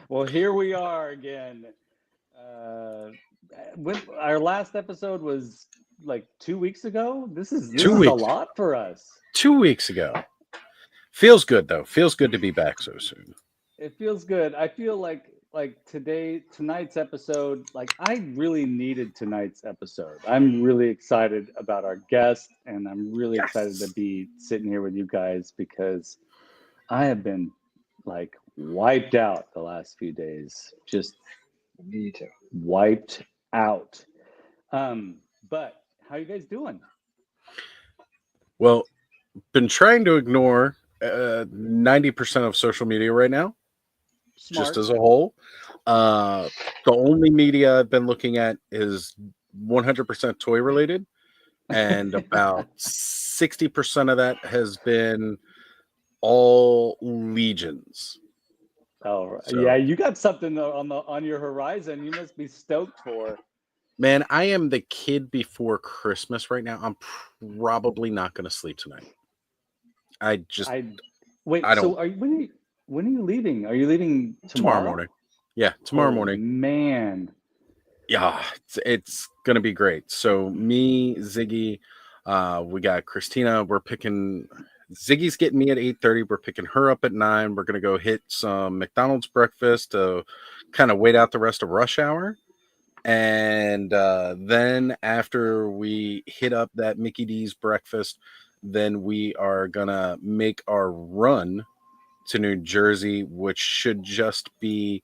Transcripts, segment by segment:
Well, here we are again. Uh, when our last episode was like 2 weeks ago. This Two is a weeks. lot for us. 2 weeks ago. Feels good though. Feels good to be back so soon. It feels good. I feel like tonight's episode, like I really needed tonight's episode. I'm really excited about our guest, and I'm really excited to Yes. be sitting here with you guys because I have been like wiped out the last few days. Just Me too. wiped out. But how you guys doing? Well, been trying to ignore 90% of social media right now, just Smart. as a whole. Uh, the only media I've been looking at is 100% toy related, and about 60% of that has been all legions. Oh, yeah, So, you got something on your horizon. You must be stoked for. man, I am the kid before Christmas right now. I'm probably not going to sleep tonight. I just, I wait. I don't. So when are you leaving? Are you leaving Tomorrow tomorrow? morning. Yeah, tomorrow Oh morning. man. Yeah, it's gonna be great. So me, Ziggy, we got Christina. We're picking. Ziggy's getting me at 8:30. We're picking her up at 9. We're gonna go hit some McDonald's breakfast to kind of wait out the rest of rush hour. And then after we hit up that Mickey D's breakfast, then we are gonna make our run to New Jersey, which should just be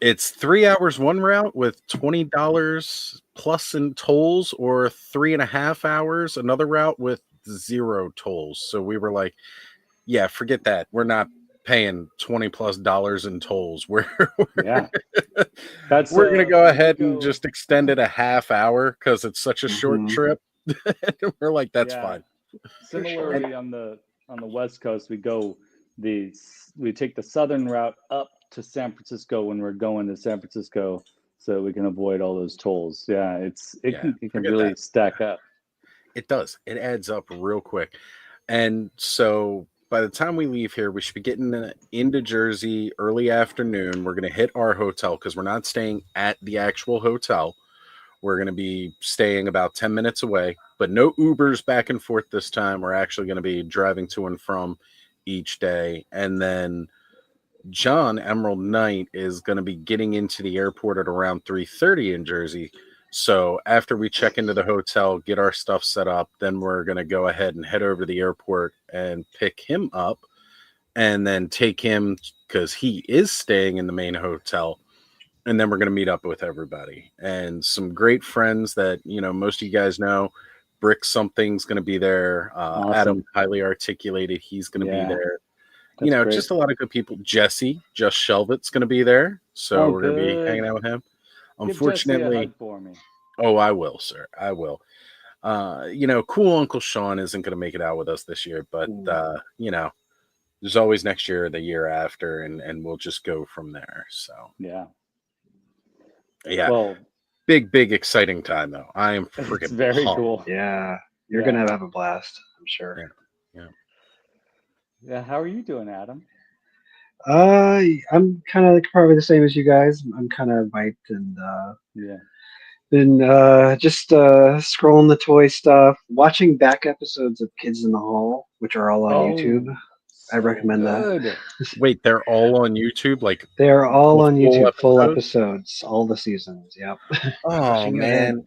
it's 3 hours one route with $20 plus in tolls, or 3.5 hours another route with zero tolls. So we were like, yeah, forget that. We're not paying $20 plus in tolls. Yeah. That's We're gonna go when we ahead and go. just extend it a half hour because it's such a short Hmm. trip. We're like, that's Yeah. fine. For sure. And Similarly on the West Coast, we take the southern route up to San Francisco when we're going to San Francisco, so we can avoid all those tolls. Yeah, yeah, it can forget really that. stack up. It does. It adds up real quick. And so by the time we leave here, we should be getting into Jersey early afternoon. We're going to hit our hotel because we're not staying at the actual hotel. We're going to be staying about 10 minutes away, but no Ubers back and forth this time. We're actually going to be driving to and from each day. And then John Emerald Knight is going to be getting into the airport at around 3:30 in Jersey. So after we check into the hotel, get our stuff set up, then we're going to go ahead and head over to the airport and pick him up, and then take him because he is staying in the main hotel. And then we're going to meet up with everybody and some great friends that, most of you guys know. Brick Something's going to be there. Adam Awesome. Highly Articulated, he's going to be Yeah, there. that's great. Just a lot of good people. Jesse, Just Shelvet's going to be there. So Oh, we're going to be hanging good. out with him. Give Jesse a Unfortunately, hug for me. oh, I will, sir. I will. Cool Uncle Sean isn't going to make it out with us this year, but, Mm. there's always next year or the year after, and we'll just go from there. So, Yeah. yeah, Well, big, exciting time, though. I am it's freaking very pumped. cool. Yeah. You're Yeah. gonna have a blast, I'm sure. Yeah, yeah. Yeah. How are you doing, Adam? I'm kind of probably the same as you guys. I'm kind of wiped and Yeah. been just scrolling the toy stuff, watching back episodes of Kids in the Hall, which are all on YouTube. Oh, I so recommend that. good. Wait, they're all on YouTube, like They are all the on full YouTube, full episode? episodes, all the seasons. Yep. Oh, Watching ahead. man.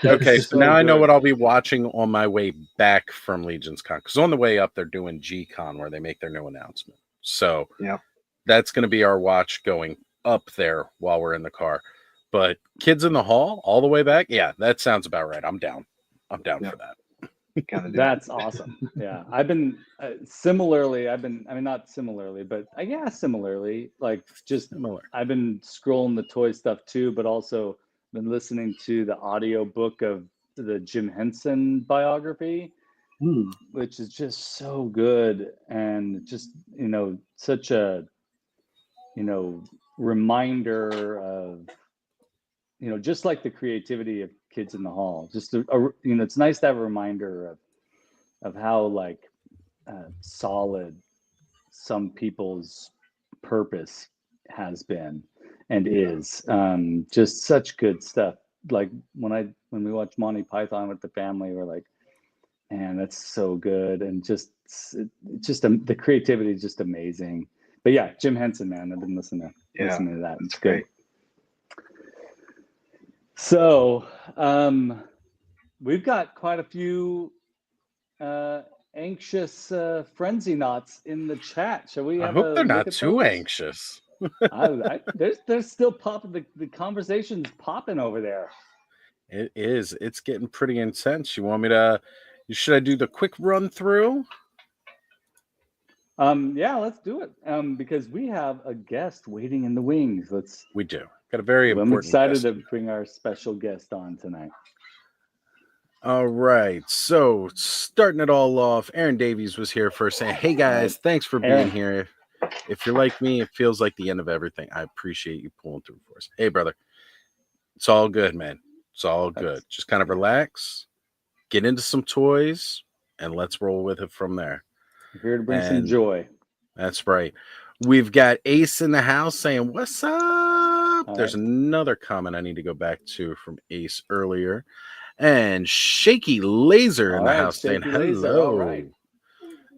That's Okay, so so now I know good. what I'll be watching on my way back from Legion's Con. Because on the way up, they're doing G Con where they make their new announcement. So Yep. that's going to be our watch going up there while we're in the car. But Kids in the Hall all the way back, yeah, that sounds about right. I'm down. I'm down for Yep. that. Gotta do it. That's awesome. Yeah, I've been similarly. I mean, not similarly, but yeah, similarly. Like, just Similar. I've been scrolling the toy stuff too, but also been listening to the audio book of the Jim Henson biography, Hmm. which is just so good, and just such a reminder of just like the creativity of Kids in the Hall. Just it's nice to have a reminder of how solid some people's purpose has been and is. Just such good stuff. Like when we watch Monty Python with the family, we're like, man, that's so good, and the creativity is just amazing. But yeah, Jim Henson, man, I've been listening to that. It's good. Great. So we've got quite a few anxious frenzy knots in the chat. Shall we I have hope a they're look not at too those? anxious. There's still popping. The conversation's popping over there. It is. It's getting pretty intense. You want me to? Should I do the quick run through? Yeah, let's do it. Because we have a guest waiting in the wings. We do. Got a very important. I'm excited guest. to bring our special guest on tonight. All right. So starting it all off, Aaron Davies was here first saying, "Hey guys, thanks for being here. If you're like me, it feels like the end of everything. I appreciate you pulling through for us." Hey, brother. It's all good, man. It's all good. Just kind of relax, get into some toys, and let's roll with it from there. We're here to bring some joy. That's right. We've got Ace in the house saying, "What's up?" There's another comment I need to go back to from Ace earlier. And Shaky Laser in the house saying, "Hello." All right.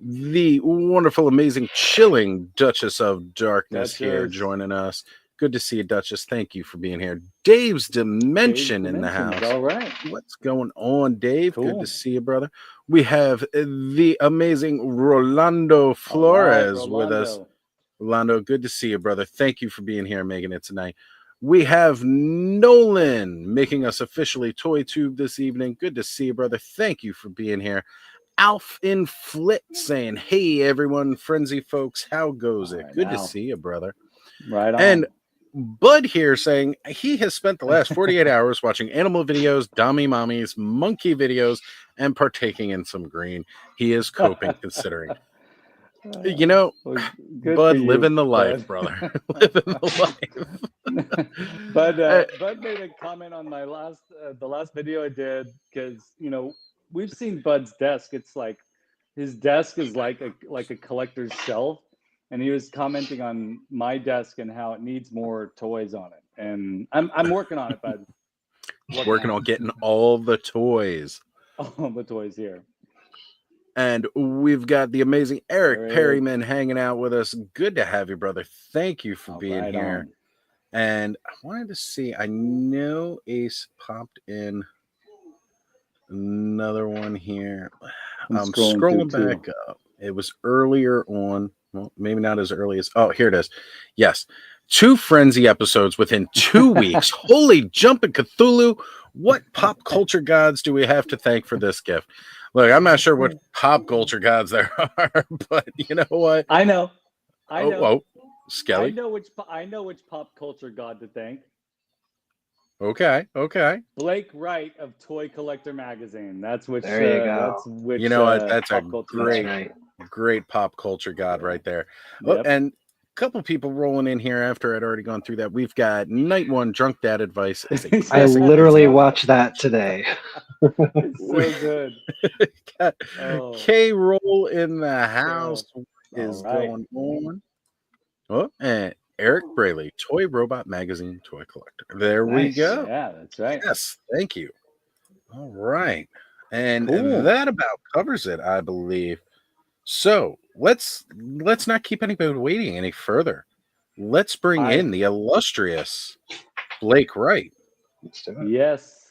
The wonderful, amazing, chilling Duchess of Darkness here joining us. Good to see you, Duchess. Thank you for being here. Dave's Dimension in the house. All right. What's going on, Dave? Cool. Good to see you, brother. We have the amazing Rolando Flores with us. Rolando, good to see you, brother. Thank you for being here and making it tonight. We have Nolan making us officially ToyTube this evening. Good to see you, brother. Thank you for being here. Alf in Flit saying, "Hey, everyone, frenzy folks, how goes it?" Good to see you, brother. Right on. And Bud here saying he has spent the last 48 hours watching animal videos, dummy mommies, monkey videos, and partaking in some green. He is coping, considering. You know, Bud, living the life, brother. Living the life. Bud made a comment on my the last video I did, because we've seen Bud's desk. It's like his desk is like a collector's shelf, and he was commenting on my desk and how it needs more toys on it. And I'm working on it, Bud. Working on getting all the toys. All the toys here. And we've got the amazing Eric Perryman hanging out with us. Good to have you, brother. Thank you for being here. And I wanted to see, I know Ace popped in another one here. I'm scrolling back up. It was earlier on. Well, maybe not as early as, oh, here it is. Yes. 2 Frenzy episodes within 2 weeks. Holy jumping Cthulhu. What pop culture gods do we have to thank for this gift? Look, I'm not sure what pop culture gods there are, but you know what? I know. Oh, Skelly. I know which pop culture god to thank. Okay. Blake Wright of Toy Collector magazine. That's which. There you go. That's which. You know what? That's a great pop culture god right there. Yep. Oh, and a couple people rolling in here after I'd already gone through that. We've got Night One Drunk Dad Advice. I literally watched that today. It's so good. K Roll in the house is going on. Oh, and Eric Braley, Toy Robot Magazine Toy Collector. There we go. Yeah, that's right. Yes, thank you. All right. And that about covers it, I believe. So let's not keep anybody waiting any further. Let's bring in the illustrious Blake Wright. Let's do it. Yes.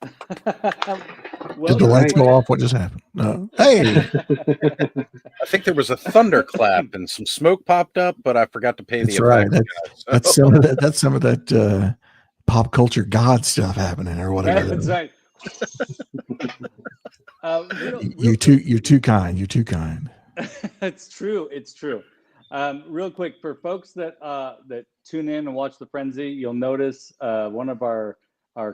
Did the lights go off? What just happened? No. Hey. I think there was a thunderclap and some smoke popped up, but I forgot to pay the effect. That's some of that. That's some of that pop culture god stuff happening or whatever. That's right. You're too kind. You're too kind. It's true. It's true. Real quick, for folks that tune in and watch the Frenzy, you'll notice one of our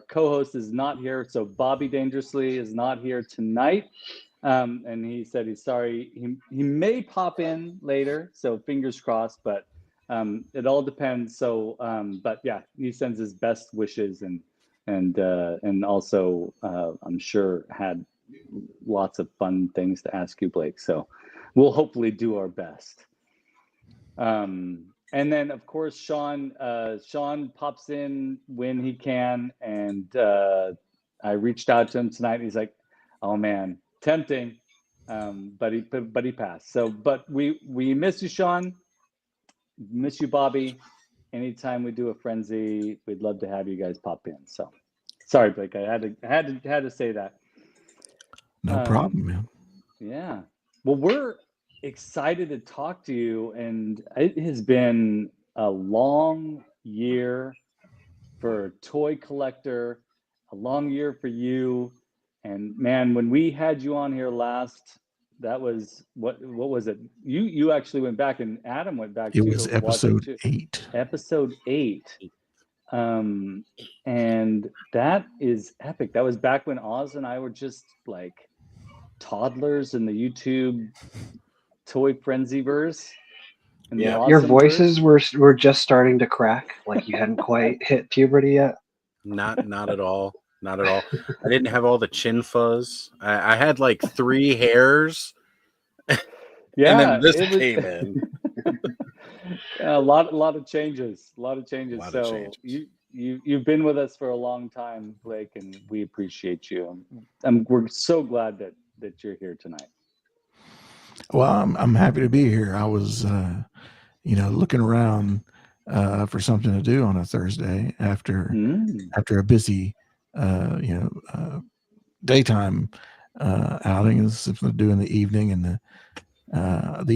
co-host is not here. So Bobby Dangerously is not here tonight. And he said he's sorry. He may pop in later, so fingers crossed, but it all depends. So but yeah, he sends his best wishes and also I'm sure had lots of fun things to ask you, Blake. So we'll hopefully do our best. And then of course, Sean pops in when he can. And I reached out to him tonight. And he's like, oh man, tempting. But he passed. So, but we miss you, Sean. Miss you, Bobby. Anytime we do a frenzy, we'd love to have you guys pop in. So sorry, Blake, I had to say that. No problem, man. Yeah. Well, we're excited to talk to you, and it has been a long year for Toy Collector, a long year for you. And man, when we had you on here last, that was what was it? You actually went back, and Adam went back It too. was to watch it episode too. 8. Episode 8. And that is epic. That was back when Oz and I were just like toddlers in the YouTube toy frenzy-verse. And Yeah. Your Awesomeverse. voices were just starting to crack, like you hadn't quite hit puberty yet. Not at all. Not at all. I didn't have all the chin fuzz. I had like 3 hairs. Yeah, and then this it was came in. a lot of changes. A lot of changes. Lot of So changes. you've been with us for a long time, Blake, and we appreciate you. We're so glad that you're here tonight. Well, I'm happy to be here. I was, looking around for something to do on a Thursday after a busy, daytime outing, and something to do in the evening, and the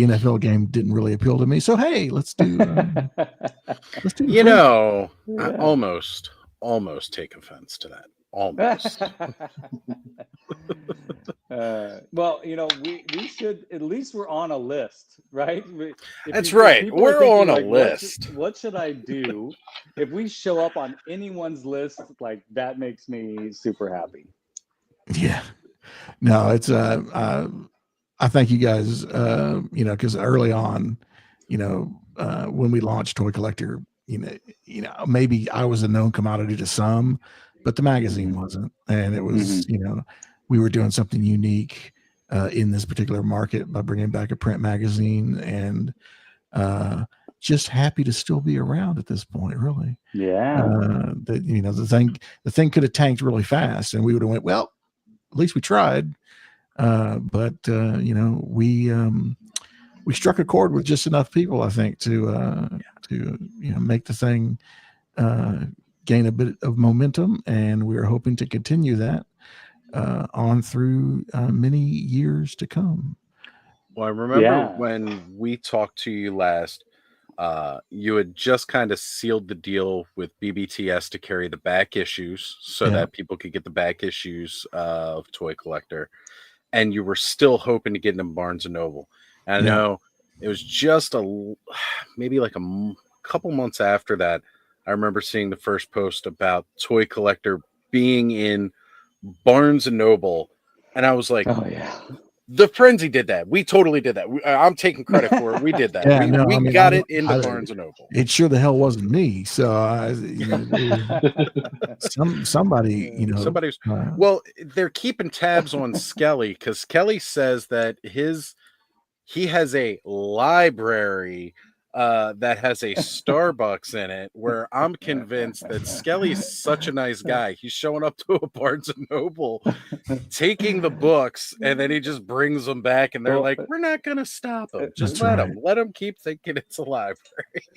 NFL game didn't really appeal to me. So hey, let's do. Let's do. You know, Yeah. I almost take offense to that. Almost. Well, we should, at least we're on a list, right? That's right. People We're are thinking, on a like, list. What should I do? If we show up on anyone's list, like, that makes me super happy. Yeah. No, it's I thank you guys, because early on, when we launched Toy Collector, maybe I was a known commodity to some, but the magazine wasn't. And it was, we were doing something unique in this particular market by bringing back a print magazine, and just happy to still be around at this point, really. Yeah. The thing could have tanked really fast, and we would have went, well, at least we tried. But we struck a chord with just enough people, I think, to make the thing gain a bit of momentum, and we're hoping to continue that on through many years to come. Well, I remember when we talked to you last, you had just kind of sealed the deal with BBTS to carry the back issues so that people could get the back issues of Toy Collector. And you were still hoping to get them Barnes & Noble. And I know it was just maybe like a couple months after that, I remember seeing the first post about Toy Collector being in Barnes & Noble. And I was like, oh, yeah. The Frenzy did that. We totally did that. I'm taking credit for it. We did that. We got it into Barnes & Noble. It sure the hell wasn't me. So somebody, somebody's. Well, they're keeping tabs on Skelly, because Skelly says that he has a library that has a Starbucks in it, where I'm convinced that Skelly's such a nice guy. He's showing up to a Barnes & Noble, taking the books, and then he just brings them back, and they're like, we're not going to stop him. Just let him keep thinking it's a library.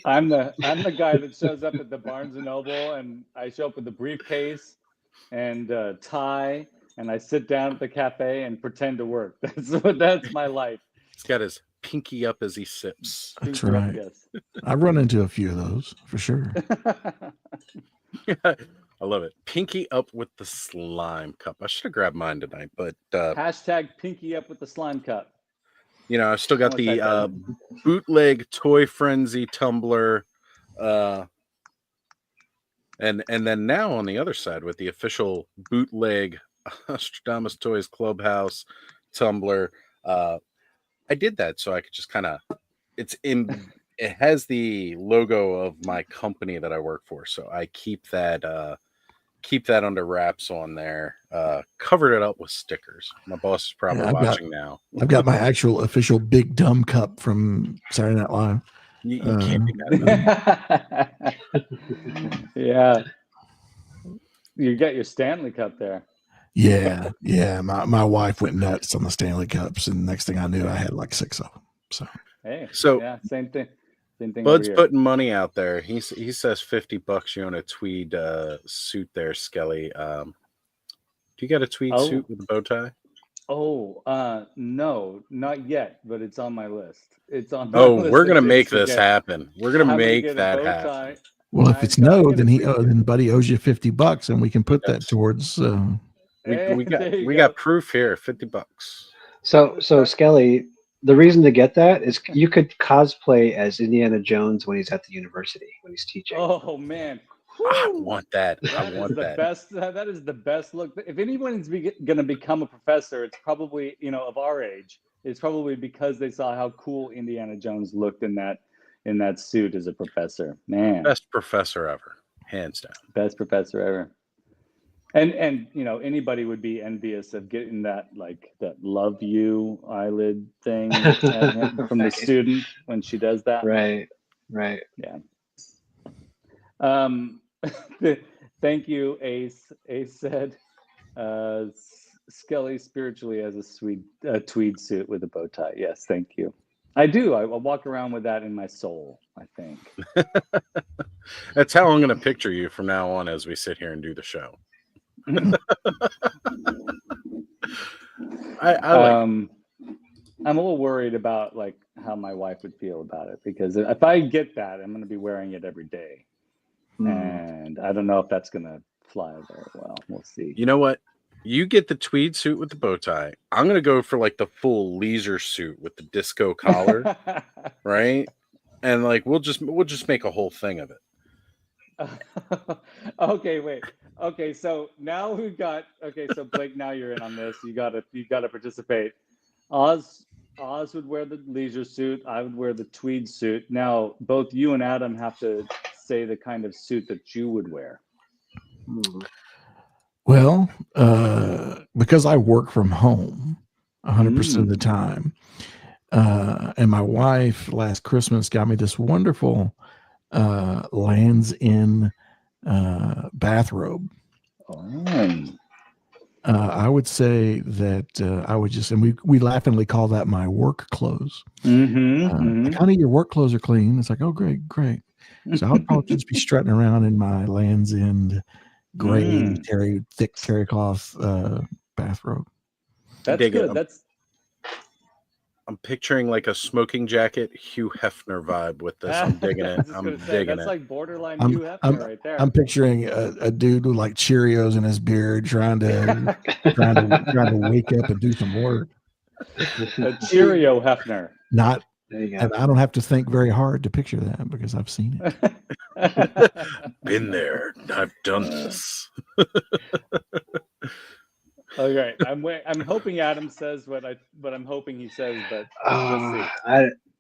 I'm the guy that shows up at the Barnes & Noble, and I show up with the briefcase and tie, and I sit down at the cafe and pretend to work. That's my life. He's got his pinky up as he sips. That's Pinky right. up, yes. I've run into a few of those for sure. I love it. Pinky up with the slime cup. I should have grabbed mine tonight, but hashtag pinky up with the slime cup. I've still got the bootleg Toy Frenzy tumbler, and then now on the other side with the official bootleg Nostradamus Toys Clubhouse tumbler. I did that so I could just kind of, it has the logo of my company that I work for. So I keep that keep that under wraps on there. Covered it up with stickers. My boss is probably watching now. I've got my actual official big dumb cup from Saturday Night Live. You can't do that. Yeah. You got your Stanley Cup there. Yeah. My wife went nuts on the Stanley Cups, and next thing I knew, I had like 6 of them. So Yeah, same thing. Bud's putting money out there. He says $50 you own a tweed suit there, Skelly. Do you got a tweed suit with a bow tie? No, not yet, but it's on my list. It's on. We're gonna make this happen. We're gonna make that happen. Well, if it's no, then Buddy owes you $50, and we can put that towards. We got proof here. $50. So Skelly, the reason to get that is you could cosplay as Indiana Jones when he's at the university when he's teaching. Oh man, I want that. That is the best look. If anyone's going to become a professor, it's probably of our age. It's probably because they saw how cool Indiana Jones looked in that suit as a professor. Man, best professor ever, hands down. Best professor ever. And anybody would be envious of getting that love you eyelid thing from the student when she does that. Right. Yeah. Thank you, Ace. Ace said, Skelly spiritually has a tweed suit with a bow tie. Yes, thank you. I do. I walk around with that in my soul, I think. That's how I'm going to picture you from now on as we sit here and do the show. I'm a little worried about how my wife would feel about it, because if I get that, I'm going to be wearing it every day. And I don't know if that's going to fly very well. We'll see. You know what? You get the tweed suit with the bow tie. I'm going to go for the full leisure suit with the disco collar, right? And we'll just make a whole thing of it. Okay, wait. Okay, so now we've got. Okay, so Blake, now you're in on this. You gotta participate. Oz would wear the leisure suit. I would wear the tweed suit. Now both you and Adam have to say the kind of suit that you would wear. Well, because I work from home 100% of the time, and my wife last Christmas got me this wonderful Lands End bathrobe. I would say that I would just, and we laughingly call that my work clothes. Honey, your work clothes are clean. It's like, oh, great. So I would probably just be strutting around in my Lands End gray thick terry cloth bathrobe. That's good. I'm picturing a smoking jacket, Hugh Hefner vibe with this. I'm digging it. That's like borderline Hugh Hefner right there. I'm picturing a dude with Cheerios in his beard, trying to wake up and do some work. A Cheerio Hefner. Not, and I don't have to think very hard to picture that because I've seen it. Been there. I've done this. Okay, I'm hoping Adam says what I'm hoping he says, but we'll see.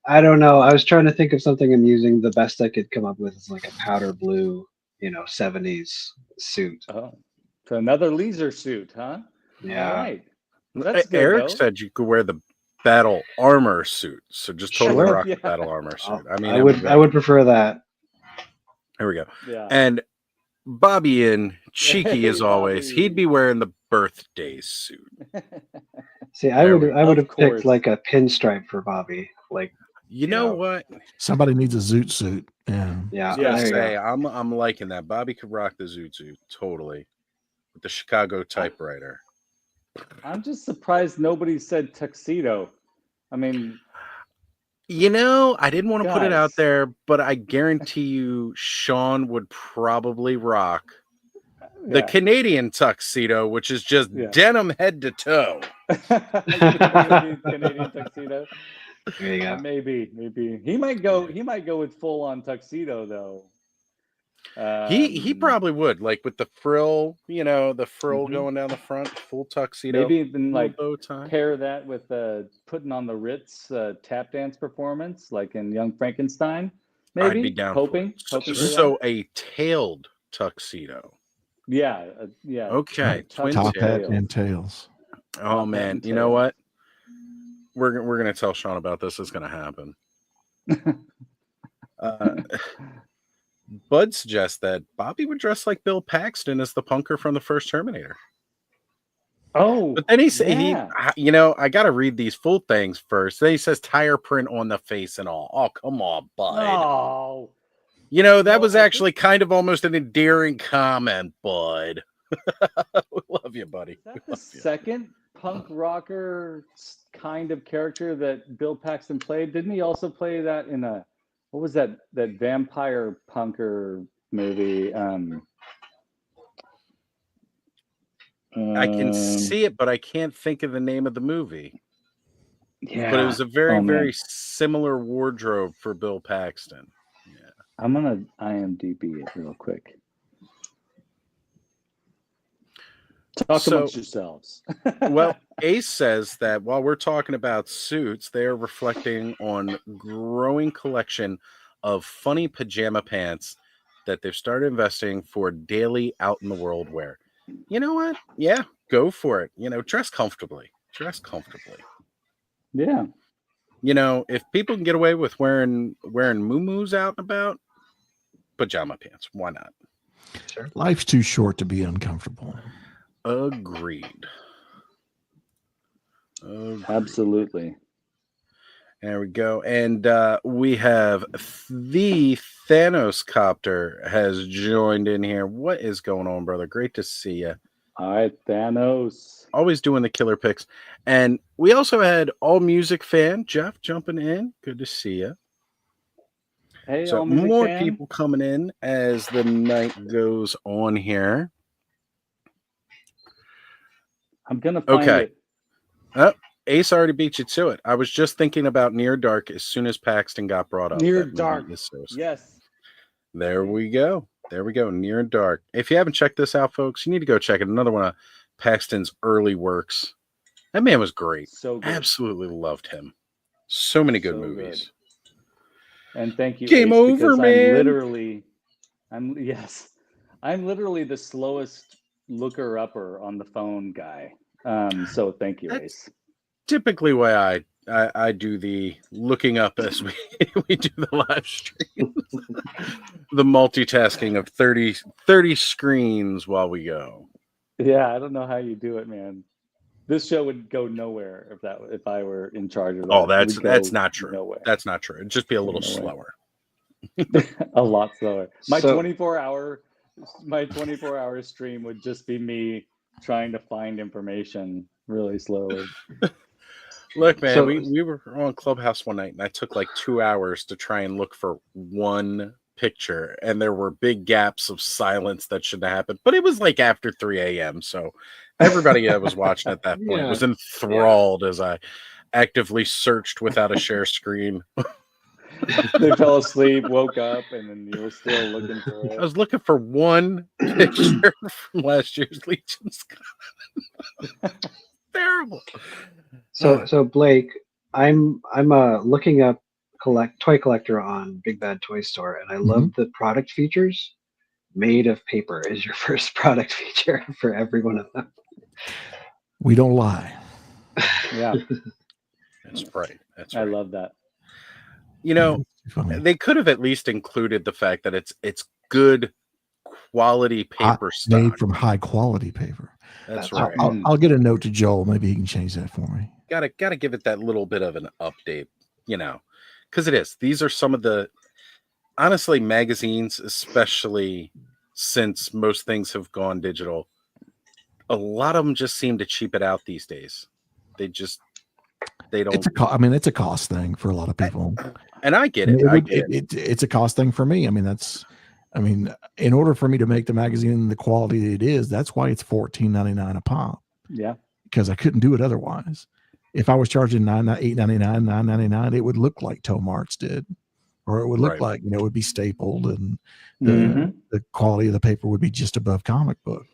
I don't know. I was trying to think of something amusing. The best I could come up with is a powder blue, 70s suit. Oh, so another leisure suit, huh? Yeah. All right. That's good, Eric said you could wear the battle armor suit, so just totally rock the battle armor suit. I would prefer that. Here we go. Yeah. And Bobby in cheeky as always. Bobby. He'd be wearing the birthday suit. See, I would have picked a pinstripe for Bobby. You know what? Somebody needs a zoot suit. Yeah. I'm liking that. Bobby could rock the zoot suit totally with the Chicago typewriter. I'm just surprised nobody said tuxedo. I mean, I didn't want to put it out there, but I guarantee you Sean would probably rock the Canadian tuxedo, which is just denim head to toe. Canadian tuxedo. There you go. Maybe he might go with full on tuxedo though. He probably would, with the frill, the frill going down the front, full tuxedo. Maybe even bow tie. Pair that with putting on the Ritz tap dance performance, like in Young Frankenstein. Maybe I'd be down. hoping so a tailed tuxedo. Yeah, Okay, Tuck Top hat Tails. and tails. Oh Top hat man, and you know tails. what? We're gonna tell Sean about this. It's gonna happen. Bud suggests that Bobby would dress like Bill Paxton as the punker from the first Terminator. Oh, But then he said, yeah. I got to read these full things first. Then he says tire print on the face and all. Oh, come on, Bud. Oh, That was I think- actually kind of almost an endearing comment, Bud. We love you, buddy. Is that the second punk rocker kind of character that Bill Paxton played? Didn't he also play that in what was that vampire punker movie? I can see it, but I can't think of the name of the movie. Yeah, But it was a very, man. very similar wardrobe for Bill Paxton. Yeah. I'm gonna IMDb it real quick. Talk amongst yourselves. Well, Ace says that while we're talking about suits, they are reflecting on growing collection of funny pajama pants that they've started investing for daily out in the world wear. You know what? Yeah, go for it. Dress comfortably. Dress comfortably. Yeah. If people can get away with wearing muumuus out and about, pajama pants, why not? Sure. Life's too short to be uncomfortable. Agreed. Absolutely. There we go. And we have the Thanos copter has joined in here. What is going on, brother? Great to see you. All right, Thanos. Always doing the killer picks. And we also had All Music fan Jeff jumping in. Good to see you. Hey, So All Music more fan. people coming in as the night goes on here. I'm gonna find it. Oh, Ace already beat you to it. I was just thinking about Near Dark as soon as Paxton got brought up. Near That movie Dark. is so sick. Yes. There we go. There we go. Near Dark. If you haven't checked this out, folks, you need to go check it. Another one of Paxton's early works. That man was great. So good. Absolutely loved him. So many good So movies. Good. And thank you. Game Ace, over, because man. I'm literally the slowest looker upper on the phone guy. So thank you, Ace. Typically why I do the looking up as we do the live stream. The multitasking of 30 screens while we go. Yeah, I don't know how you do it, man. This show would go nowhere if I were in charge of that. Oh, that's not true. Nowhere. That's not true. It'd just be a little slower. A lot slower. My So- 24-hour stream would just be me trying to find information really slowly. Look, man, So- we were on Clubhouse one night, and I took like 2 hours to try and look for one picture, and there were big gaps of silence that shouldn't have happened. But it was like after 3 a.m., so everybody that was watching at that point Yeah. was enthralled as I actively searched without a share screen. They fell asleep, woke up, and then you were still looking for I it. was looking for one picture from last year's Legion's Con. Terrible. So Blake, I'm looking up Toy Collector on Big Bad Toy Store, and I love the product features. Made of paper is your first product feature for every one of them. We don't lie. Yeah, That's right. That's I right. love that. Funny. They could have at least included the fact that it's good quality paper stock. Made from high quality paper. That's I'll- right. I'll get a note to Joel. Maybe he can change that for me. Gotta give it that little bit of an update, because it is. These are some of the honestly magazines, especially since most things have gone digital. A lot of them just seem to cheap it out these days. They don't. It's a cost thing for a lot of people. And I get it. It's a cost thing for me. In order for me to make the magazine the quality it is, that's why it's $14.99 a pop. Yeah, because I couldn't do it otherwise. If I was charging $8.99, $9.99, it would look like Tomarts did, or it would look like it would be stapled, and the quality of the paper would be just above comic book.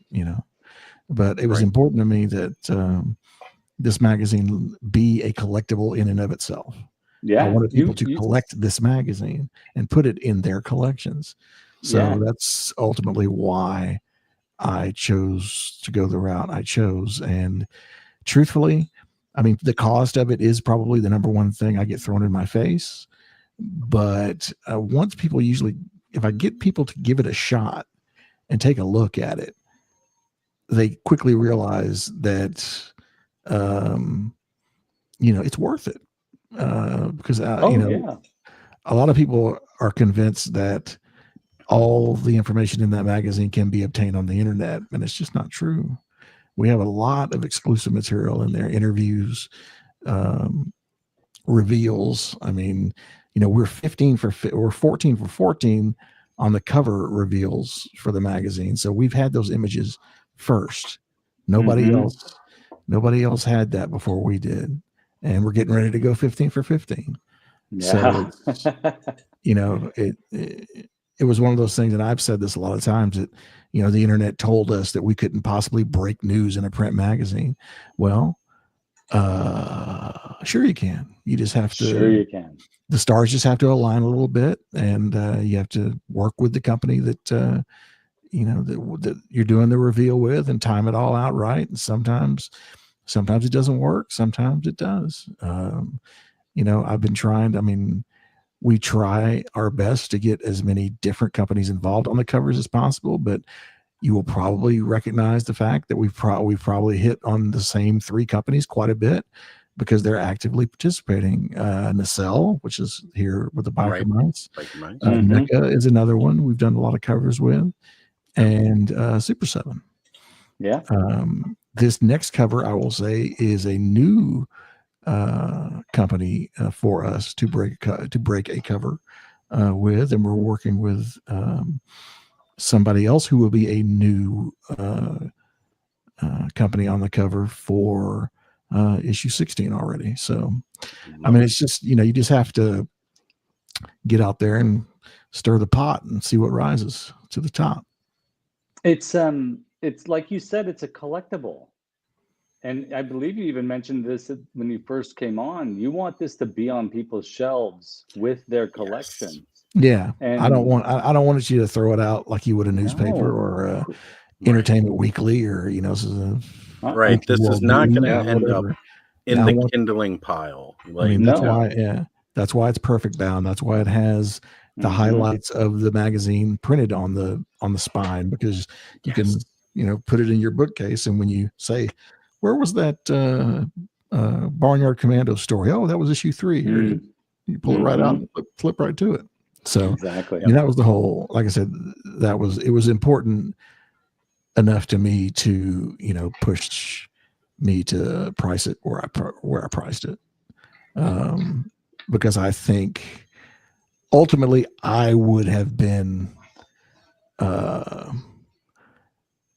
But it was important to me that this magazine be a collectible in and of itself. yeah. I wanted people to collect this magazine and put it in their collections. So that's ultimately why I chose to go the route I chose. And truthfully, I mean, the cost of it is probably the number one thing I get thrown in my face. But once people usually, if I get people to give it a shot and take a look at it, they quickly realize that, it's worth it. Because, Yeah. a lot of people are convinced that all the information in that magazine can be obtained on the internet, and it's just not true. We have a lot of exclusive material in there, interviews, reveals. I mean, we're 14 for 14 on the cover reveals for the magazine. So we've had those images first. Nobody else had that before we did. And we're getting ready to go 15 for 15. Yeah. So, it was one of those things, and I've said this a lot of times, that, the internet told us that we couldn't possibly break news in a print magazine. Well, sure you can. You just have to. Sure you can. The stars just have to align a little bit, and you have to work with the company that that you're doing the reveal with, and time it all out right. And sometimes it doesn't work. Sometimes it does. I've been trying. I mean, we try our best to get as many different companies involved on the covers as possible, but you will probably recognize the fact that we've probably hit on the same 3 companies quite a bit, because they're actively participating. Nacelle, which is here with the biker mice. NECA is another one we've done a lot of covers with, and Super 7. Yeah. This next cover, I will say, is a new company for us to break a cover with, and we're working with somebody else who will be a new company on the cover for issue 16 already. So, I mean, it's just, you just have to get out there and stir the pot and see what rises to the top. It's like you said, it's a collectible. And I believe you even mentioned this when you first came on. You want this to be on people's shelves with their collections. Yeah. And I don't want you to throw it out like you would a newspaper or Entertainment Weekly, or right. This is not going to end up in the kindling pile. I mean, that's why, that's why it's perfect bound. That's why it has the highlights of the magazine printed on the spine, because you can, put it in your bookcase. And when you say, where was that Barnyard Commando story? Oh, that was issue 3. Here, you pull it right out and flip right to it. So exactly. And that was the whole, like I said, it was important enough to me to, push me to price it where I priced it. Because I think ultimately I would have been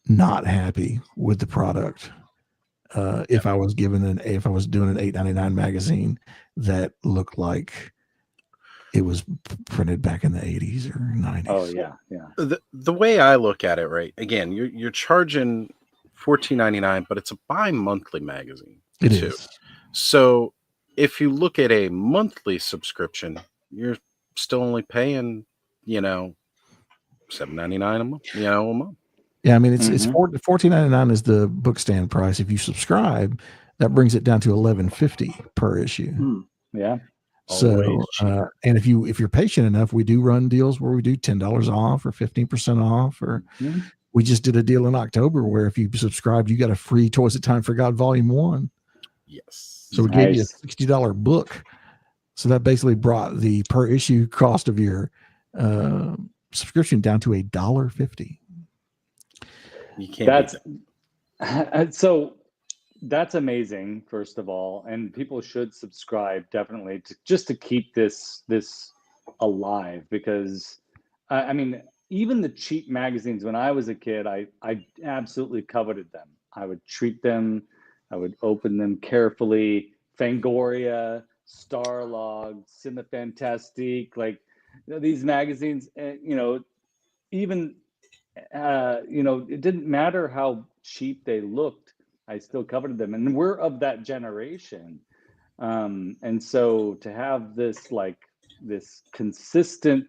not happy with the product if I was doing an $8.99 magazine that looked like it was printed back in the 80s or 90s. Oh yeah. The way I look at it, right? Again, you're charging $14.99, but it's a bi-monthly magazine. It is. So if you look at a monthly subscription, you're still only paying, $7.99 a month. A month. Yeah, I mean, it's $14.99 is the book stand price. If you subscribe, that brings it down to $11.50 per issue. Yeah. So, and if you're patient enough, we do run deals where we do $10 off or 15% off, or we just did a deal in October where if you subscribed, you got a free Toys at Time for God Volume 1. Yes. So we gave you a $60 book. So that basically brought the per issue cost of your subscription down to $1.50. You can't. That's amazing, first of all, and people should subscribe definitely just to keep this alive, because I mean, even the cheap magazines when I was a kid, I absolutely coveted them. I would treat them, I would open them carefully. Fangoria, Starlog, Cinefantastique, like these magazines, even it didn't matter how cheap they looked, I still coveted them, and we're of that generation. And so to have this consistent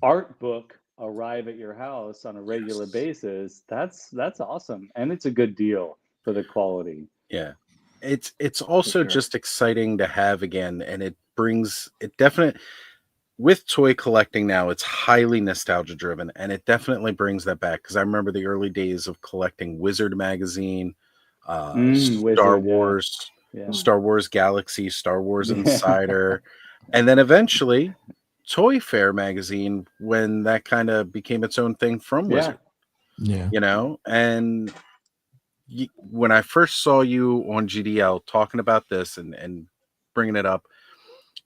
art book arrive at your house on a regular basis, that's awesome, and it's a good deal for the quality. Yeah. It's also sure. just exciting to have again, and it brings it definitely with toy collecting now, it's highly nostalgia driven, and it definitely brings that back because I remember the early days of collecting Wizard magazine, Wizard, yeah. Star Wars Galaxy, Star Wars Yeah. Insider, and then eventually Toy Fair magazine when that kind of became its own thing from Yeah. Wizard, Yeah. you know, and when I first saw you on GDL talking about this and bringing it up,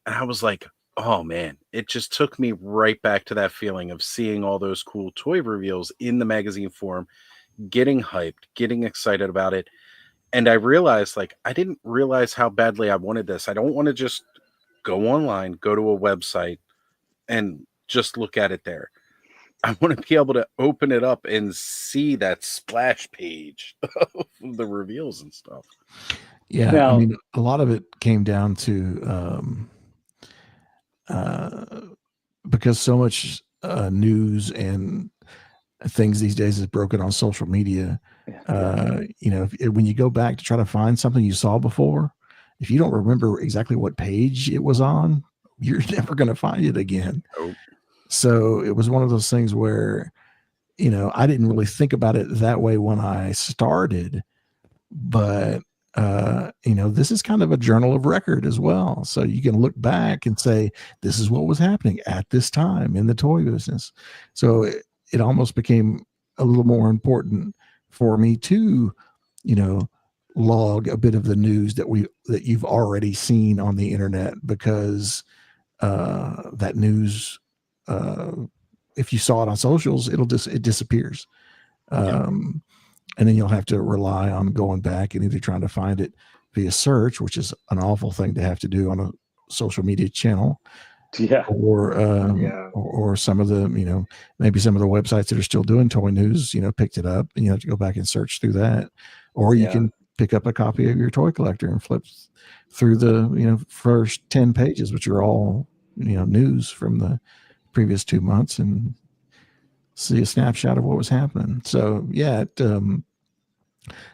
and I was like, oh man, it just took me right back to that feeling of seeing all those cool toy reveals in the magazine form, getting hyped, getting excited about it. And I realized, like, I didn't realize how badly I wanted this. I don't want to just go online, go to a website, and just look at it there. I want to be able to open it up and see that splash page of the reveals and stuff. Yeah. I Now, mean, a lot of it came down to because so much news and things these days is broken on social media. You know, when you go back to try to find something you saw before, if you don't remember exactly what page it was on, you're never going to find it again. Oh, So it was one of those things where, you know, I didn't really think about it that way when I started, but you know, this is kind of a journal of record as well. So you can look back and say, this is what was happening at this time in the toy business. So it almost became a little more important for me to, you know, log a bit of the news that you've already seen on the internet, because that news, if you saw it on socials, it disappears. And then you'll have to rely on going back and either trying to find it via search, which is an awful thing to have to do on a social media channel, yeah. or some of the, you know, maybe some of the websites that are still doing toy news, you know, picked it up and you have to go back and search through that, or you can pick up a copy of your Toy Collector and flip through the, you know, first 10 pages, which are all, you know, news from the previous 2 months, and see a snapshot of what was happening. So yeah,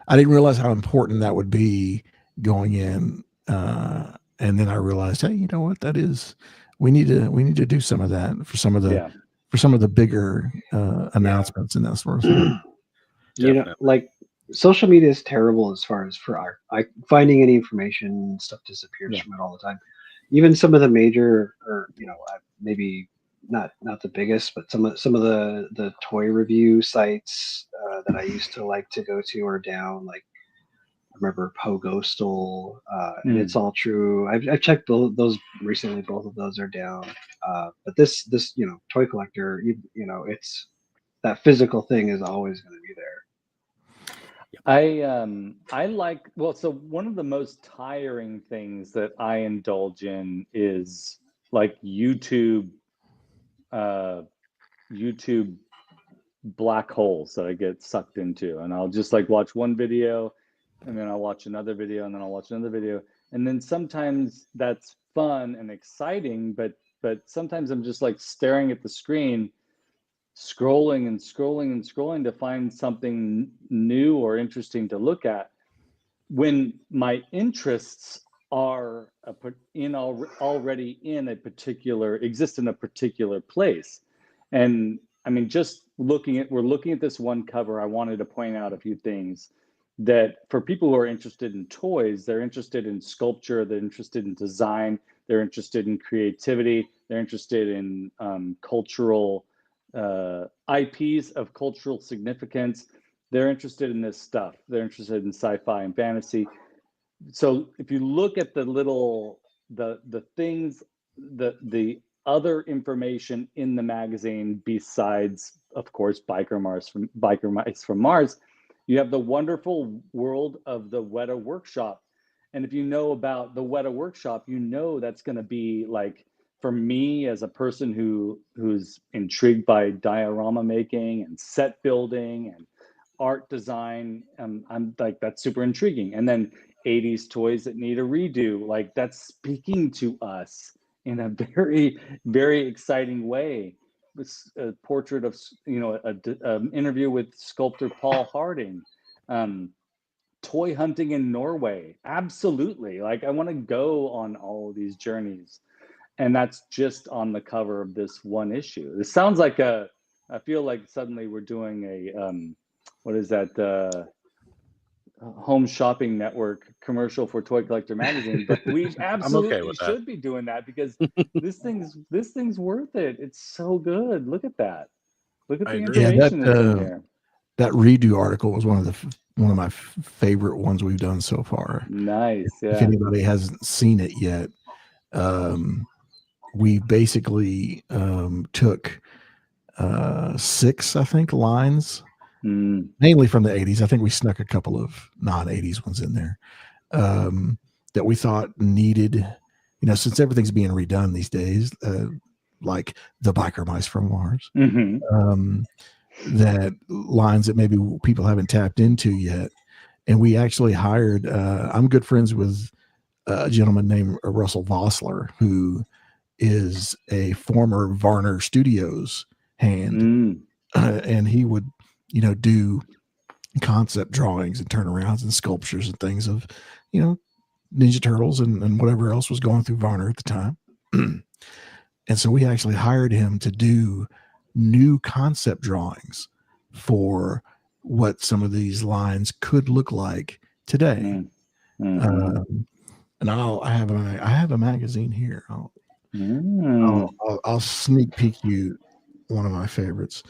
I didn't realize how important that would be going in, and then I realized, hey, you know what, that is, we need to do some of that for some of the bigger announcements and that sort of thing. You know, like social media is terrible as far as for art. Finding any information, stuff disappears from it all the time. Even some of the major, or you know, maybe not the biggest, but some of the toy review sites that I used to like to go to are down. Like I remember Poghostal, and It's All True. I've checked those recently. Both of those are down. But this you know, Toy Collector, you know, it's that physical thing is always going to be there. I like, well, so one of the most tiring things that I indulge in is like YouTube black holes that I get sucked into, and I'll just like watch one video and then I'll watch another video and then I'll watch another video, and then sometimes that's fun and exciting, but sometimes I'm just like staring at the screen, scrolling and scrolling and scrolling to find something new or interesting to look at, when my interests are already in a particular, exist in a particular place. And I mean, just we're looking at this one cover, I wanted to point out a few things that for people who are interested in toys, they're interested in sculpture, they're interested in design, they're interested in creativity, they're interested in cultural IPs of cultural significance. They're interested in this stuff. They're interested in sci-fi and fantasy. So if you look at the things, the other information in the magazine, besides, of course, Biker Mice from Mars, you have the wonderful world of the Weta Workshop. And if you know about the Weta Workshop, you know that's going to be like, for me as a person who's intrigued by diorama making and set building and art design, I'm like, that's super intriguing. And then 80s toys that need a redo, like that's speaking to us in a very, very exciting way. portrait of, you know, interview with sculptor Paul Harding. Toy hunting in Norway. Absolutely. Like, I want to go on all of these journeys. And that's just on the cover of this one issue. This sounds like I feel like suddenly we're doing a, what is that? Home Shopping Network commercial for Toy Collector Magazine, but we absolutely should be doing that, because this thing's worth it. It's so good. Look at that. Look at the information that's in here. That redo article was one of my favorite ones we've done so far. Nice. Yeah. If anybody hasn't seen it yet, we basically took 6, I think, lines, mainly from the 80s. I think we snuck a couple of non-80s ones in there that we thought needed, you know, since everything's being redone these days, like the Biker Mice from Mars. That lines that maybe people haven't tapped into yet. And we actually hired, I'm good friends with a gentleman named Russell Vossler, who is a former Varner Studios hand. And he would, you know, do concept drawings and turnarounds and sculptures and things of, you know, Ninja Turtles and whatever else was going through Varner at the time. And so we actually hired him to do new concept drawings for what some of these lines could look like today. And I have a magazine here. I'll sneak peek you one of my favorites.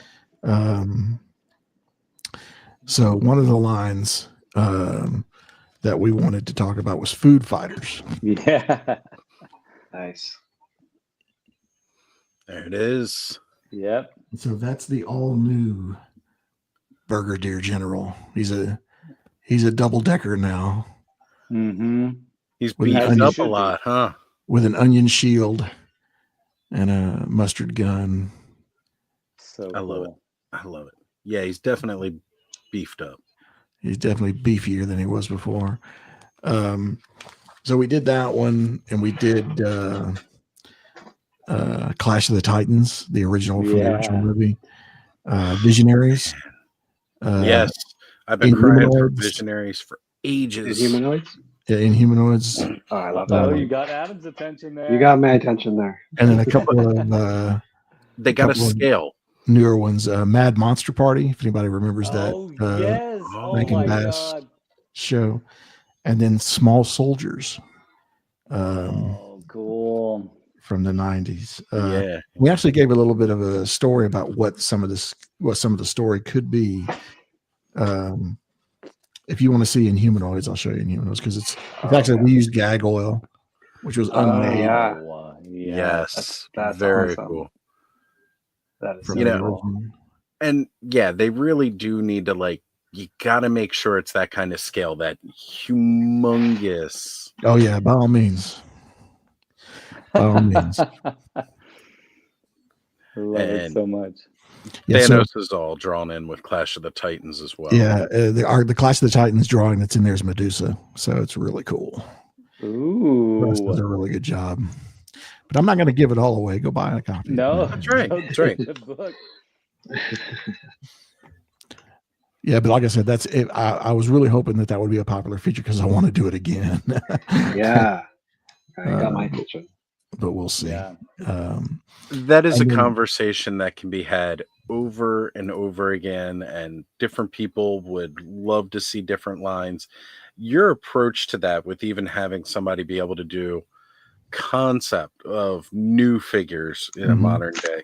So one of the lines that we wanted to talk about was Food Fighters. Yeah. Nice. There it is. Yep. So that's the all new Brigadier General. He's a double decker now. He's beaten up a lot, huh? With an onion shield and a mustard gun. So I love it. I love it. Yeah, he's definitely beefed up. He's definitely beefier than he was before. So we did that one, and we did Clash of the Titans, the original from the original movie. Visionaries. Yes, I've been crying for Visionaries for ages. Inhumanoids? Yeah, Inhumanoids. Oh, I love that. Oh, you got Adam's attention there. You got my attention there. And then a couple of they got a scale. Newer ones. Mad Monster Party, if anybody remembers that. Yes. Rankin Bass show. And then Small Soldiers. Cool. From the 90s. Yeah. We actually gave a little bit of a story about what some of the story could be. If you want to see Inhumanoids, I'll show you Inhumanoids, because it's actually we used gag oil, which was unmade. Yes. That's very awesome. cool. That is cool. And yeah, they really do need to, you got to make sure it's that kind of scale, that humongous. Oh yeah, by all means. By all means. I love it so much. Yeah, Thanos is all drawn in with Clash of the Titans as well. Yeah, the Clash of the Titans drawing that's in there is Medusa, so it's really cool. Ooh, Russ does a really good job. But I'm not going to give it all away. Go buy a copy. No, that's right. That's right. The book. Yeah, but like I said, that's it. I was really hoping that would be a popular feature because I want to do it again. Yeah, I got my attention. But we'll see. Yeah. That is a conversation that can be had over and over again, and different people would love to see different lines. Your approach to that, with even having somebody be able to do concept of new figures in a modern day,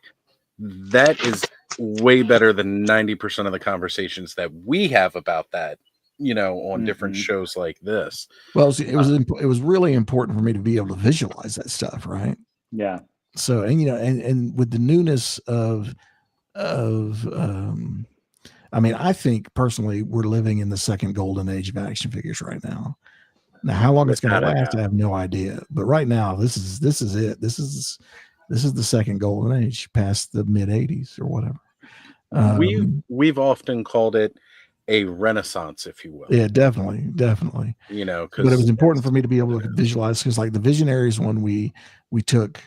that is way better than 90% of the conversations that we have about that, on different shows like this. Well, it was really important for me to be able to visualize that stuff, right? Yeah. So, and with the newness of I think personally we're living in the second golden age of action figures right now. Now, how long it's going to last, I have no idea. But right now, this is it. This is the second golden age, past the mid '80s or whatever. We've often called it a renaissance, if you will. Yeah, definitely. But it was important for me to be able to visualize, because like the Visionaries one, we took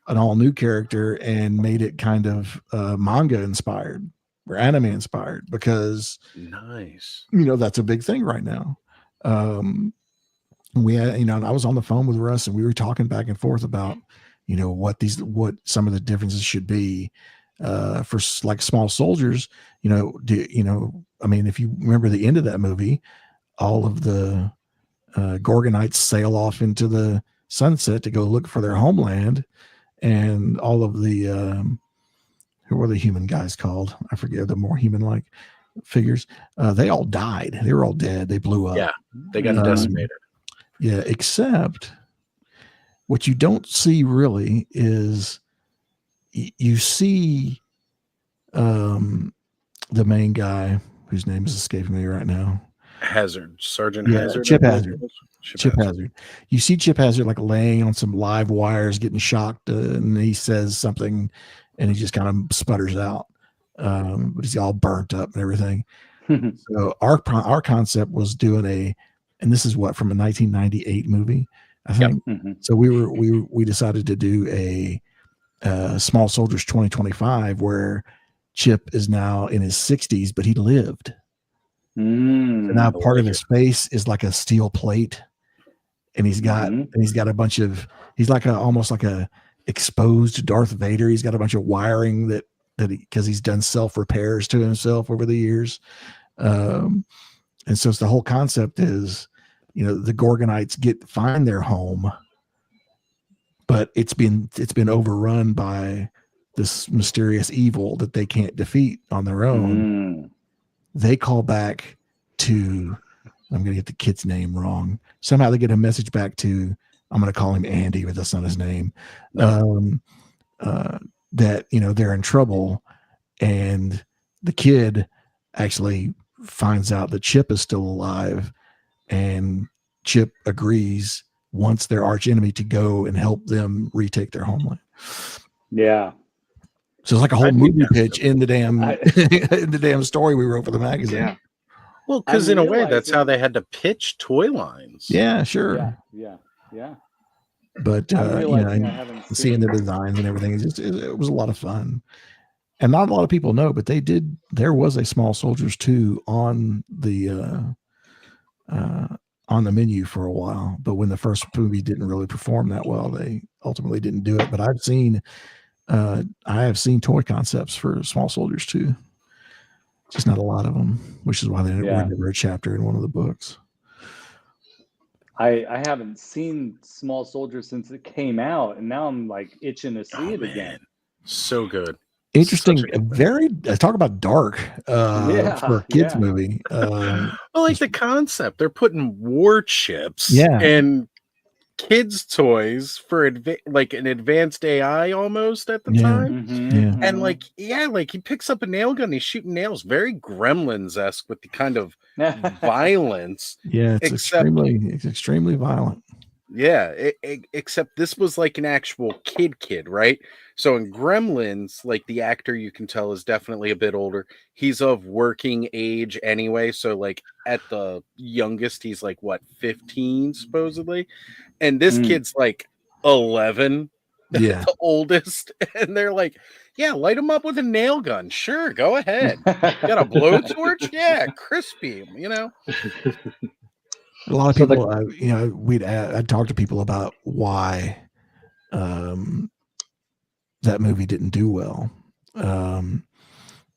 an all new character and made it kind of manga inspired or anime inspired, because Nice. that's a big thing right now. We had, and I was on the phone with Russ and we were talking back and forth about, what some of the differences should be for like small soldiers. I mean, if you remember the end of that movie, all of the Gorgonites sail off into the sunset to go look for their homeland, and all of the who were the human guys called? I forget, the more human-like figures. They all died. They were all dead. They blew up. Yeah, they got decimated. Yeah, except what you don't see really is you see the main guy whose name is escaping me right now. Sergeant Yeah, Hazard. Chip Hazard. Chip Hazard. You see Chip Hazard like laying on some live wires, getting shocked, and he says something, and he just kind of sputters out. But he's all burnt up and everything. So our concept was doing and this is what, from a 1998 movie, I think. Yep. So we decided to do a Small Soldiers 2025 where Chip is now in his 60s, but he lived. So now part of his face is like a steel plate, and he's got a bunch of, he's like almost like a exposed Darth Vader. He's got a bunch of wiring that because he's done self repairs to himself over the years. And so it's the whole concept is, the Gorgonites find their home, but it's been overrun by this mysterious evil that they can't defeat on their own. They call back to, I'm going to get the kid's name wrong. Somehow they get a message back to, I'm going to call him Andy, but that's not his name. That, they're in trouble, and the kid actually finds out that Chip is still alive, and Chip agrees, wants their arch enemy to go and help them retake their homeland. Yeah. So it's like a whole movie pitch in the damn story we wrote for the magazine. Yeah. Well, because in a way, that's how they had to pitch toy lines. Yeah, sure. Yeah. But seeing the designs and everything, it was a lot of fun. And not a lot of people know, but there was a Small Soldiers 2 on the menu for a while. But when the first movie didn't really perform that well, they ultimately didn't do it. But I have seen toy concepts for Small Soldiers 2. Just not a lot of them, which is why they were never a chapter in one of the books. I haven't seen Small Soldiers since it came out, and now I'm like itching to see it again. So good. Interesting. Very talk about dark for a kids movie. Well, like the concept, they're putting war chips and kids toys for like an advanced AI almost at the time. And like he picks up a nail gun, he's shooting nails, very Gremlins-esque with the kind of violence. Yeah, it's extremely violent. Yeah, except this was like an actual kid, right? So in Gremlins, like the actor, you can tell is definitely a bit older. He's of working age anyway. So like at the youngest, he's like 15 supposedly. And this kid's like 11, the oldest. And they're like, yeah, light him up with a nail gun. Sure, go ahead. Got a blowtorch? Yeah, crispy, A lot of people, I'd talk to people about why that movie didn't do well. And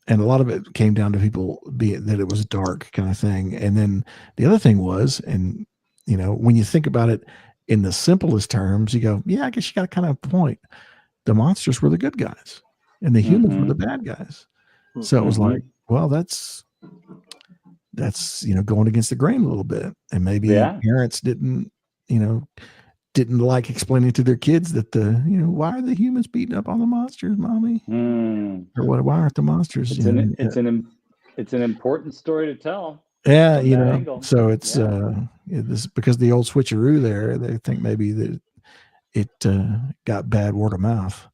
a lot of it came down to people being that it was dark kind of thing. And then the other thing was, and when you think about it in the simplest terms, you go, yeah, I guess you got a kind of point. The monsters were the good guys and the humans were the bad guys. So it was like, well, that's going against the grain a little bit, and maybe parents didn't like explaining to their kids that why are the humans beating up on the monsters, mommy, or why aren't the monsters? It's an important story to tell. Yeah, so it's this because the old switcheroo there. They think maybe that it got bad word of mouth.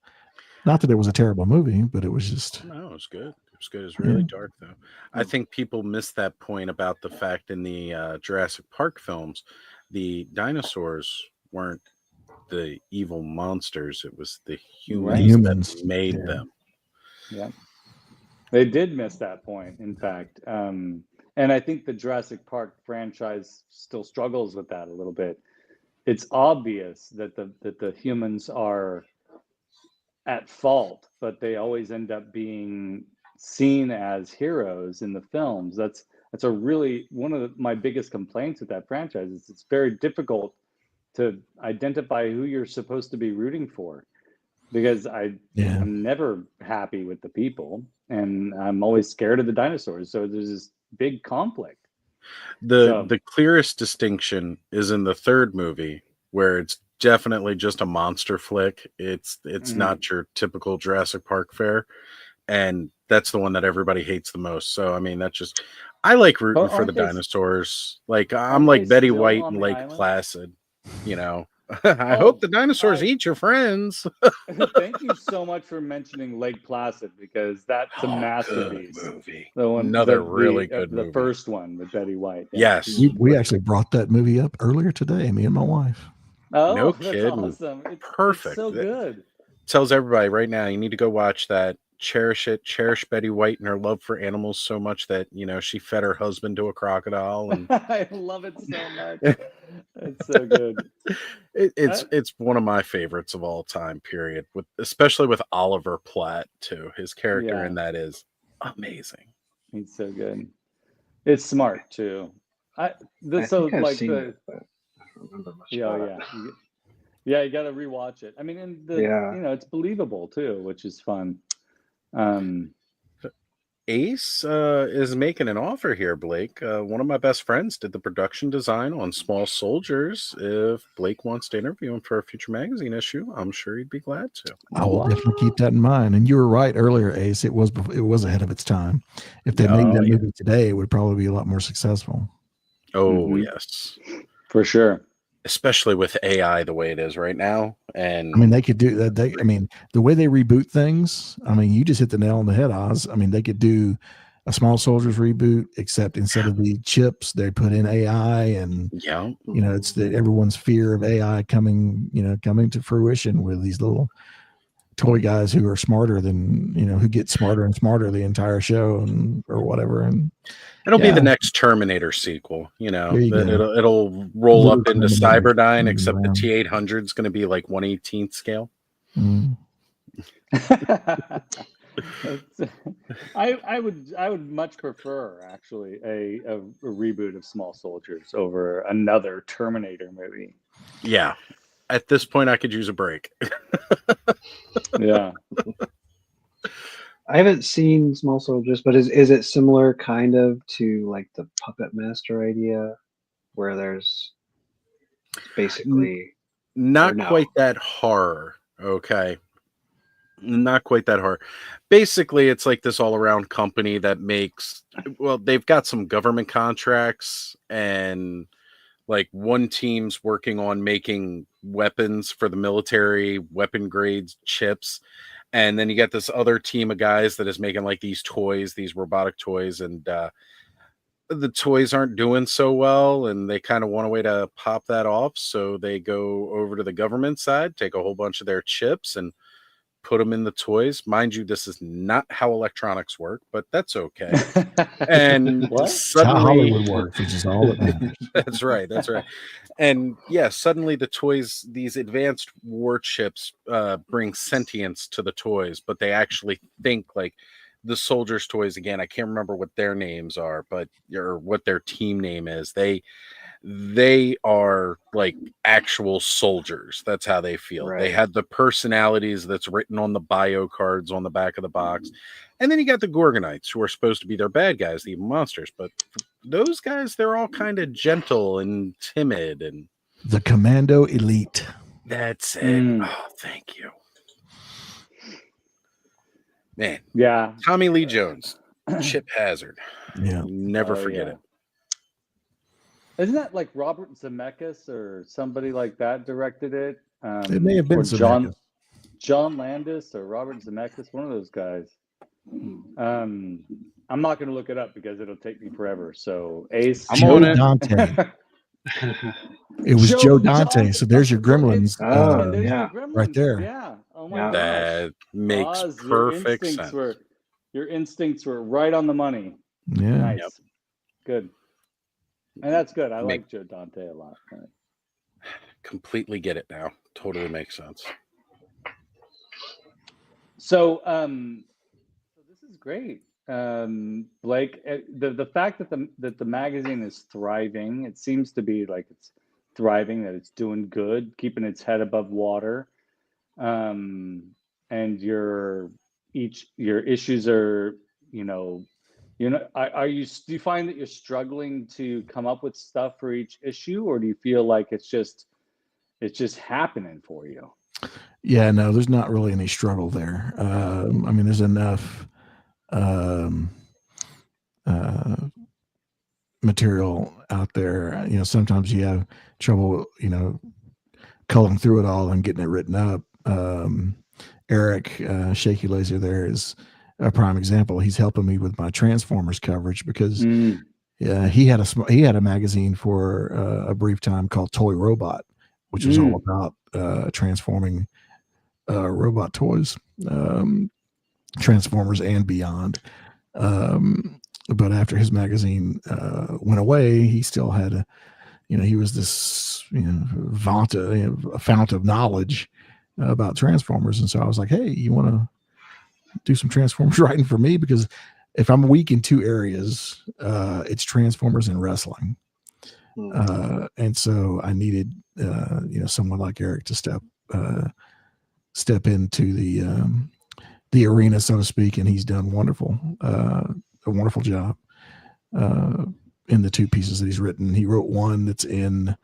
Not that it was a terrible movie, but it was just no, it was good. It was really dark, though. I think people miss that point about the fact in the Jurassic Park films, the dinosaurs weren't the evil monsters. It was the Right. humans that made them. Yeah. They did miss that point, in fact. And I think the Jurassic Park franchise still struggles with that a little bit. It's obvious that the humans are at fault, but they always end up being seen as heroes in the films. That's a really one of my biggest complaints with that franchise is it's very difficult to identify who you're supposed to be rooting for, because I'm never happy with the people, and I'm always scared of the dinosaurs. So there's this big conflict. The clearest distinction is in the third movie, where it's definitely just a monster flick. It's not your typical Jurassic Park fare, and that's the one that everybody hates the most. So I mean, that's just I like rooting for the dinosaurs. Like I'm like Betty White and Lake Placid, you know. I hope the dinosaurs eat your friends. Thank you so much for mentioning Lake Placid, because that's a masterpiece. Movie. The one, Another really good the movie. first one with Betty White. Yeah. Yes, we actually brought that movie up earlier today, me and my wife. Oh, no that's kidding. awesome! Perfect. It's so good. Tells everybody right now you need to go watch that. Cherish it. Cherish Betty White and her love for animals so much that she fed her husband to a crocodile. And I love it so much. It's so good. It's one of my favorites of all time. Period. Especially with Oliver Platt too. His character in that is amazing. He's so good. It's smart too. I don't remember much about it. Yeah, you got to rewatch it. I mean, and it's believable too, which is fun. Ace is making an offer here, Blake. One of my best friends did the production design on Small Soldiers. If Blake wants to interview him for a future magazine issue, I'm sure he'd be glad to. I will definitely keep that in mind. And you were right earlier, Ace. It was ahead of its time. If they made that movie today, it would probably be a lot more successful. Oh, yes. For sure. Especially with AI the way it is right now. And I mean, they could do that. The way they reboot things, I mean, you just hit the nail on the head, Oz. I mean, they could do a Small Soldiers reboot, except instead of the chips, they put in AI, and it's everyone's fear of AI coming to fruition with these little toy guys who are smarter than, who get smarter and smarter the entire show or whatever. And it'll be the next Terminator sequel, it'll roll up into Cyberdyne, except the T-800 is going to be like 1/18th scale. I would much prefer actually a reboot of Small Soldiers over another Terminator movie. Yeah. At this point, I could use a break. Yeah. I haven't seen Small Soldiers, but is it similar kind of to like the Puppet Master idea, where there's basically not quite that horror? Okay, not quite that horror. Basically, it's like this all-around company that makes. Well, they've got some government contracts, and like one team's working on making weapons for the military, weapon grades chips. And then you get this other team of guys that is making like these toys, these robotic toys, and the toys aren't doing so well, and they kind of want a way to pop that off. So they go over to the government side, take a whole bunch of their chips and put them in the toys. Mind you, this is not how electronics work, but that's okay. And suddenly how Hollywood works, which is all that matters. That's right. And suddenly the toys, these advanced war chips, bring sentience to the toys, but they actually think like the soldiers' toys. Again, I can't remember what their names are, or what their team name is. They are like actual soldiers. That's how they feel. Right. They had the personalities that's written on the bio cards on the back of the box. And then you got the Gorgonites, who are supposed to be their bad guys, the monsters. But those guys, they're all kind of gentle and timid. And the Commando Elite. That's it. Oh, thank you. Man. Yeah. Tommy Lee Jones, Chip Hazard. Yeah. Never forget it. Isn't that like Robert Zemeckis or somebody like that directed it? It may have been John Landis or Robert Zemeckis, one of those guys. I'm not going to look it up because it'll take me forever. So Ace, I'm on it. Dante. It was Joe Dante. So there's your Gremlins. Yeah. Your Gremlins. Right there. Yeah. Oh my Yeah. gosh. That makes Oz, perfect sense. Your instincts were right on the money. Yeah. Nice. Yep. Good. And that's good. I like Joe Dante a lot. Completely get it now. Totally makes sense. So this is great. Blake, the fact that the magazine is thriving, it seems to be like it's thriving, that it's doing good, keeping its head above water. And your issues are, do you find that you're struggling to come up with stuff for each issue, or do you feel like it's just happening for you? Yeah, no, there's not really any struggle there. I mean, there's enough material out there. Sometimes you have trouble, culling through it all and getting it written up. Eric Shaky Laser there is a prime example. He's helping me with my Transformers coverage because he had a magazine for a brief time called Toy Robot, which was all about transforming robot toys, Transformers and beyond. But after his magazine went away, he still had he was this a fount of knowledge about Transformers. And so I was like, hey, you want to do some Transformers writing for me? Because if I'm weak in two areas, it's Transformers and wrestling. And so I needed someone like Eric to step into the arena, so to speak, and he's done a wonderful job in the two pieces that he's written. He wrote one that's in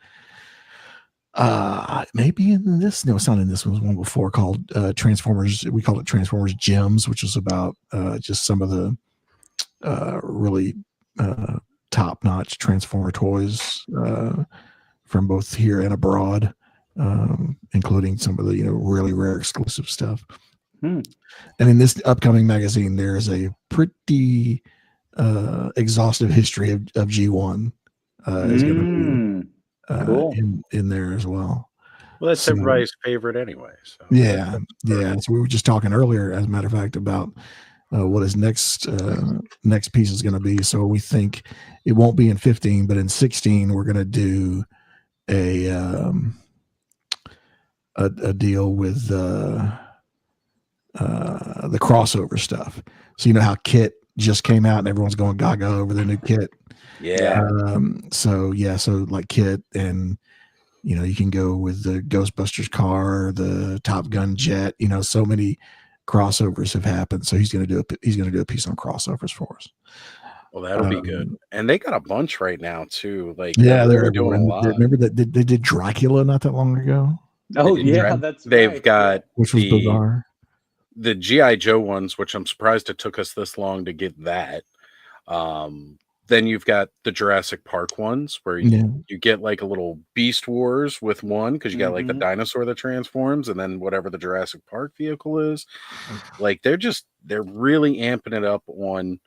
maybe in this, no, it's not in this one, was one before called Transformers. We called it Transformers Gems, which is about just some of the really top-notch Transformer toys from both here and abroad, including some of the really rare exclusive stuff. And in this upcoming magazine, there's a pretty exhaustive history of G1 is going to be cool. in there as well. Well, that's everybody's favorite anyway. So yeah. So we were just talking earlier, as a matter of fact, about what his next piece is going to be. So we think it won't be in 15, but in 16 we're going to do a deal with the crossover stuff. So how Kit just came out and everyone's going gaga over the new Kit. Yeah. So like Kit, and you can go with the Ghostbusters car, the Top Gun jet. So many crossovers have happened. So he's going to do a piece on crossovers for us. Well, that'll be good. And they got a bunch right now too. Like they're doing a lot. Remember that they did Dracula not that long ago. Oh yeah, they've got which was bizarre. The G.I. Joe ones, which I'm surprised it took us this long to get that. Then you've got the Jurassic Park ones where you get like a little Beast Wars with one, because you got like the dinosaur that transforms, and then whatever the Jurassic Park vehicle is. Like they're really amping it up on.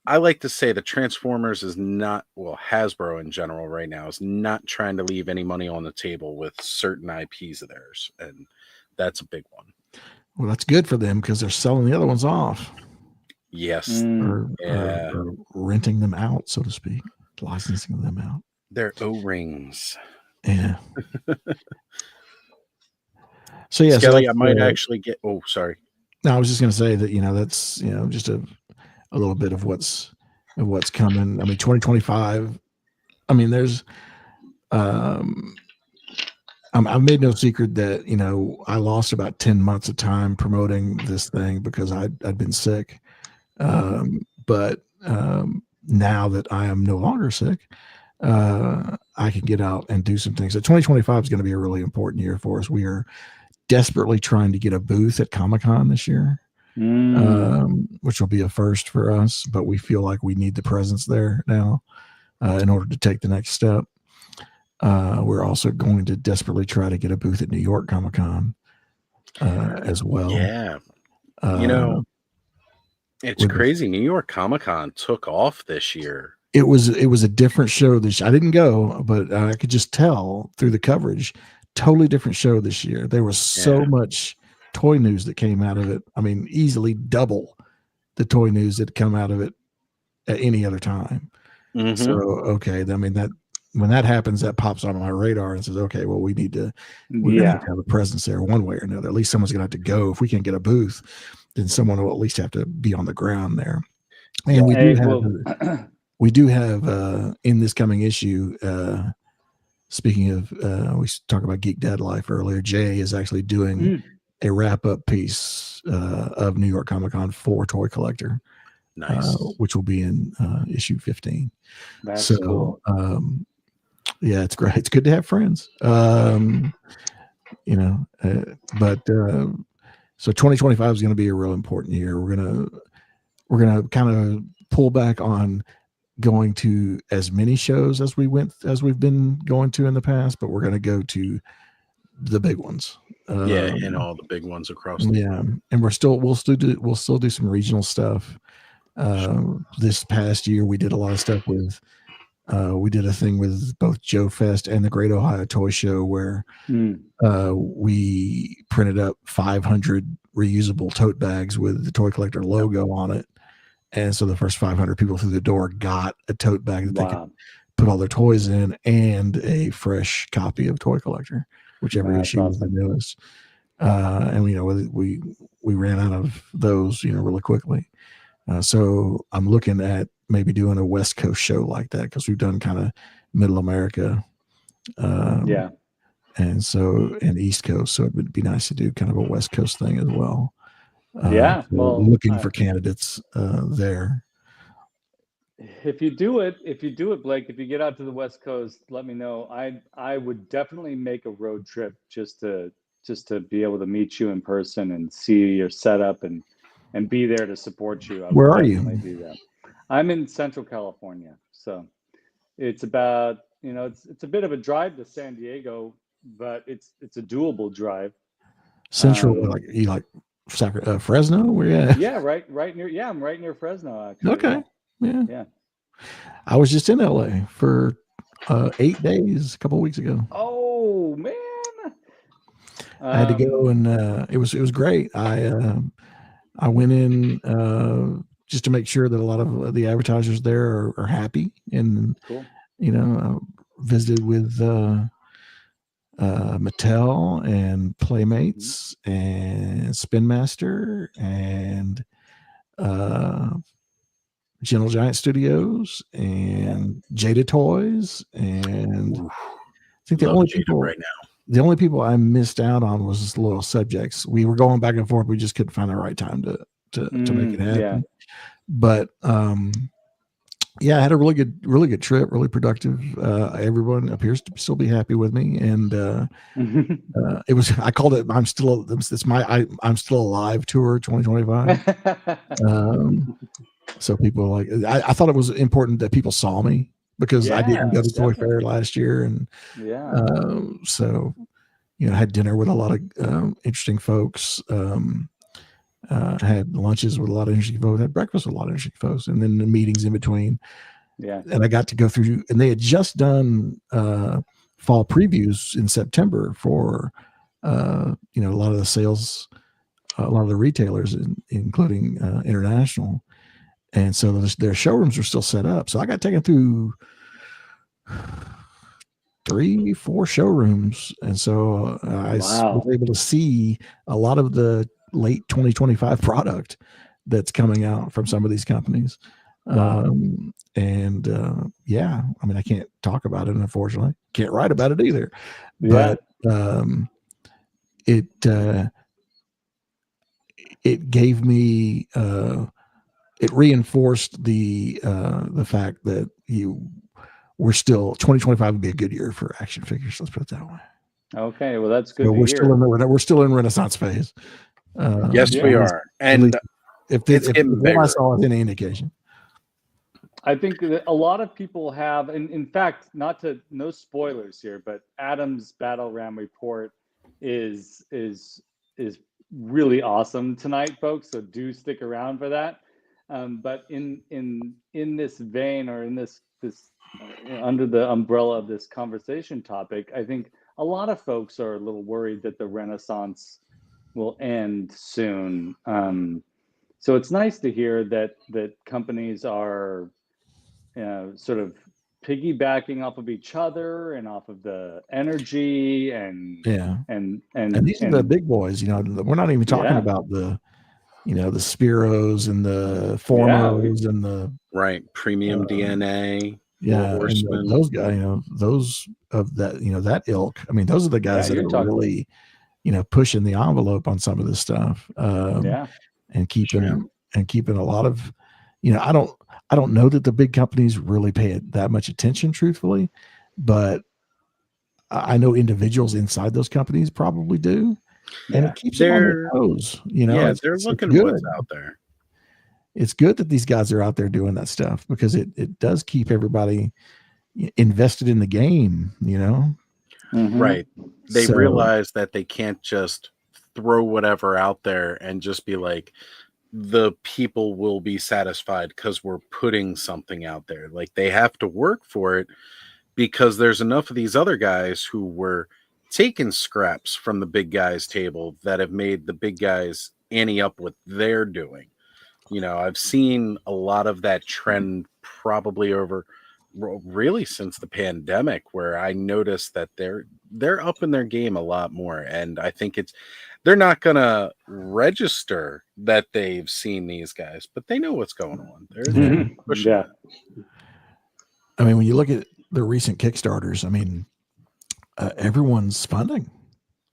I like to say that Transformers is not, well, Hasbro in general right now is not trying to leave any money on the table with certain IPs of theirs, and that's a big one. Well, that's good for them because they're selling the other ones off. Yes. Or renting them out, so to speak, licensing them out. They're O-rings. Yeah. So yeah, Skelly, I might actually get. Oh, sorry. No, I was just going to say that that's just a little bit of what's coming. I mean, 2025. I mean, there's. I've made no secret that I lost about 10 months of time promoting this thing because I'd been sick. But now that I am no longer sick, I can get out and do some things. So 2025 is going to be a really important year for us. We are desperately trying to get a booth at Comic-Con this year, which will be a first for us, but we feel like we need the presence there now in order to take the next step. We're also going to desperately try to get a booth at New York Comic-Con as well. Yeah. It's crazy. New York Comic-Con took off this year. it was a different show this year. I didn't go, but I could just tell through the coverage. Totally different show this year. There was so much toy news that came out of it. I mean, easily double the toy news that come out of it at any other time. So okay, I mean that when that happens, that pops on my radar and says, okay, well we need to we're gonna have to have a presence there one way or another. At least someone's gonna have to go. If we can't get a booth, then someone will at least have to be on the ground there. And we do have in this coming issue, speaking of we talked about Geek Dad Life earlier, Jay is actually doing a wrap-up piece of New York Comic Con for Toy Collector. Nice. Which will be in issue 15. That's cool. Yeah, it's great. It's good to have friends. So 2025 is going to be a real important year. We're gonna kind of pull back on going to as many shows as we've been going to in the past, but we're going to go to the big ones. And all the big ones across the world. And we'll still do some regional stuff. This past year we did a lot of stuff with we did a thing with both Joe Fest and the Great Ohio Toy Show where we printed up 500 reusable tote bags with the Toy Collector logo on it, and so the first 500 people through the door got a tote bag that they could put all their toys in and a fresh copy of Toy Collector, whichever issue was the newest. And we ran out of those really quickly. So I'm looking at maybe doing a West Coast show like that because we've done kind of Middle America, and East Coast. So it would be nice to do kind of a West Coast thing as well. Looking for candidates there. If you do it, Blake, if you get out to the West Coast, let me know. I would definitely make a road trip just to be able to meet you in person and see your setup and be there to support you. Where are you? Do that. I'm in Central California, so it's about it's a bit of a drive to San Diego, but it's a doable drive. Central, like Fresno? Where you at? Yeah, right near. Yeah, I'm right near Fresno. Actually. Okay. Yeah. I was just in LA for 8 days a couple of weeks ago. Oh man. I had to go and it was great. I went in just to make sure that a lot of the advertisers there are happy, and cool. Visited with Mattel and Playmates and Spin Master and Gentle Giant Studios and Jada Toys, and I think the only people I missed out on was Loyal Subjects. We were going back and forth. We just couldn't find the right time to make it happen. Yeah. But I had a really good trip, really productive. Everyone appears to still be happy with me, and it was. I called it. I'm still alive tour 2025. So people I thought it was important that people saw me because I didn't go to Toy Fair last year, and so I had dinner with a lot of interesting folks. Had lunches with a lot of interesting folks, had breakfast with a lot of interesting folks, and then the meetings in between. Yeah. And I got to go through, and they had just done fall previews in September for a lot of the sales, a lot of the retailers, including international. And so their showrooms were still set up. So I got taken through 3-4 showrooms. And so I was able to see a lot of the late 2025 product that's coming out from some of these companies. I mean, I can't talk about it, unfortunately. Can't write about it either. But it gave me it reinforced the fact that we're still 2025 would be a good year for action figures. Let's put it that way. Okay, well that's good. So we're still in Renaissance phase. Yes, we are. And if what I saw is any indication, I think that a lot of people have, and in fact, no spoilers here, but Adam's Battle Ram report is really awesome tonight, folks. So do stick around for that. But in this vein, or in this under the umbrella of this conversation topic, I think a lot of folks are a little worried that the Renaissance will end soon. So it's nice to hear that companies are sort of piggybacking off of each other and off of the energy and these are the big boys. We're not even talking about the the Spiros and the Formos and the premium DNA. And those guys, those of that, that ilk. I mean, those are the guys that are really, pushing the envelope on some of this stuff. And keeping a lot of, I don't know that the big companies really pay that much attention, truthfully, but I know individuals inside those companies probably do. And it keeps them on their toes. They're looking at what's out there. It's good that these guys are out there doing that stuff, because it does keep everybody invested in the game, Right. They realize that they can't just throw whatever out there and just be like, the people will be satisfied because we're putting something out there. Like, they have to work for it, because there's enough of these other guys who were taking scraps from the big guys table that have made the big guys ante up what they're doing. I've seen a lot of that trend probably over really since the pandemic, where I noticed that they're up in their game a lot more. And I think they're not gonna register that they've seen these guys, but they know what's going on. They're pushing it. I mean, when you look at the recent Kickstarters, I mean, everyone's funding.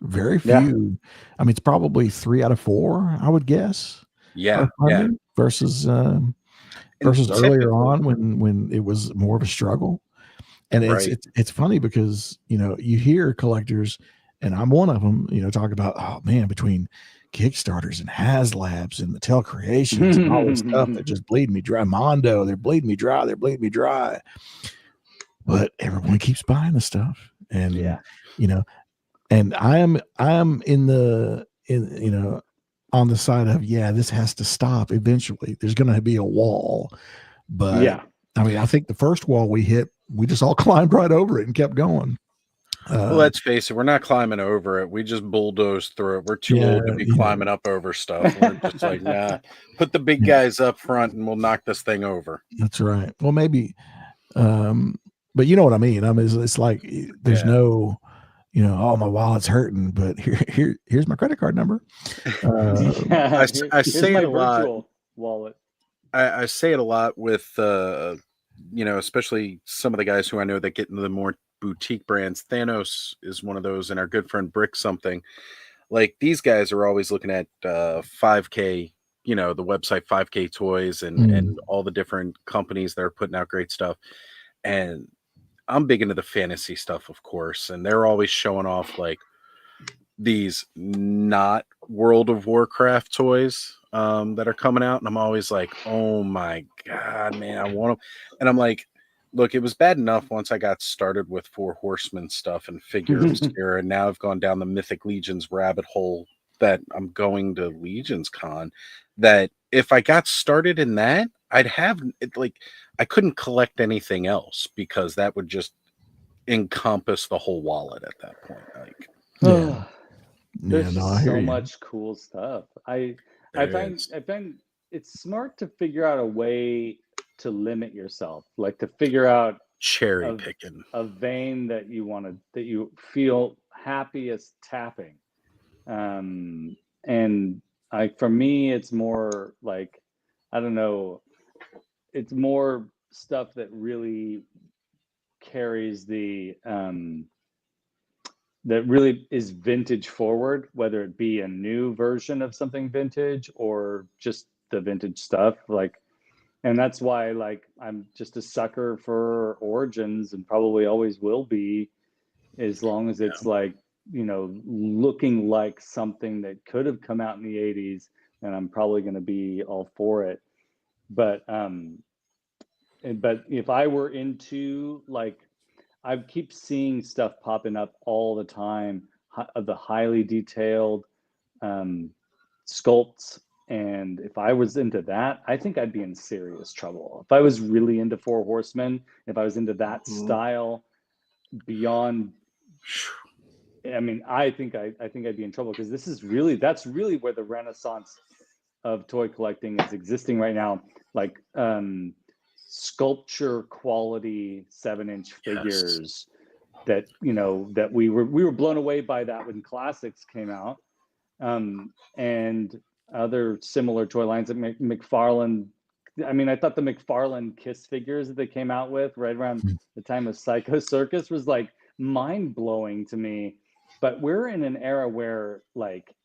Very few. I mean, it's probably 3 out of 4, I would guess. Versus earlier on when it was more of a struggle. And it's funny because you hear collectors, and I'm one of them, talk about, oh man, between Kickstarters and HasLabs and Mattel Creations and all this stuff that just bleed me dry. Mondo, they're bleeding me dry. But everyone keeps buying the stuff. And and I am in on the side of, this has to stop eventually. There's going to be a wall. But I mean, I think the first wall we hit, we just all climbed right over it and kept going. Well, let's face it, we're not climbing over it. We just bulldozed through it. We're too old to be climbing up over stuff. We're just like, nah, put the big guys up front and we'll knock this thing over. That's right. Well, maybe, but you know what I mean? I mean, it's like, there's no, oh, my wallet's hurting, but here's my credit card number. I say it a lot. Wallet. I say it a lot with, especially some of the guys who I know that get into the more boutique brands. Thanos is one of those, and our good friend Brick something. Like, these guys are always looking at 5K, the website 5K Toys and all the different companies that are putting out great stuff. And I'm big into the fantasy stuff, of course, and they're always showing off like these not World of Warcraft toys that are coming out, and I'm always like, oh my god, man, I want them. And I'm like, look, it was bad enough once I got started with Four Horsemen stuff and Figure Obscura, and now I've gone down the Mythic Legions rabbit hole that I'm going to Legions Con, that if I got started in that, I'd have it, like, I couldn't collect anything else, because that would just encompass the whole wallet at that point. Like, there's so much cool stuff. I find it's smart to figure out a way to limit yourself, like to figure out cherry picking a vein that you feel happiest tapping. And for me, it's more like, I don't know, it's more stuff that really carries the that really is vintage forward, whether it be a new version of something vintage or just the vintage stuff. Like, and that's why, like, I'm just a sucker for Origins, and probably always will be, as long as it's like, looking like something that could have come out in the 80s, and I'm probably going to be all for it. But if I were into, like, I keep seeing stuff popping up all the time of the highly detailed sculpts And if I was into that, I think I'd be in serious trouble. If I was really into Four Horsemen, if I was into that style beyond, I mean, I think I'd be in trouble, because that's really where the renaissance of toy collecting is existing right now. Like sculpture quality 7-inch figures that, you know, that we were blown away by that when Classics came out. And other similar toy lines that McFarlane. I mean, I thought the McFarlane Kiss figures that they came out with right around the time of Psycho Circus was like mind blowing to me. But we're in an era where, like,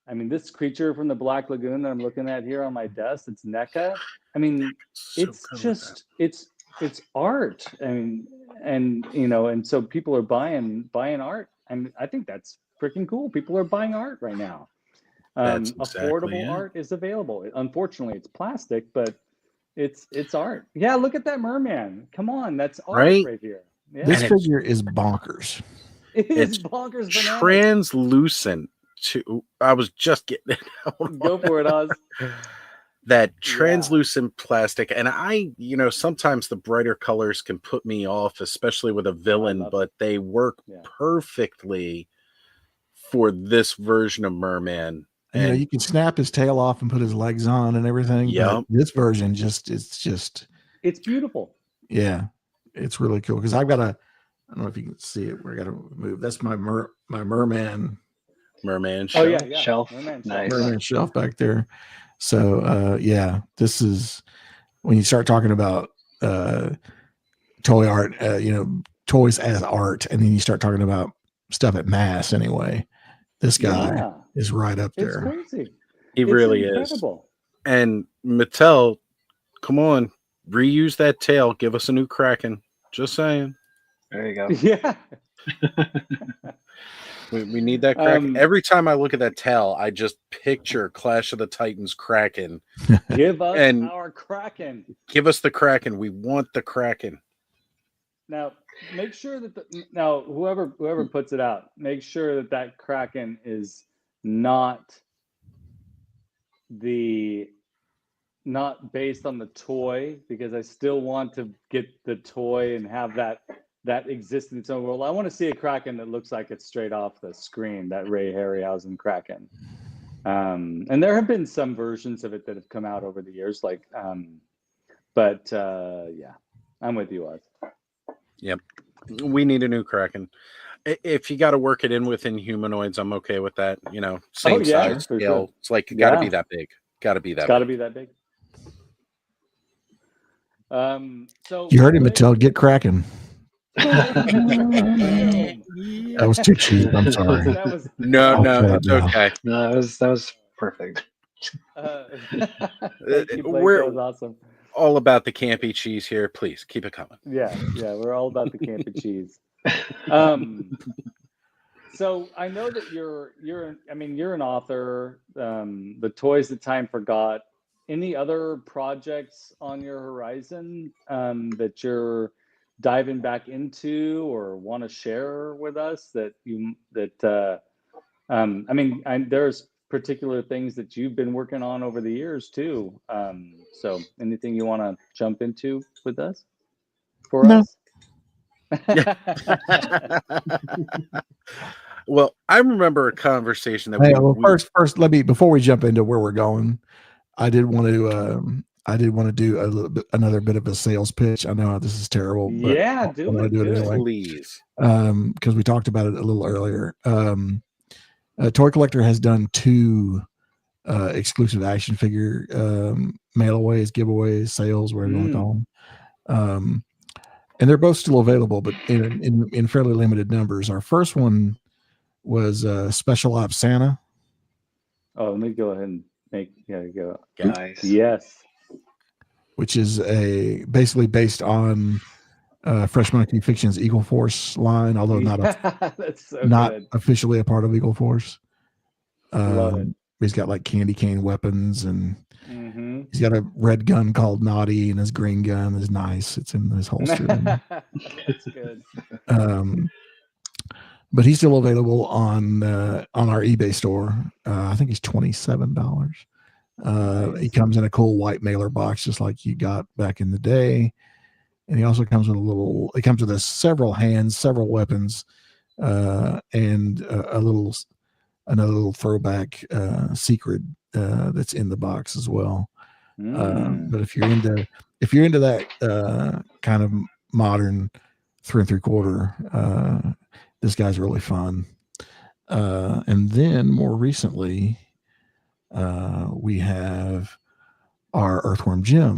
I mean, this creature from the Black Lagoon that I'm looking at here on my desk, it's NECA. I mean, it's just it's art. I mean, and you know, and so people are buying art, and I think that's freaking cool. People are buying art right now. Affordable art is available. Unfortunately, it's plastic, but it's art. Yeah, look at that merman. Come on, that's art right here. Yeah. This figure is bonkers. It's bonkers bananas. Translucent too. I was just getting it out. Go for it, Oz. That translucent plastic, and you know, sometimes the brighter colors can put me off, especially with a villain, but they work perfectly for this version of Merman. And you know, you can snap his tail off and put his legs on and everything. Yeah, this version it's beautiful. Yeah, it's really cool, because I've got I don't know if you can see it. We're gonna move. That's my merman shelf. Oh yeah. Shelf. Nice. Merman shelf back there. So yeah, this is when you start talking about toy art, you know, toys as art, and then you start talking about stuff at mass anyway. This guy is right up there. It's crazy. He really is. And Mattel, come on, reuse that tail. Give us a new Kraken. Just saying. There you go. Yeah. We need that Kraken. Every time I look at that tail, I just picture Clash of the Titans Kraken. Give us our Kraken. Give us the Kraken. We want the Kraken. Now, make sure that whoever puts it out, make sure that Kraken is not based on the toy, because I still want to get the toy and have that exists in its own world. I want to see a Kraken that looks like it's straight off the screen, that Ray Harryhausen Kraken. And there have been some versions of it that have come out over the years, like, but yeah, I'm with you, Oz. Yep. We need a new Kraken. If you got to work it in within humanoids, I'm okay with that. You know, same size scale. Sure. It's like, got to be that big. Got to be that. Got to be that big. So you heard him, Mattel. Get Kraken. That was too cheap. I'm sorry. No, it's okay. No, that was perfect. We're awesome. All about the campy cheese here. Please keep it coming. Yeah, we're all about the campy cheese. So I know that you're an author. The Toys That Time Forgot. Any other projects on your horizon that you're diving back into or want to share with us there's particular things that you've been working on over the years too. So anything you want to jump into with us us? Well, I remember a conversation that first let me, before we jump into where we're going, I did want to do another bit of a sales pitch. I know this is terrible, but I want to do it anyway. Please. Because we talked about it a little earlier. Toy Collector has done 2 exclusive action figure mail-aways, giveaways, sales, whatever you want to call them. And they're both still available, but in fairly limited numbers. Our first one was Special Ops Santa. Oh, let me go ahead and go. Nice. Yes. Which is basically based on Fresh Monkey Fiction's Eagle Force line, although not officially a part of Eagle Force. He's got like candy cane weapons, and he's got a red gun called Naughty, and his green gun is nice. It's in his holster. That's good. But he's still available on our eBay store. I think he's $27. He comes in a cool white mailer box, just like you got back in the day. And he also comes with several hands, several weapons, and another little throwback secret that's in the box as well. But if you're into that kind of modern 3 3/4, this guy's really fun. And then more recently, we have our Earthworm Jim,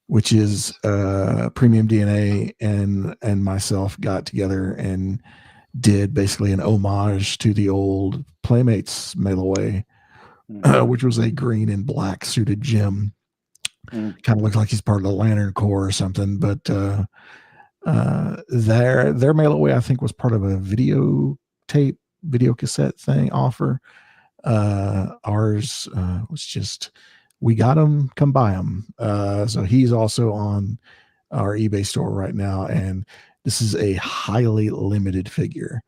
which is Premium DNA and myself got together and did basically an homage to the old Playmates mail away, which was a green and black suited Jim. Kind of looks like he's part of the Lantern Corps or something, but their mail away, I think, was part of a video cassette thing offer. Ours was just, we got him, come buy him. So he's also on our eBay store right now, and this is a highly limited figure.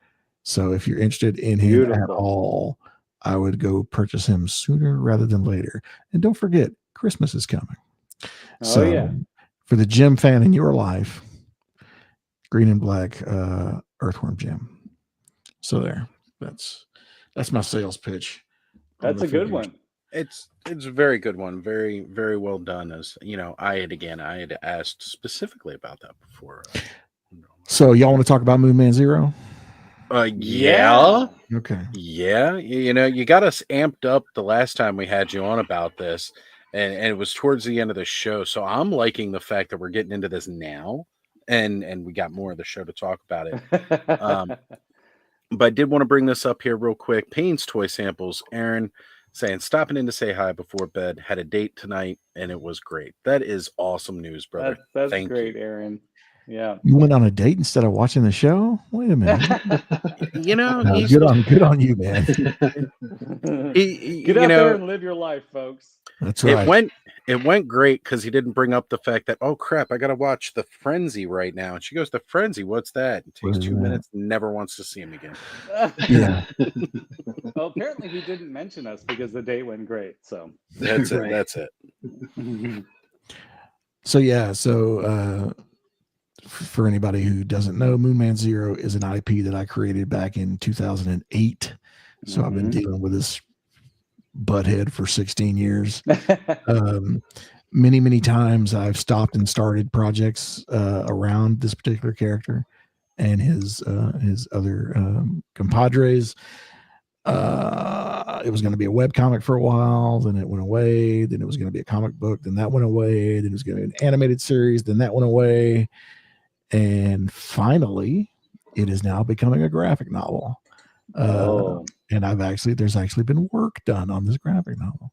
So if you're interested in him at all, I would go purchase him sooner rather than later. And don't forget, Christmas is coming. For the Jim fan in your life, green and black Earthworm Jim. So there, that's my sales pitch. That's a good one. It's a very good one. Very, very well done. As you know, I had asked specifically about that before. So y'all want to talk about Moon Man Zero? Yeah. Okay. Yeah. You know, you got us amped up the last time we had you on about this, and it was towards the end of the show. So I'm liking the fact that we're getting into this now, and we got more of the show to talk about it. But I did want to bring this up here real quick. Payne's Toy Samples, Aaron saying, stopping in to say hi before bed. Had a date tonight, and it was great. That is awesome news, brother. That's great, Aaron. Yeah. You went on a date instead of watching the show? Wait a minute. You know, good on you, man. Get out there and live your life, folks. That's right. It went great because he didn't bring up the fact that, oh crap, I gotta watch The Frenzy right now. And she goes, The Frenzy, what's that? It takes 2 minutes, never wants to see him again. Yeah. Well, apparently he didn't mention us because the date went great. So that's it. That's it. So yeah, for anybody who doesn't know, Moon Man Zero is an IP that I created back in 2008. So I've been dealing with this butthead for 16 years. Many times I've stopped and started projects around this particular character and his other compadres. It was going to be a webcomic for a while, then it went away, then it was going to be a comic book, then that went away, then it was going to be an animated series, then that went away. And finally, it is now becoming a graphic novel. And there's actually been work done on this graphic novel.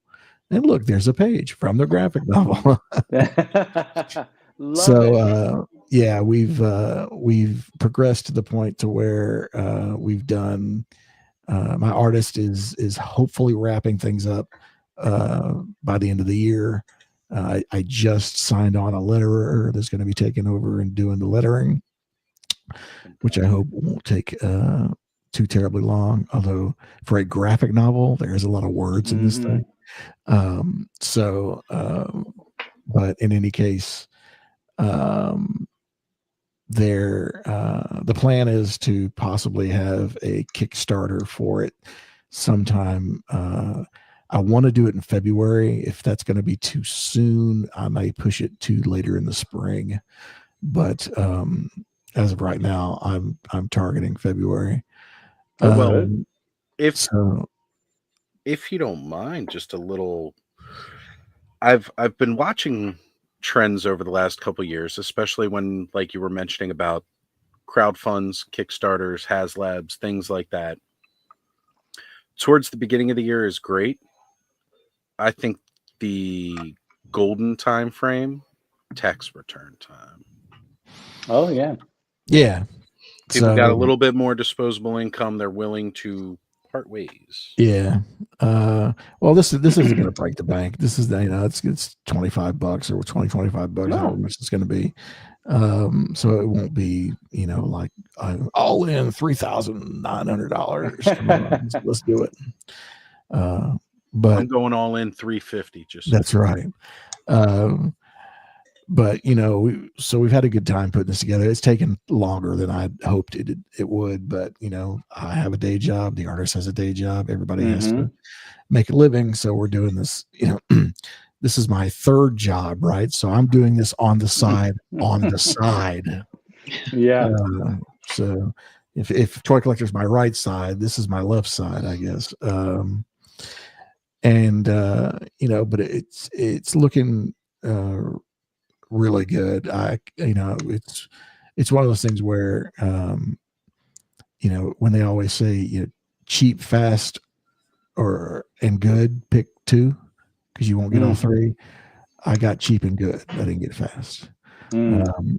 And look, there's a page from the graphic novel. Yeah, we've progressed to the point to where we've done. My artist is hopefully wrapping things up by the end of the year. I just signed on a letterer that's going to be taking over and doing the lettering, which I hope won't take too terribly long. Although for a graphic novel, there's a lot of words in this thing. But in any case, the plan is to possibly have a Kickstarter for it sometime. I want to do it in February. If that's going to be too soon, I may push it to later in the spring. But as of right now, I'm targeting February. If you don't mind, just a little. I've been watching trends over the last couple of years, especially when, like you were mentioning about crowdfunds, Kickstarters, HasLabs, things like that. Towards the beginning of the year is great. I think the golden time frame, tax return time. Oh yeah. Yeah. People got a little bit more disposable income. They're willing to part ways. Yeah. Well, this isn't going to break the bank. This is, it's $25 or $25, however much it's going to be. So it won't be, like all in $3,900. Let's do it. But I'm going all in 350. Just that's right. But we've had a good time putting this together. It's taken longer than I hoped it would, but I have a day job. The artist has a day job. Everybody has to make a living. So we're doing this, this is my third job, right? So I'm doing this on the side, Yeah. So if Toy Collector is my right side, this is my left side, I guess. But it's looking, really good. It's one of those things where, when they always say, cheap, fast, and good, pick two, because you won't get all three. I got cheap and good. I didn't get fast,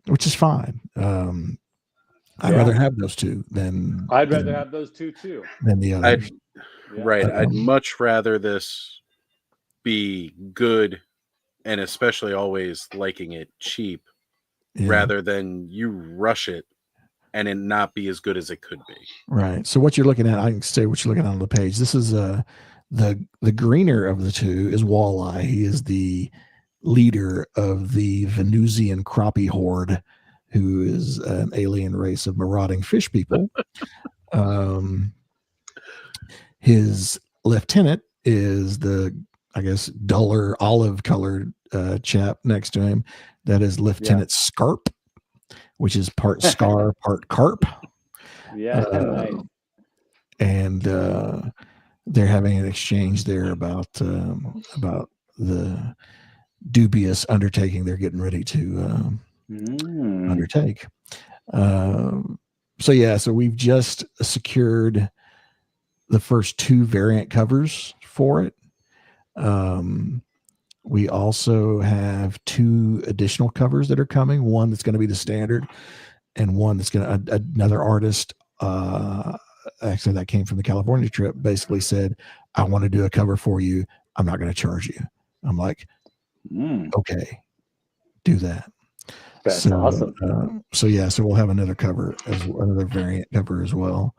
which is fine. I'd rather have those two than have those two too than the others. Right. I'd much rather this be good, and especially always liking it cheap, rather than you rush it and it not be as good as it could be. Right. So what you're looking at, I can say what you're looking at on the page. This is the greener of the two is Walleye. He is the leader of the Venusian crappie horde, who is an alien race of marauding fish people. His lieutenant is the, I guess, duller olive colored chap next to him. That is Lieutenant Scarp, which is part scar, part carp. Yeah, nice. And they're having an exchange there about the dubious undertaking they're getting ready to undertake. So we've just secured the first two variant covers for it. We also have two additional covers that are coming. One that's going to be the standard, and one that's going to another artist. Actually, that came from the California trip. Basically said, "I want to do a cover for you. I'm not going to charge you." I'm like, "Okay, do that." That's awesome. So we'll have another cover, another variant cover as well.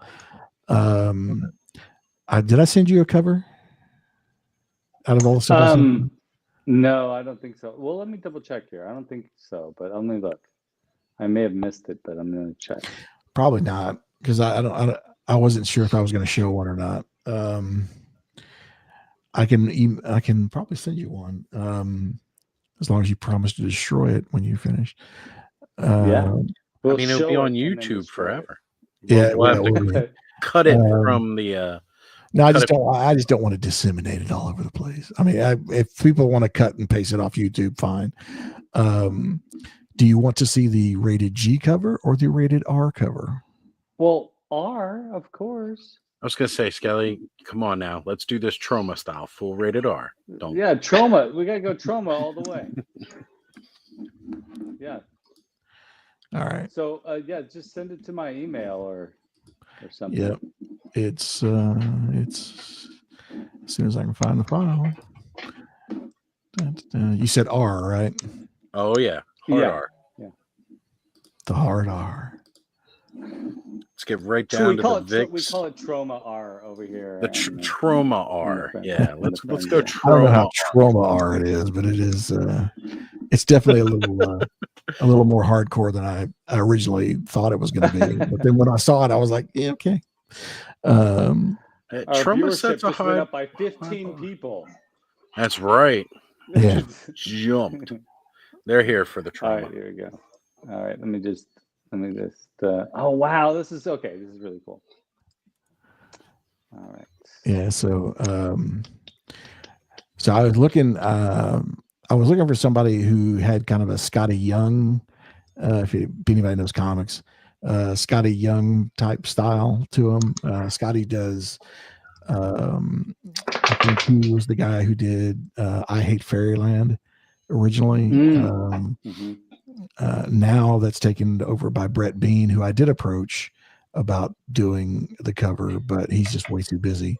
Did I send you a cover out of all the stuff? No, I don't think so. Well, let me double check here. I don't think so, but let me look. I may have missed it, but I'm going to check. Probably not, because I wasn't sure if I was going to show one or not. I can probably send you one, as long as you promise to destroy it when you finish. We'll it'll be on YouTube forever. We'll have to cut it from the. No, I just don't want to disseminate it all over the place. I mean, if people want to cut and paste it off YouTube, fine. Do you want to see the rated G cover or the rated R cover? Well, R, of course. I was going to say, Skelly, come on now. Let's do this Troma style, full rated R. Troma. We got to go Troma all the way. Yeah. All right. So, just send it to my email or something. Yep. It's as soon as I can find the file. You said R, right? Oh yeah, hard R. Yeah. The hard R. Let's get right down to the VIX. We call it Troma R over here. The Troma R. Yeah, let's go Troma. I don't know how Troma R it is, but it is. It's definitely a little more hardcore than I originally thought it was going to be. But then when I saw it, I was like, yeah, okay. Troma sets a high up by 15 people. That's right. Yeah. Jumped. They're here for the Troma. All right, here we go. All right, let me just. Oh wow, this is okay. This is really cool. All right. Yeah. So I was looking. I was looking for somebody who had kind of a Scotty Young. If anybody knows comics, Scotty Young type style to him. Scotty does. I think he was the guy who did I Hate Fairyland originally. Now that's taken over by Brett Bean, who I did approach about doing the cover, but he's just way too busy.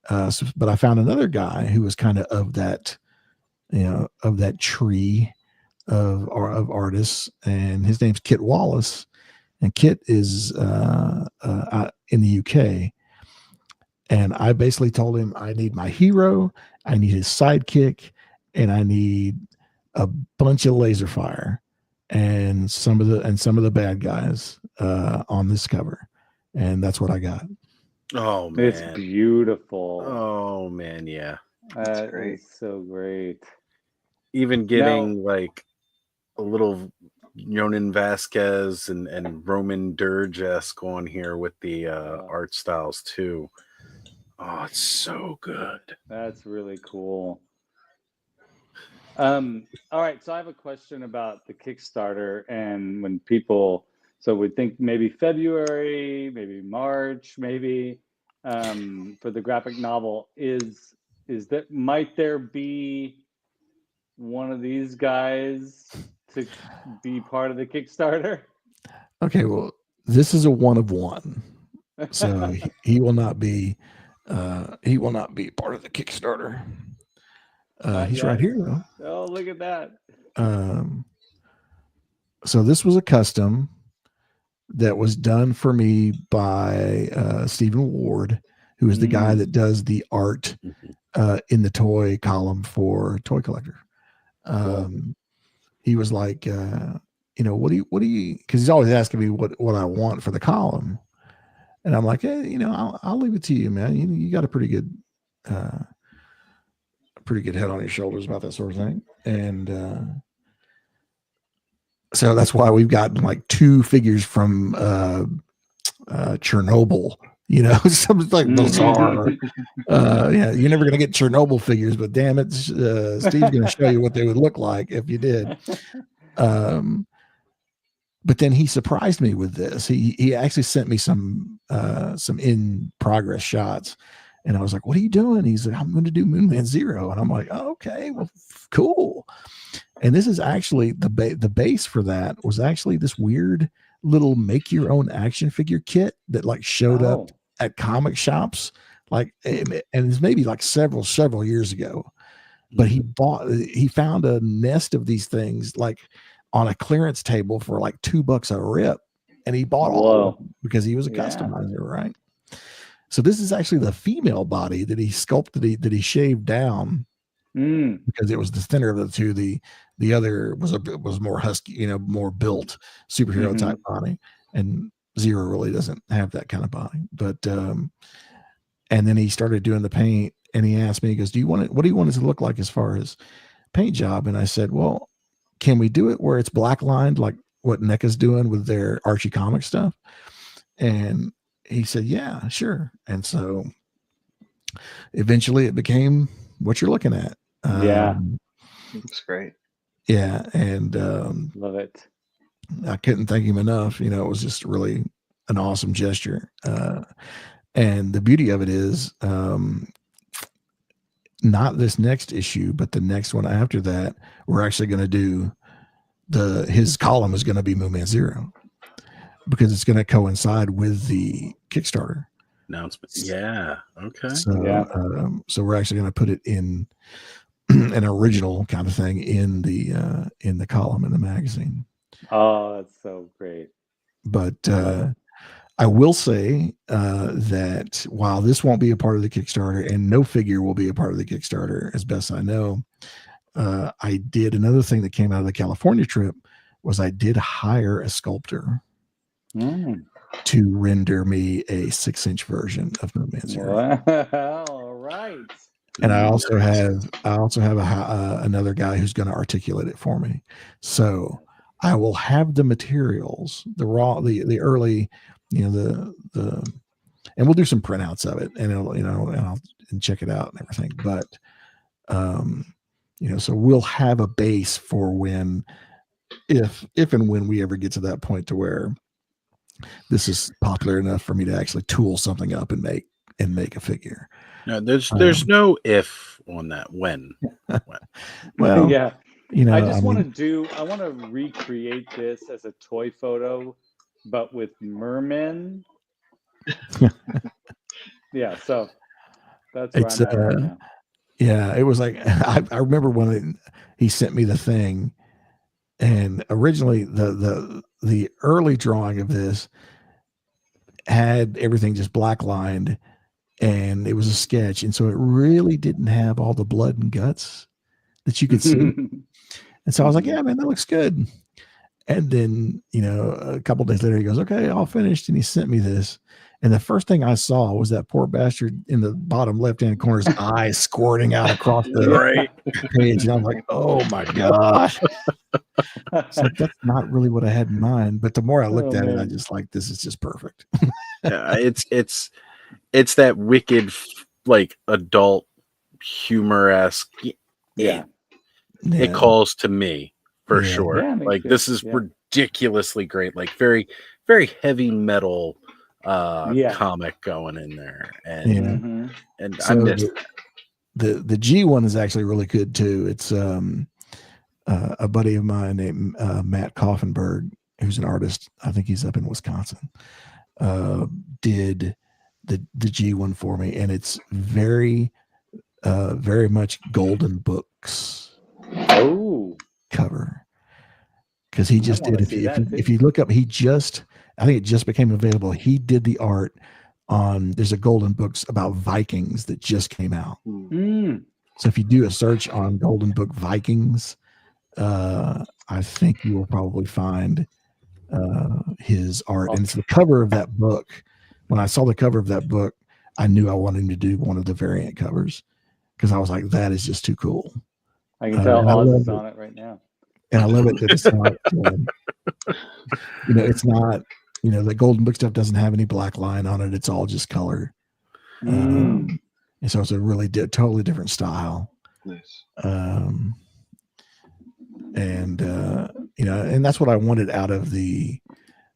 But I found another guy who was kind of that, of that tree of artists, and his name's Kit Wallace, and Kit is out in the UK, And I basically told him I need my hero, I need his sidekick, and I need a bunch of laser fire and some of the bad guys on this cover. And that's what I got. Oh man, It's beautiful. Oh man, yeah. That great. is so great. Even getting like a little Yonan Vasquez and Roman Dirge-esque on here with the art styles too. Oh, it's so good. That's really cool. All right, so I have a question about the Kickstarter, and when people, so we think maybe February, maybe March, maybe for the graphic novel, is that, might there be one of these guys to be part of the Kickstarter? Okay, well, this is a one of one, so he will not be part of the Kickstarter. He's right here though. Oh, look at that. So this was a custom that was done for me by Stephen Ward, who is the guy that does the art in the toy column for Toy Collector. He was like, what do you, because he's always asking me what I want for the column. And I'm like, hey, I'll leave it to you, man. You got a pretty good head on your shoulders about that sort of thing. And so that's why we've got like 2 figures from Chernobyl, something like bizarre. Yeah, you're never going to get Chernobyl figures, but damn it, Steve's going to show you what they would look like if you did. But then he surprised me with this. He actually sent me some in progress shots, and I was like, "What are you doing?" He's like, "I'm going to do Moonman Zero," and I'm like, oh, "Okay, well, cool." And this is actually the base for that was actually this weird little make your own action figure kit that like showed up at comic shops, like, and it's maybe like several years ago. But he found a nest of these things like on a clearance table for like $2 a rip, and he bought all of them because he was a customizer, right? So this is actually the female body that he sculpted, that he shaved down because it was the thinner of the two. The other was more husky, more built superhero type body, and Zero really doesn't have that kind of body. But and then he started doing the paint, and he asked me, he goes, what do you want it to look like as far as paint job? And I said, well, can we do it where it's black lined like what NECA's doing with their Archie comic stuff? And he said, yeah, sure. And so eventually it became what you're looking at. Looks great. Yeah. And love it. I couldn't thank him enough. It was just really an awesome gesture. And the beauty of it is, not this next issue, but the next one after that, we're actually going to do his column is going to be Moonman Zero, because it's going to coincide with the Kickstarter announcement. Yeah. Okay. So, so we're actually going to put it in an original kind of thing in the column in the magazine. Oh, that's so great. But I will say that while this won't be a part of the Kickstarter, and no figure will be a part of the Kickstarter, as best I know, I did another thing that came out of the California trip was I did hire a sculptor to render me a 6-inch version of Moonman Zero. All right. And I also have another guy who's going to articulate it for me. So I will have the materials, the early, and we'll do some printouts of it, and I'll check it out and everything. But so we'll have a base for when, if and when we ever get to that point to where this is popular enough for me to actually tool something up and make a figure. No, there's no if on that. When. Well, yeah. I want to recreate this as a toy photo, but with mermen. Yeah, so that's where I'm at right now. Yeah, it was like I remember when he sent me the thing, and originally the early drawing of this had everything just black lined, and it was a sketch, and so it really didn't have all the blood and guts that you could see. And so I was like, yeah, man, that looks good. And then, a couple days later, he goes, okay, all finished. And he sent me this. And the first thing I saw was that poor bastard in the bottom left-hand corner's eye squirting out across the page. And I was like, oh my gosh. So that's not really what I had in mind. But the more I looked at it, I just like, this is just perfect. Yeah, it's that wicked, like, adult humor-esque. Yeah. It calls to me for sure. Yeah, like this is ridiculously great. Like very, very heavy metal comic going in there. And and so I missed the G one is actually really good too. It's a buddy of mine named Matt Koffenberg, who's an artist. I think he's up in Wisconsin. Did the G one for me, and it's very much Golden Books cover, because he just did. If you look up, I think it just became available. He did the art on. There's a Golden Books about Vikings that just came out. So if you do a search on Golden Book Vikings, I think you will probably find his art, and it's the cover of that book. When I saw the cover of that book, I knew I wanted him to do one of the variant covers, because I was like, that is just too cool. I can tell Oz is on it right now. And I love it that it's not, it's not, the Golden Book stuff doesn't have any black line on it. It's all just color. And so it's a really totally different style. Nice. And that's what I wanted out of the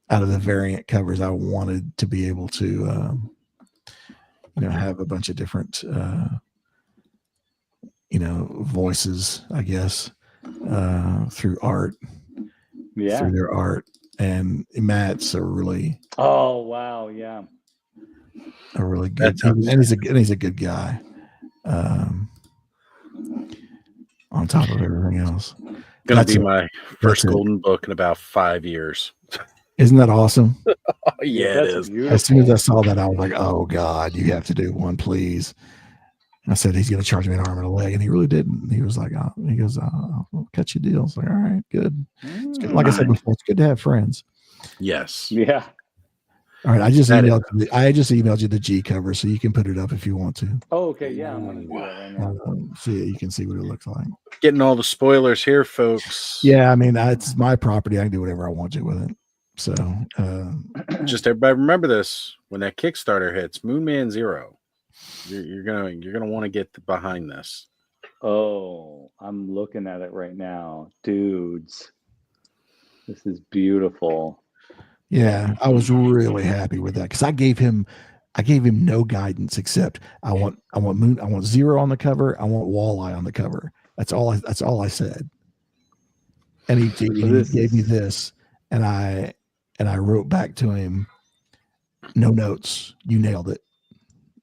variant covers. I wanted to be able to, have a bunch of different, voices, I guess, through art, through their art. And Matt's a really, a really good, and he's a good guy. On top of everything else, gonna be my first Golden Book in about 5 years. Isn't that awesome? Oh, yeah, it is. Beautiful. As soon as I saw that, I was like, oh God, you have to do one, please. I said, he's going to charge me an arm and a leg. And he really didn't. He was like, he goes, I'll cut you a deal. I was like, all right, good. It's good. Like I said before, it's good to have friends. Yes. Yeah. All right. I just emailed you the G cover, so you can put it up if you want to. Oh, okay. Yeah. I'm going to do that right now. You can see what it looks like. Getting all the spoilers here, folks. Yeah. I mean, it's my property. I can do whatever I want to with it. So just everybody remember this: when that Kickstarter hits, Moonman 0, you're gonna want to get behind this. Oh, I'm looking at it right now, dudes. This is beautiful. Yeah, I was really happy with that, because I gave him no guidance except I want 0 on the cover, I want walleye on the cover. That's all I said. And he gave me this, and I wrote back to him, no notes. You nailed it.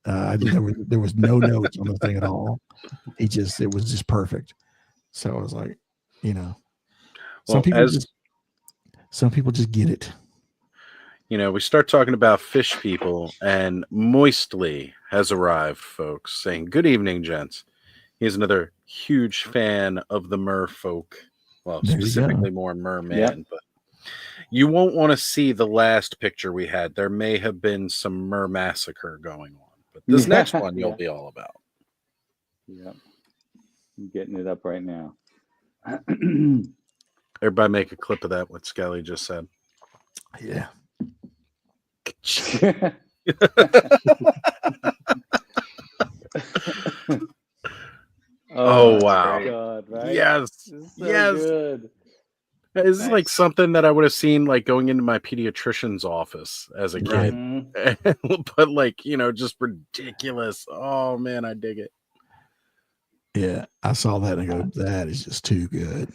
There was no notes on the thing at all. It was just perfect. So I was like, some people just get it. We start talking about fish people, and Moistly has arrived, folks, saying, good evening, gents. He's another huge fan of the merfolk. Well, specifically more merman, but you won't want to see the last picture we had. There may have been some mer massacre going on, but this next one you'll be all about. Yeah, I'm getting it up right now. Everybody make a clip of that, what Skelly just said. Yeah. Oh wow. God, right? Yes. Yes. Good. This is like something that I would have seen like going into my pediatrician's office as a kid. But like, just ridiculous. Oh man, I dig it. Yeah, I saw that and I go, that is just too good.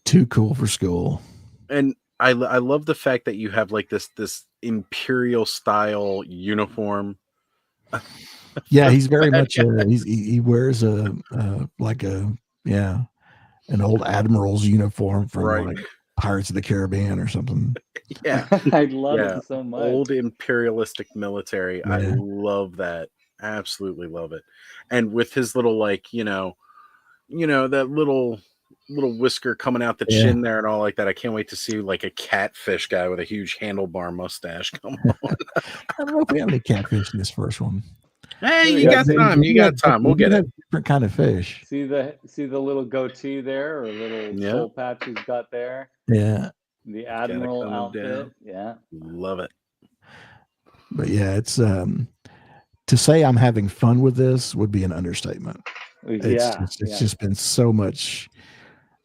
Too cool for school. And I love the fact that you have like this imperial style uniform. Yeah, he's very much he wears an old admiral's uniform from like Pirates of the Caribbean or something. Yeah. I love it so much. Old imperialistic military. Yeah. I love that. Absolutely love it. And with his little, like, that little whisker coming out the chin there and all like that. I can't wait to see like a catfish guy with a huge handlebar mustache come on. I don't know if we have any catfish in this first one. Hey, you got time. You got time. We'll get it. Different kind of fish. See the little goatee there, or little soul patch he's got there. Yeah. The Admiral outfit. Down. Yeah. Love it. But yeah, it's to say I'm having fun with this would be an understatement. It's just been so much.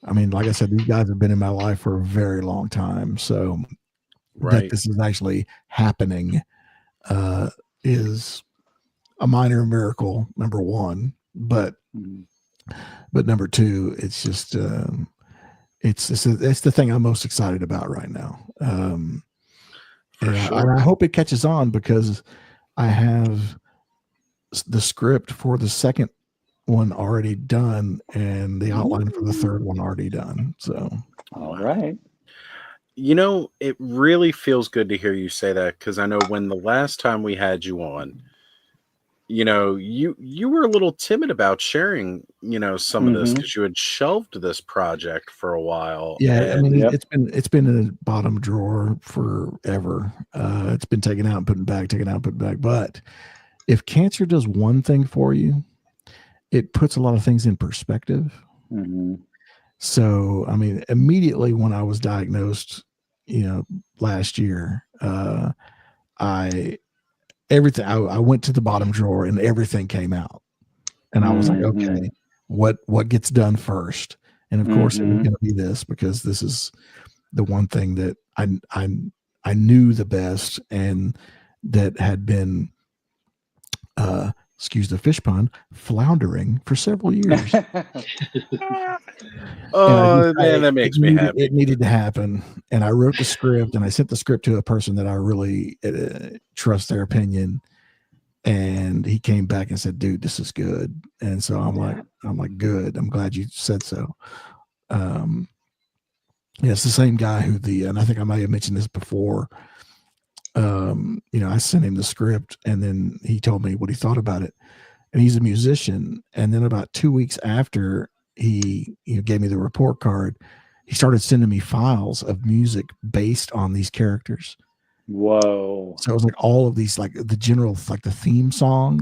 I mean, like I said, these guys have been in my life for a very long time. So that this is actually happening is a minor miracle, number one. But number two, it's just it's the thing I'm most excited about right now. And I hope it catches on, because I have the script for the second one already done and the outline for the third one already done. So, all right. It really feels good to hear you say that, because I know when the last time we had you on, you were a little timid about sharing, some of this, because you had shelved this project for a while. Yeah, I mean, it's been in a bottom drawer forever. It's been taken out and put back, taken out and put back. But if cancer does one thing for you, it puts a lot of things in perspective. So, I mean, immediately when I was diagnosed, last year, I went to the bottom drawer and everything came out, and I was like, okay, what gets done first? And of course, it was going to be this, because this is the one thing that I knew the best, and that had been, excuse the fish pun, floundering for several years. Man, that makes me happy. It needed to happen. And I wrote the script, and I sent the script to a person that I really trust their opinion. And he came back and said, dude, this is good. And so I'm like, good. I'm glad you said so. It's the same guy and I think I might have mentioned this before. I sent him the script, and then he told me what he thought about it. And he's a musician. And then about 2 weeks after he gave me the report card, he started sending me files of music based on these characters. Whoa. So it was like all of these, like the general theme song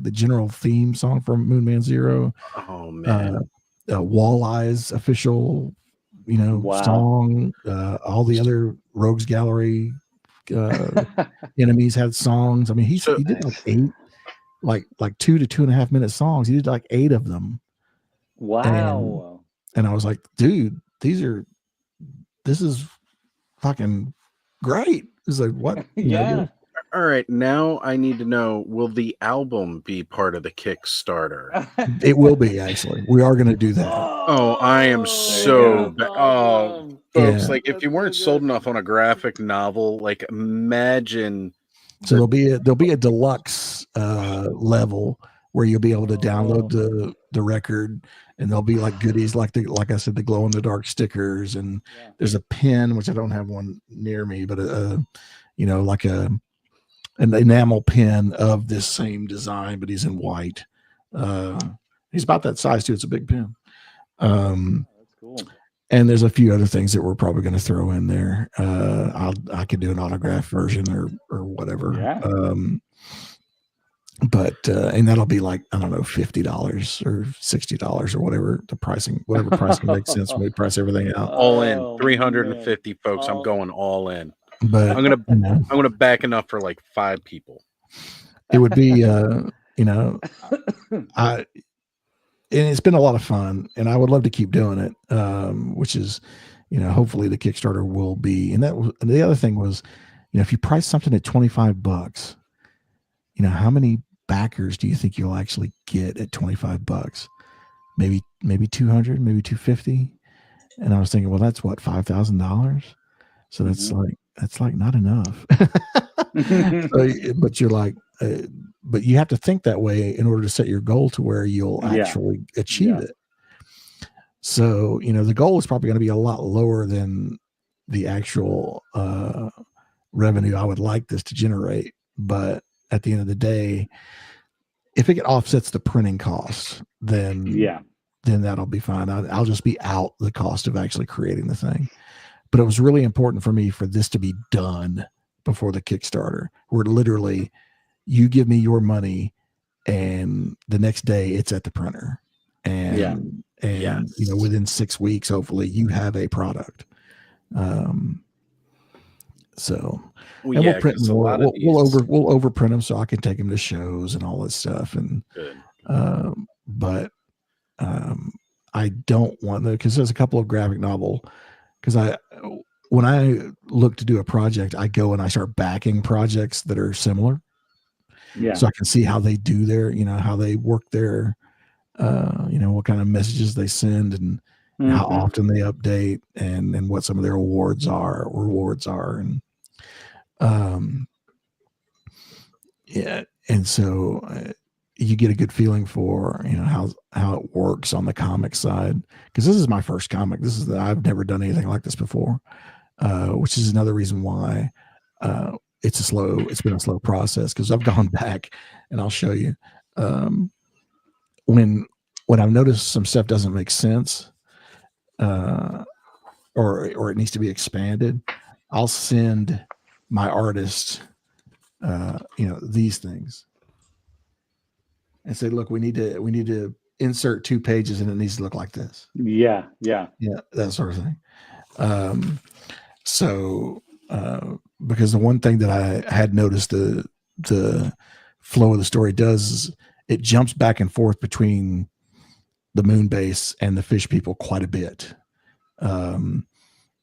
from Moon Man Zero. Oh man. Walleye's official, song, all the other Rogues Gallery enemies had songs. I mean, he did like 8, like 2 to 2.5 minute songs. He did like 8 of them. Wow. And I was like, dude, this is fucking great. It's like, what? Yeah. All right, now I need to know, will the album be part of the Kickstarter? It will be, actually. We are going to do that. Oh, I am so folks, like, if you weren't sold enough on a graphic novel, like, imagine. So there'll be a deluxe level where you'll be able to download the record, and there'll be like goodies like I said, the glow in the dark stickers, and there's a pin, which I don't have one near me, but like an enamel pin of this same design, but he's in white. He's about that size too. It's a big pin. That's cool. And there's a few other things that we're probably going to throw in there. I could do an autograph version or whatever. Yeah. But that'll be like, I don't know, $50 or $60 or whatever pricing makes sense when we price everything out. All in 350 folks. I'm going all in. But I'm gonna back enough for like 5 people. It would be and it's been a lot of fun, and I would love to keep doing it. Which is, hopefully the Kickstarter will be. And the other thing was, if you price something at $25, how many backers do you think you'll actually get at $25? Maybe 200, maybe 250. And I was thinking, well, that's what, $5,000. So that's like not enough. But you're like, but you have to think that way in order to set your goal to where you'll actually achieve it. So, the goal is probably going to be a lot lower than the actual revenue I would like this to generate. But at the end of the day, if it offsets the printing costs, then that'll be fine. I'll just be out the cost of actually creating the thing. But it was really important for me for this to be done before the Kickstarter, where literally you give me your money and the next day it's at the printer. And you know, within 6 weeks, hopefully you have a product. So we'll print more. We'll overprint them so I can take them to shows and all this stuff. And but I don't want to, because there's a couple of graphic novel. Because when I look to do a project, I go and I start backing projects that are similar. Yeah. So I can see how they do their, you know, how they work their, you know, what kind of messages they send and how often they update and what some of their rewards are. And yeah. And so you get a good feeling for, you know, how it works on the comic side. Cause this is my first comic. I've never done anything like this before, which is another reason why, it's been a slow process. Cause I've gone back and I'll show you, when I've noticed some stuff doesn't make sense, or it needs to be expanded, I'll send my artist, you know, these things and say, look, we need to insert 2 pages and it needs to look like this. Yeah. That sort of thing. Because the one thing that I had noticed the flow of the story does is it jumps back and forth between the moon base and the fish people quite a bit. You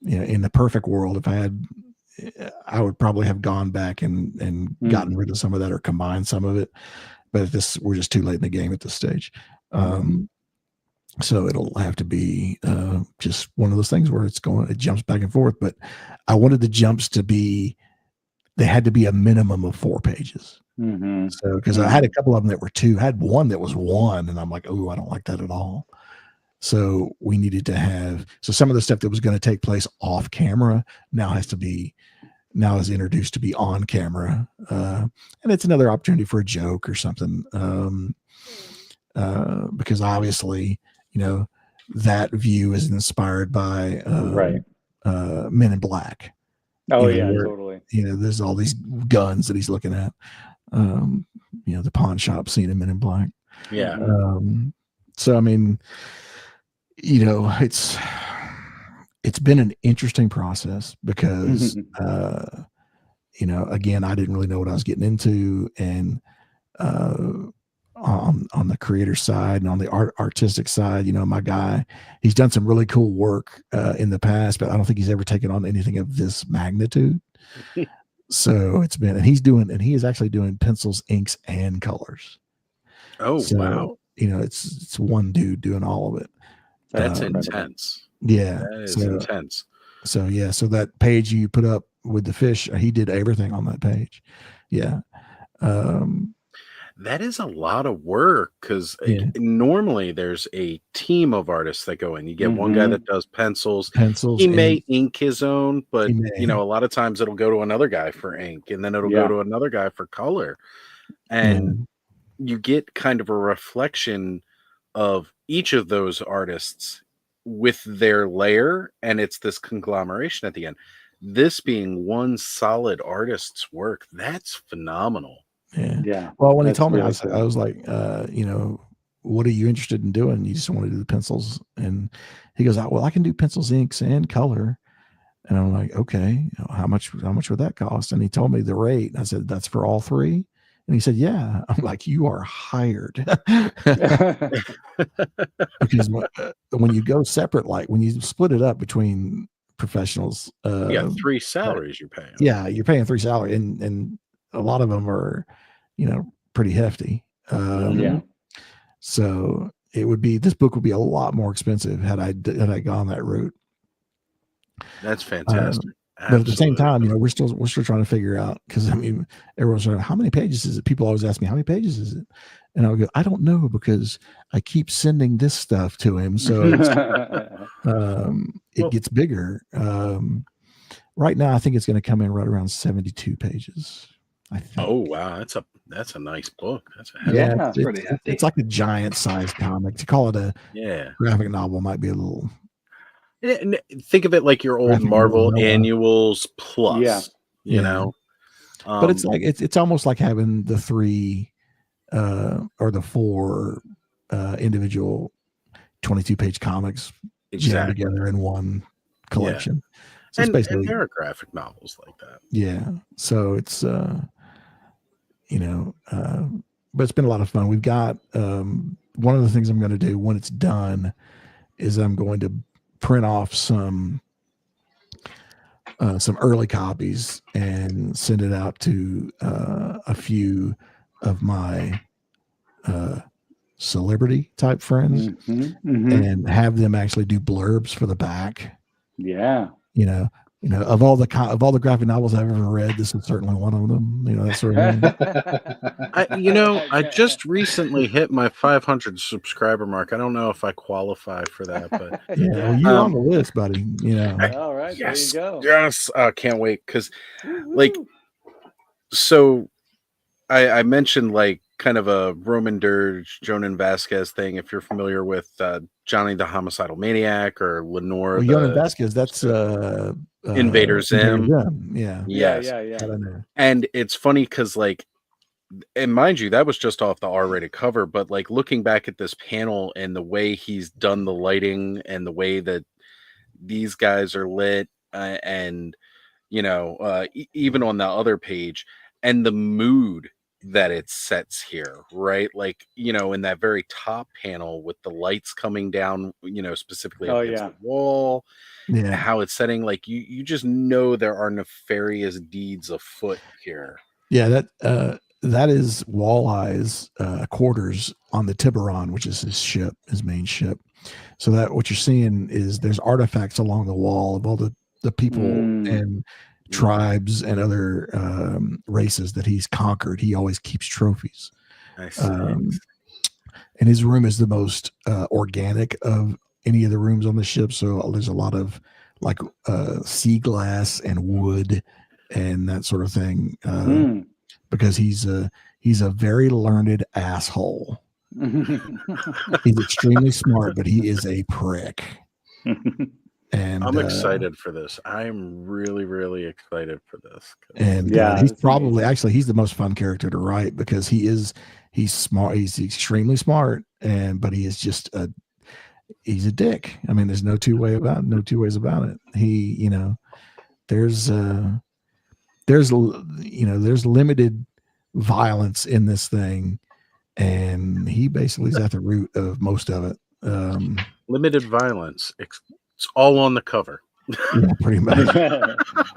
know, in the perfect world, I would probably have gone back and gotten rid of some of that or combined some of it, but we're just too late in the game at this stage. So it'll have to be just one of those things where it jumps back and forth. But I wanted the jumps they had to be a minimum of 4 pages. So because I had a couple of them that were 2, I had one that was 1, and I'm like, oh, I don't like that at all. So we needed to have, some of the stuff that was going to take place off camera now is introduced to be on camera. And it's another opportunity for a joke or something. Because obviously, you know, that view is inspired by Men in Black. Oh, totally. You know, there's all these guns that he's looking at. You know, the pawn shop scene in Men in Black. Yeah. So I mean, you know, it's been an interesting process because you know, again, I didn't really know what I was getting into, and on the creator side and on the artistic side, you know, my guy, he's done some really cool work in the past, but I don't think he's ever taken on anything of this magnitude. So and he is actually doing pencils, inks, and colors. Oh, so, wow. You know, it's one dude doing all of it. That's intense. Yeah. That is intense. So yeah. So that page you put up with the fish, he did everything on that page. Yeah. That is a lot of work because normally there's a team of artists that go in. You get one guy that does pencils. He may ink his own, but you know, a lot of times it'll go to another guy for ink, and then it'll go to another guy for color. And you get kind of a reflection of each of those artists with their layer, and it's this conglomeration at the end. This being one solid artist's work, that's phenomenal. Yeah. Well, when he told me, I was like, you know, what are you interested in doing? You just want to do the pencils? And he goes, well, I can do pencils, inks, and color. And I'm like, okay, you know, how much would that cost? And he told me the rate. I said, that's for all 3. And he said, yeah. I'm like, you are hired. Because when you go separate, like when you split it up between professionals, 3 salaries you're paying. Yeah, you're paying 3 salaries, and a lot of them are, you know, pretty hefty. So this book would be a lot more expensive had I gone that route. That's fantastic. But at the same time, you know, we're still trying to figure out, because I mean, everyone's like, how many pages is it? People always ask me, how many pages is it? And I'll go, I don't know, because I keep sending this stuff to him. So it gets bigger. Right now, I think it's going to come in right around 72 pages. I think. Oh, wow. That's a That's a nice book. That's a Yeah. It's pretty hefty. it's like a giant size comic. To call it a yeah. graphic novel might be a little. And think of it like your old Graphic Marvel novel. annuals plus. Yeah. You Yeah. know, But it's like it's almost like having the 3 or the 4 individual 22-page comics jammed exactly. together in one collection. So it's And basically, there are graphic novels like that. yeah. So it's but it's been a lot of fun. We've got one of the things I'm going to do when it's done is I'm going to print off some early copies and send it out to a few of my celebrity type friends and have them actually do blurbs for the back. Yeah. Of all the graphic novels I've ever read, this is certainly one of them. That sort of thing. I just recently hit my 500 subscriber mark. I don't know if I qualify for that, but yeah, well, you're on the list, buddy. All right, yes, there you go. yes, can't wait because, like, so I mentioned like kind of a Roman Dirge, Jonan Vasquez thing. If you're familiar with Johnny the Homicidal Maniac or Lenore, Jonan Vasquez, that's Invader Zim. Yeah. Yes. Yeah. I don't know. And it's funny because, like, and mind you, that was just off the R-rated cover, but like looking back at this panel and the way he's done the lighting and the way that these guys are lit, and even on the other page, and the mood that it sets here, right? Like, in that very top panel with the lights coming down, specifically against the wall, how it's setting, like you just know there are nefarious deeds afoot here. Yeah, that is Walleye's quarters on the Tiburon, which is his main ship. So that what you're seeing is there's artifacts along the wall of all the people and tribes and other races that he's conquered. He always keeps trophies. And his room is the most organic of any of the rooms on the ship. So there's a lot of like sea glass and wood and that sort of thing. Because he's a very learned asshole. He's extremely smart, but he is a prick. And I'm excited for this. I'm really, really excited for this. And he's probably he's the most fun character to write because he's smart. He's extremely smart, but he is just he's a dick. I mean, there's no two ways about it. He, there's limited violence in this thing, and he basically is at the root of most of it. Limited violence. It's all on the cover. Yeah, pretty much.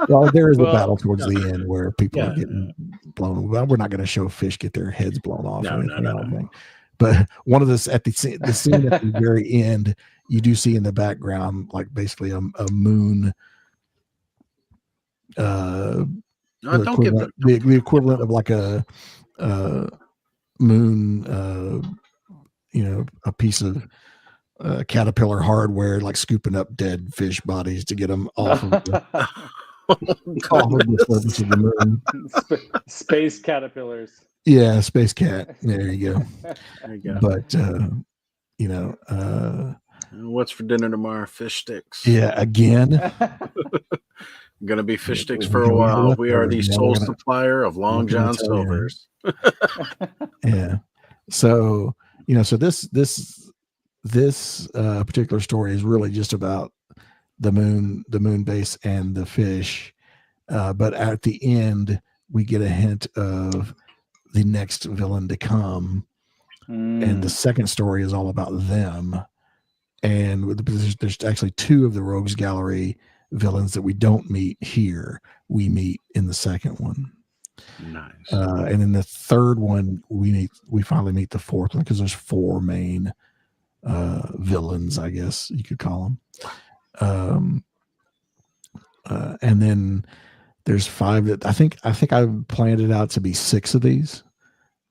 Well, there is a battle towards the end where people are getting blown. Well, we're not going to show fish get their heads blown off. No. But one of this at the scene at the very end, you do see in the background, like basically a moon. The equivalent of like a moon, a piece of Caterpillar hardware, like scooping up dead fish bodies to get them off of the, surface of the moon. Space caterpillars. Yeah, space cat. There you go. There you go. But what's for dinner tomorrow? Fish sticks. Yeah, again. Gonna be fish sticks for a while. We are the sole supplier of Long John Silvers. Yeah. So this particular story is really just about the moon base and the fish. But at the end, we get a hint of the next villain to come. And the second story is all about them. And there's actually 2 of the Rogues Gallery villains that we don't meet here. We meet in the second one. Nice. And in the third one, we finally meet the fourth one because there's 4 main villains, I guess you could call them. And then there's 5 that I think I've planned it out to be 6 of these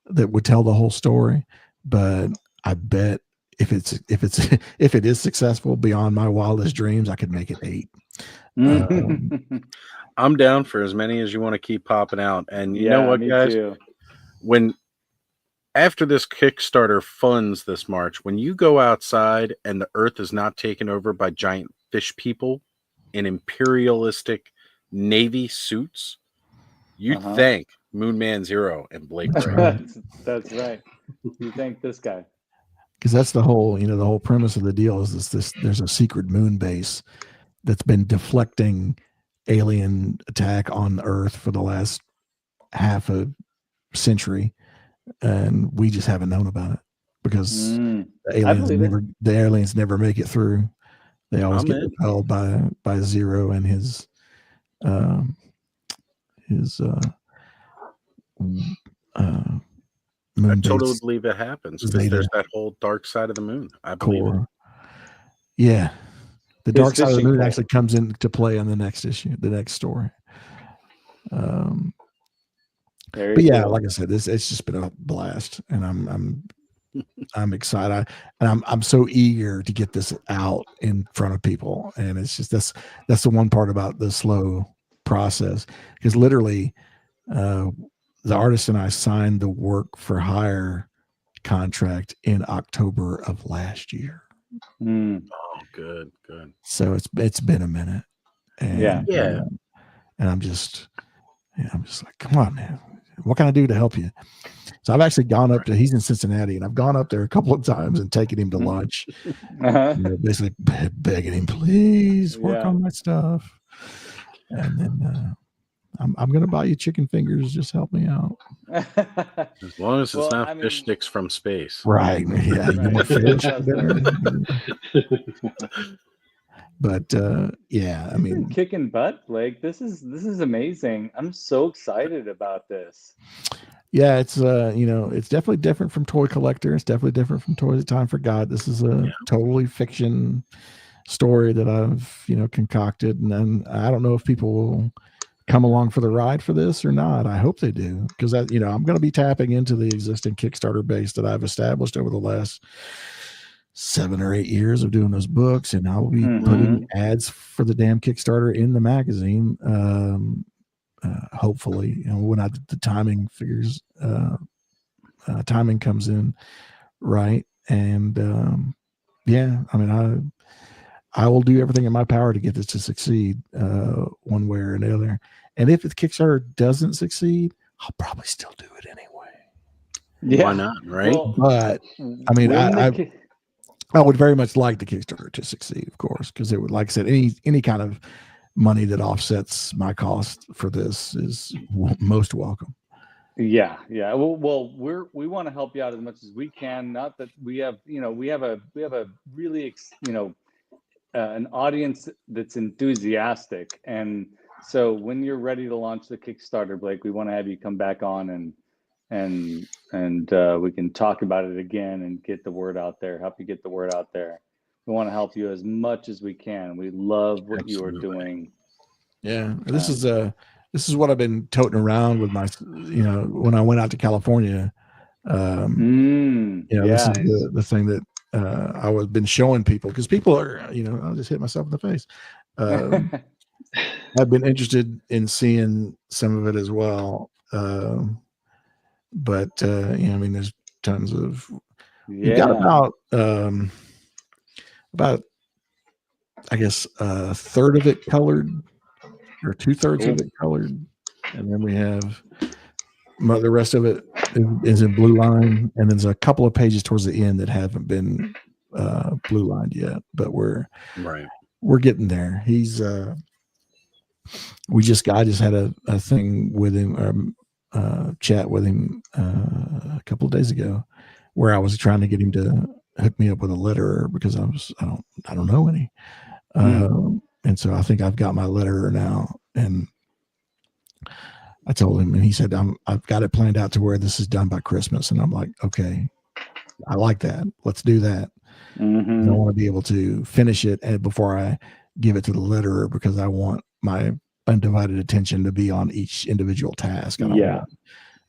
that would tell the whole story. But I bet if it is successful beyond my wildest dreams, I could make it 8. I'm down for as many as you want to keep popping out. And you know what, guys? Too. when after this Kickstarter funds this March, when you go outside and the Earth is not taken over by giant fish people in imperialistic Navy suits, you thank Moon Man Zero and Blake That's Wright. right. That's right. You thank this guy. Because that's the whole, the whole premise of the deal is this there's a secret moon base that's been deflecting alien attack on the Earth for the last half a century, and we just haven't known about it because the aliens never make it through. They always get repelled by Zero and his moon I totally base believe it happens because there's that whole dark side of the moon. I believe it. Yeah. The dark side of the moon core. actually comes into play on the next issue, the next story. But yeah, like I said, it's just been a blast, and I'm excited, and I'm so eager to get this out in front of people. And it's just that's the one part about the slow process, because literally, the artist and I signed the work for hire contract in October of last year. Oh, good. So it's been a minute, and and I'm just like, come on, man, what can I do to help you? So I've actually gone up to, he's in Cincinnati, and I've gone up there a couple of times and taken him to lunch, basically begging him, please work on my stuff. And then I'm going to buy you chicken fingers. Just help me out. As long as it's not fish sticks from space. Right. Yeah. You want fish But yeah, I mean, kicking butt, Blake. This is amazing. I'm so excited about this. Yeah, it's it's definitely different from Toy Collector. It's definitely different from Toys Time for God. This is a totally fiction story that I've concocted, and then I don't know if people will come along for the ride for this or not. I hope they do, because I'm going to be tapping into the existing Kickstarter base that I've established over the last 7 or 8 years of doing those books, and I'll be putting ads for the damn Kickstarter in the magazine. Hopefully, when the timing figures, timing comes in right, and yeah, I mean, I will do everything in my power to get this to succeed, one way or another. And if the Kickstarter doesn't succeed, I'll probably still do it anyway. Yeah. Why not, right? Well, but I mean, I would very much like the Kickstarter to succeed, of course, because it would, like I said, any kind of money that offsets my cost for this is most welcome. Yeah. Well, we want to help you out as much as we can. Not that we have, we have a really, an audience that's enthusiastic, and so when you're ready to launch the Kickstarter, Blake, we want to have you come back on and we can talk about it again and get the word out there, help you get the word out there. We want to help you as much as we can. We love what you are doing. Yeah, this is what I've been toting around with my, when I went out to California. This is the thing that I was been showing people, because people are, I'll just hit myself in the face. I've been interested in seeing some of it as well. But I mean, there's tons of, you got about I guess a third of it colored, or 2/3 of it colored, and then we have the rest of it is in blue line, and there's a couple of pages towards the end that haven't been blue lined yet, but we're getting there. He's I just had a thing with him, chat with him a couple of days ago, where I was trying to get him to hook me up with a letterer, because I don't know any. And so I think I've got my letterer now, and I told him, and he said, I've got it planned out to where this is done by Christmas. And I'm like, okay, I like that. Let's do that. I want to be able to finish it before I give it to the letterer, because I want my undivided attention to be on each individual task. I don't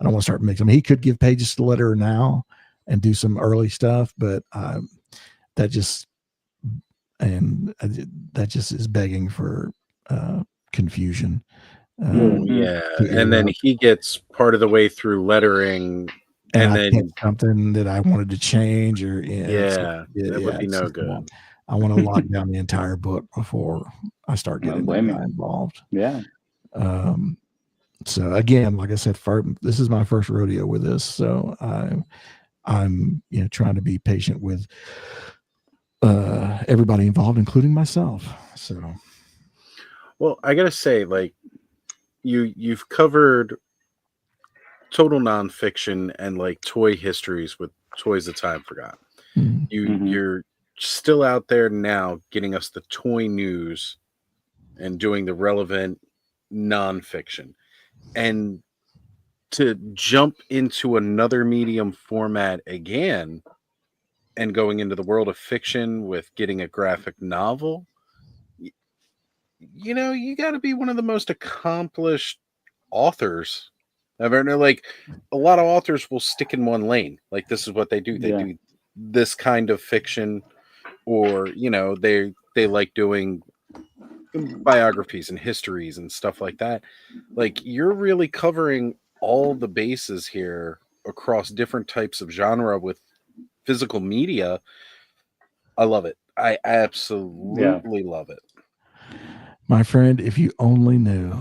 want to start mixing. I mean, he could give pages to the letterer now and do some early stuff, but that just is begging for confusion. Yeah, and then he gets part of the way through lettering, and then catch something that I wanted to change, or that would be no good. I want to lock down the entire book before I start getting the guy involved. Yeah. So again, like I said, this is my first rodeo with this, so I'm trying to be patient with everybody involved, including myself. So, well, I gotta say, like, you've covered total nonfiction and like toy histories with Toys That Time Forgot. You're still out there now getting us the toy news and doing the relevant nonfiction, and to jump into another medium format again and going into the world of fiction with getting a graphic novel, you got to be one of the most accomplished authors I've ever known. Like, a lot of authors will stick in one lane. Like, this is what they do. They do this kind of fiction, or they like doing biographies and histories and stuff like that. Like, you're really covering all the bases here across different types of genre with physical media. I love it. I absolutely love it. My friend, if you only knew.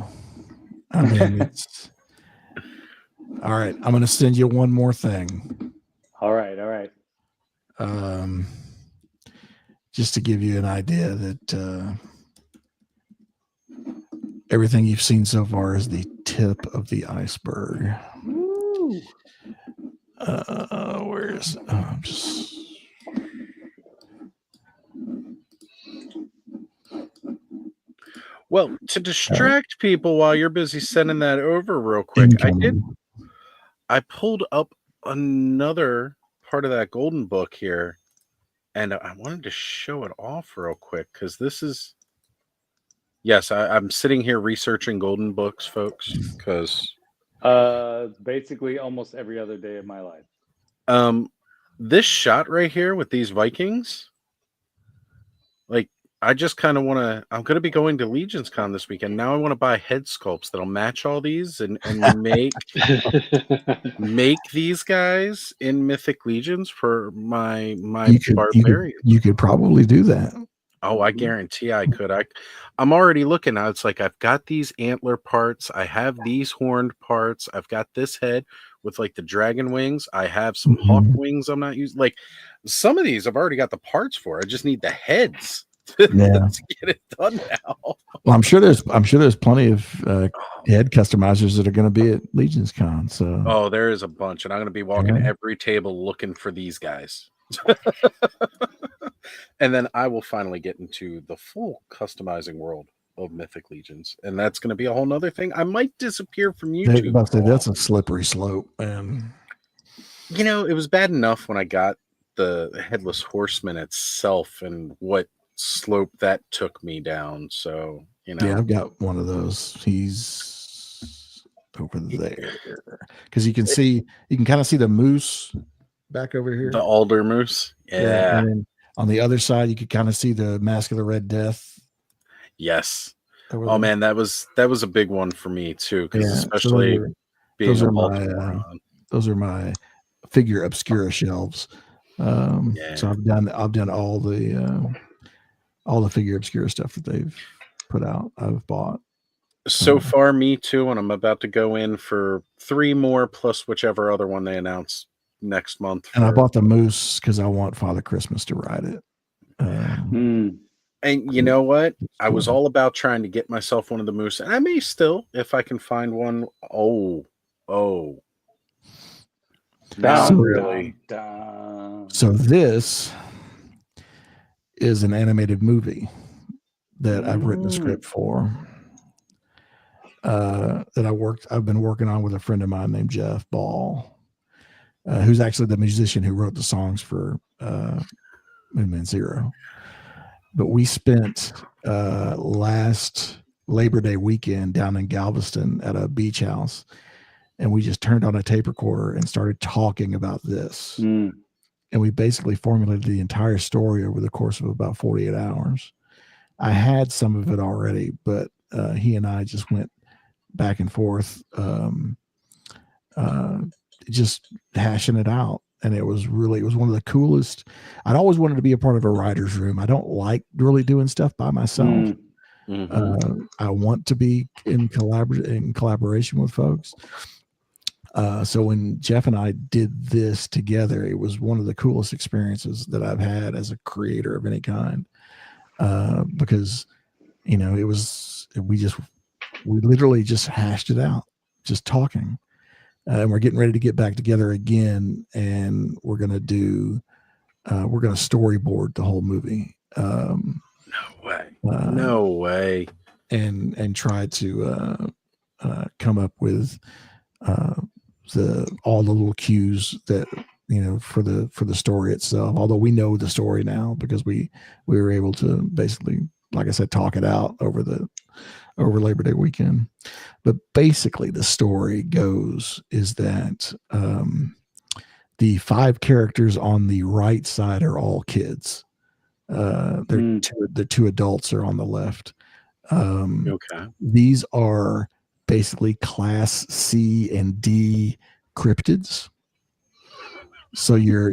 I mean, it's all right. I'm going to send you one more thing. All right. Just to give you an idea that everything you've seen so far is the tip of the iceberg. Woo. Where's just. Well, to distract people while you're busy sending that over real quick, I pulled up another part of that golden book here, and I wanted to show it off real quick because this is, yes, I'm sitting here researching golden books, folks, because basically almost every other day of my life. This shot right here with these Vikings, like, I just kind of want to. I'm going to be going to Legions Con this weekend. Now I want to buy head sculpts that'll match all these and make these guys in Mythic Legions for my barbarian. You could probably do that. Oh, I guarantee I could. I'm already looking now. It's like, I've got these antler parts. I have these horned parts. I've got this head with like the dragon wings. I have some hawk wings I'm not using. Like, some of these I've already got the parts for. I just need the heads. To get it done now. Well, I'm sure there's plenty of head customizers that are going to be at Legions Con. So there is a bunch, and I'm going to be walking every table looking for these guys. And then I will finally get into the full customizing world of Mythic Legions, and that's going to be a whole nother thing. I might disappear from YouTube. That's a slippery slope, man. It was bad enough when I got the Headless Horseman itself and what slope that took me down. So I've got one of those. He's over there because you can kind of see the moose back over here, the alder moose. Yeah. And then on the other side you could kind of see the Mask of the Red Death. Yes. Oh man, that was a big one for me too, because especially those are my figure obscura shelves. So I've done all the figure obscura stuff that they've put out. I've bought so far. Me too, and I'm about to go in for 3 more plus whichever other one they announce next month. And I bought the moose because I want Father Christmas to ride it. And you know what? I was all about trying to get myself one of the moose, and I may still, if I can find one. So this is an animated movie that I've written a script for. That I've been working on with a friend of mine named Jeff Ball, who's actually the musician who wrote the songs for Moonman Zero. But we spent last Labor Day weekend down in Galveston at a beach house, and we just turned on a tape recorder and started talking about this. And we basically formulated the entire story over the course of about 48 hours. I had some of it already, but he and I just went back and forth, just hashing it out. And it was one of the coolest. I'd always wanted to be a part of a writer's room. I don't like really doing stuff by myself. I want to be in collaboration with folks. So when Jeff and I did this together, it was one of the coolest experiences that I've had as a creator of any kind. Because, you know, we literally just hashed it out, just talking. And we're getting ready to get back together again, and we're going to storyboard the whole movie. No way. And try to come up with all the little cues that, you know, for the story itself. Although we know the story now because we were able to basically, like I said, talk it out over Labor Day weekend. But basically the story is that the 5 characters on the right side are all kids. The 2 adults are on the left. Okay. These are basically class C and D cryptids. So your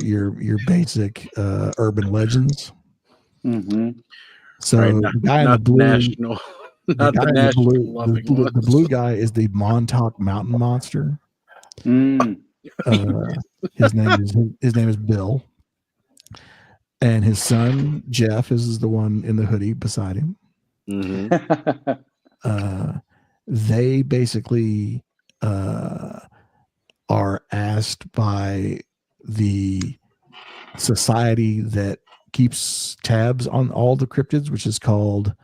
basic urban legends. So right, the guy in the blue, national. Not the national the blue guy is the Montauk Mountain Monster. His name is Bill, and his son Jeff is the one in the hoodie beside him. They basically are asked by the society that keeps tabs on all the cryptids, which is called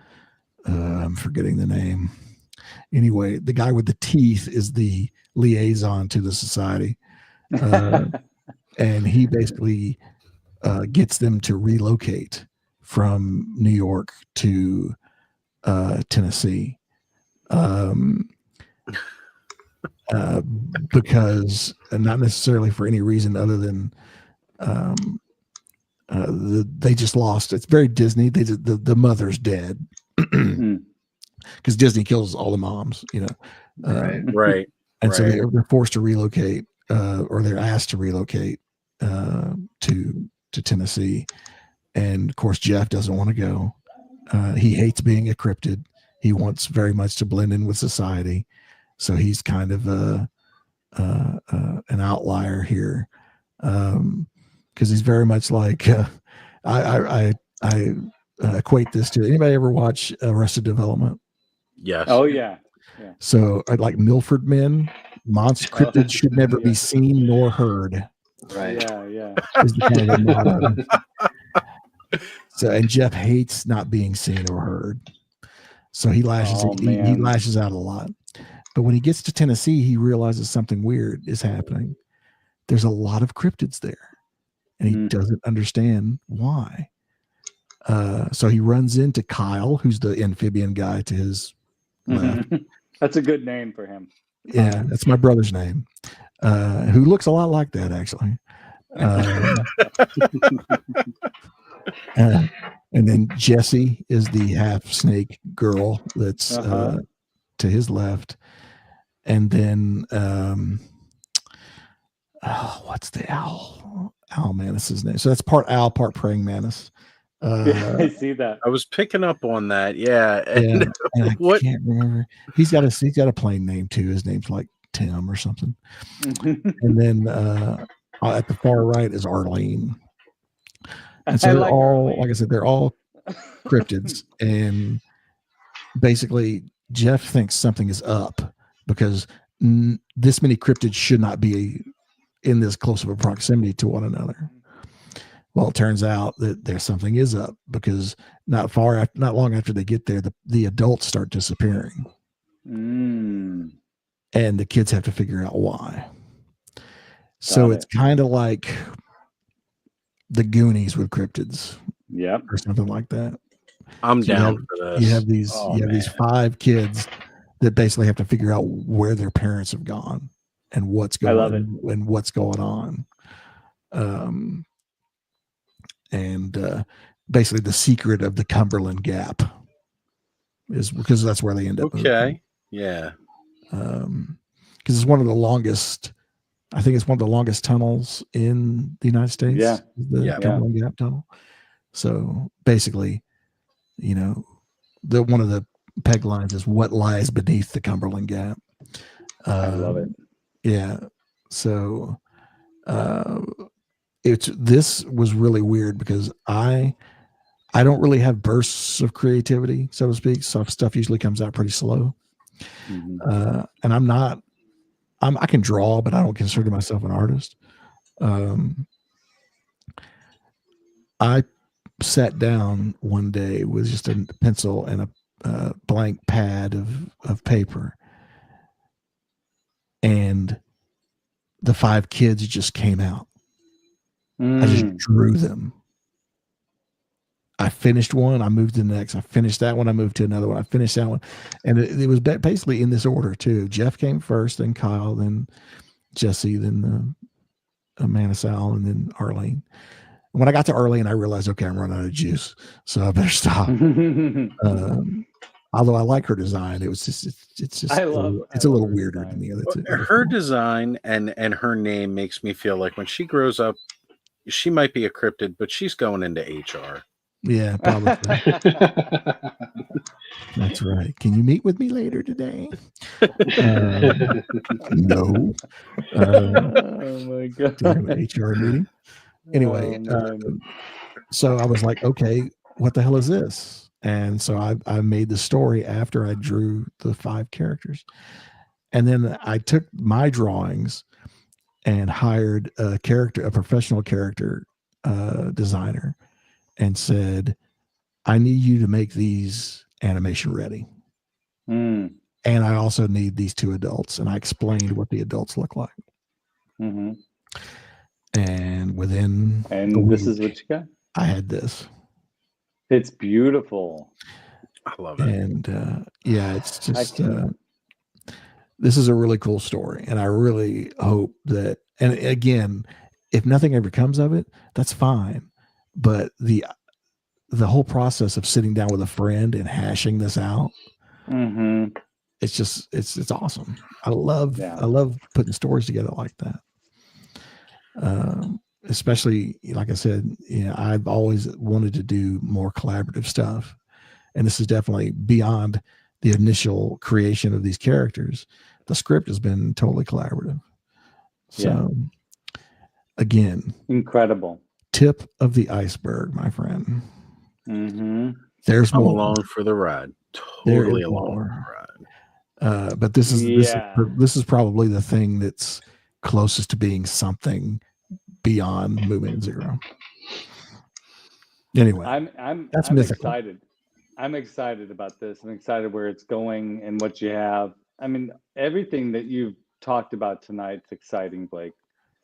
I'm forgetting the name. Anyway, the guy with the teeth is the liaison to the society. And he basically gets them to relocate from New York to Tennessee. Because not necessarily for any reason other than they just lost. It's very Disney. The mother's dead. Because Disney kills all the moms, you know. Right. And so they're forced to relocate, or they're asked to relocate to Tennessee. And of course, Jeff doesn't want to go. He hates being a cryptid. He wants very much to blend in with society. So he's kind of an outlier here, because he's very much like I equate this to, anybody ever watch Arrested Development? Yes. Oh yeah. So I'd like Milford Men. Monster cryptids should never be seen nor heard. Right. Yeah. Is the kind of motto. So, and Jeff hates not being seen or heard. So he lashes he lashes out a lot. But when he gets to Tennessee, he realizes something weird is happening. There's a lot of cryptids there, and he doesn't understand why. So he runs into Kyle, who's the amphibian guy to his left. That's a good name for him. Yeah, that's my brother's name, who looks a lot like that, actually. And then Jessie is the half snake girl that's to his left. And then, what's the owl? Owl mantis is his name. So that's part owl, part praying mantis. I see that. I was picking up on that. Yeah. And I can't remember. He's got a plain name too. His name's like Tim or something. And then at the far right is Arlene. And so they're all, like I said, they're all cryptids. And basically, Jeff thinks something is up because this many cryptids should not be in this close of a proximity to one another. Well, it turns out that there's something is up because not long after they get there, the adults start disappearing. And the kids have to figure out why. So it's kind of like the Goonies with cryptids. Yeah. Or something like that. I'm down for this. You have these these 5 kids that basically have to figure out where their parents have gone and what's going on. And basically the secret of the Cumberland Gap is because that's where they end up. Okay. Yeah. because it's one of the longest. I think it's one of the longest tunnels in the United States. Yeah. The Cumberland Gap Tunnel. So basically, you know, one of the peg lines is what lies beneath the Cumberland Gap. I love it. Yeah. So this was really weird because I don't really have bursts of creativity, so to speak. So stuff usually comes out pretty slow. Mm-hmm. And I can draw, but I don't consider myself an artist. I sat down one day with just a pencil and a blank pad of paper, and the 5 kids just came out. I just drew them. I finished one, I moved to the next. I finished that one, I moved to another one. I finished that one. And it was basically in this order too. Jeff came first, then Kyle, then Jesse, then Amanda Sal, and then Arlene. When I got to Arlene, I realized, okay, I'm running out of juice, so I better stop. Although I like her design, it's just it's a little weirder than the other two. Her design and her name makes me feel like when she grows up, she might be a cryptid, but she's going into HR. Yeah, probably. That's right. Can you meet with me later today? No. Oh my god. HR meeting. Anyway, so I was like, okay, what the hell is this? And so I made the story after I drew the 5 characters. And then I took my drawings and hired a professional character designer, and said, I need you to make these animation ready. And I also need these 2 adults. And I explained what the adults look like. Mm-hmm. And within this is what you got? I had this. It's beautiful. I love it. And it's just this is a really cool story. And I really hope that, and again, if nothing ever comes of it, that's fine. But the whole process of sitting down with a friend and hashing this out, it's just it's awesome. I love putting stories together like that. Especially, like I said, I've always wanted to do more collaborative stuff, and this is definitely beyond the initial creation of these characters. The script has been totally collaborative. So, again, incredible. Tip of the iceberg, my friend. There's more. I'm along for the ride. Totally along for the ride. But this is probably the thing that's closest to being something beyond Movement Zero. Anyway, I'm mythical. Excited. I'm excited about this. I'm excited where it's going and what you have. I mean, everything that you've talked about tonight's exciting, Blake.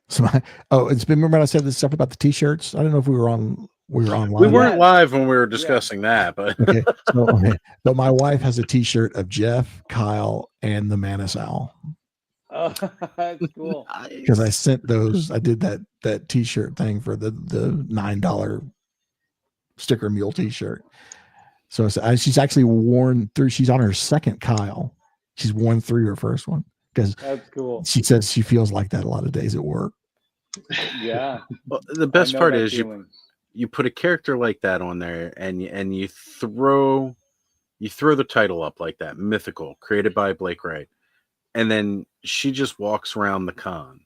So remember I said this stuff about the t-shirts? I don't know if we were online. We weren't live when we were discussing that, but okay. So my wife has a t-shirt of Jeff, Kyle, and the Manus Owl. Oh, that's cool. Because I sent those, I did that t-shirt thing for the $9 sticker mule t-shirt. So she's actually worn through, she's on her second Kyle. She's worn through her first one. Because that's Cool. She says she feels like that a lot of days at work. Yeah. Well, the best part is you put a character like that on there, and you throw the title up like that, mythical, created by Blake Wright, and then she just walks around the con,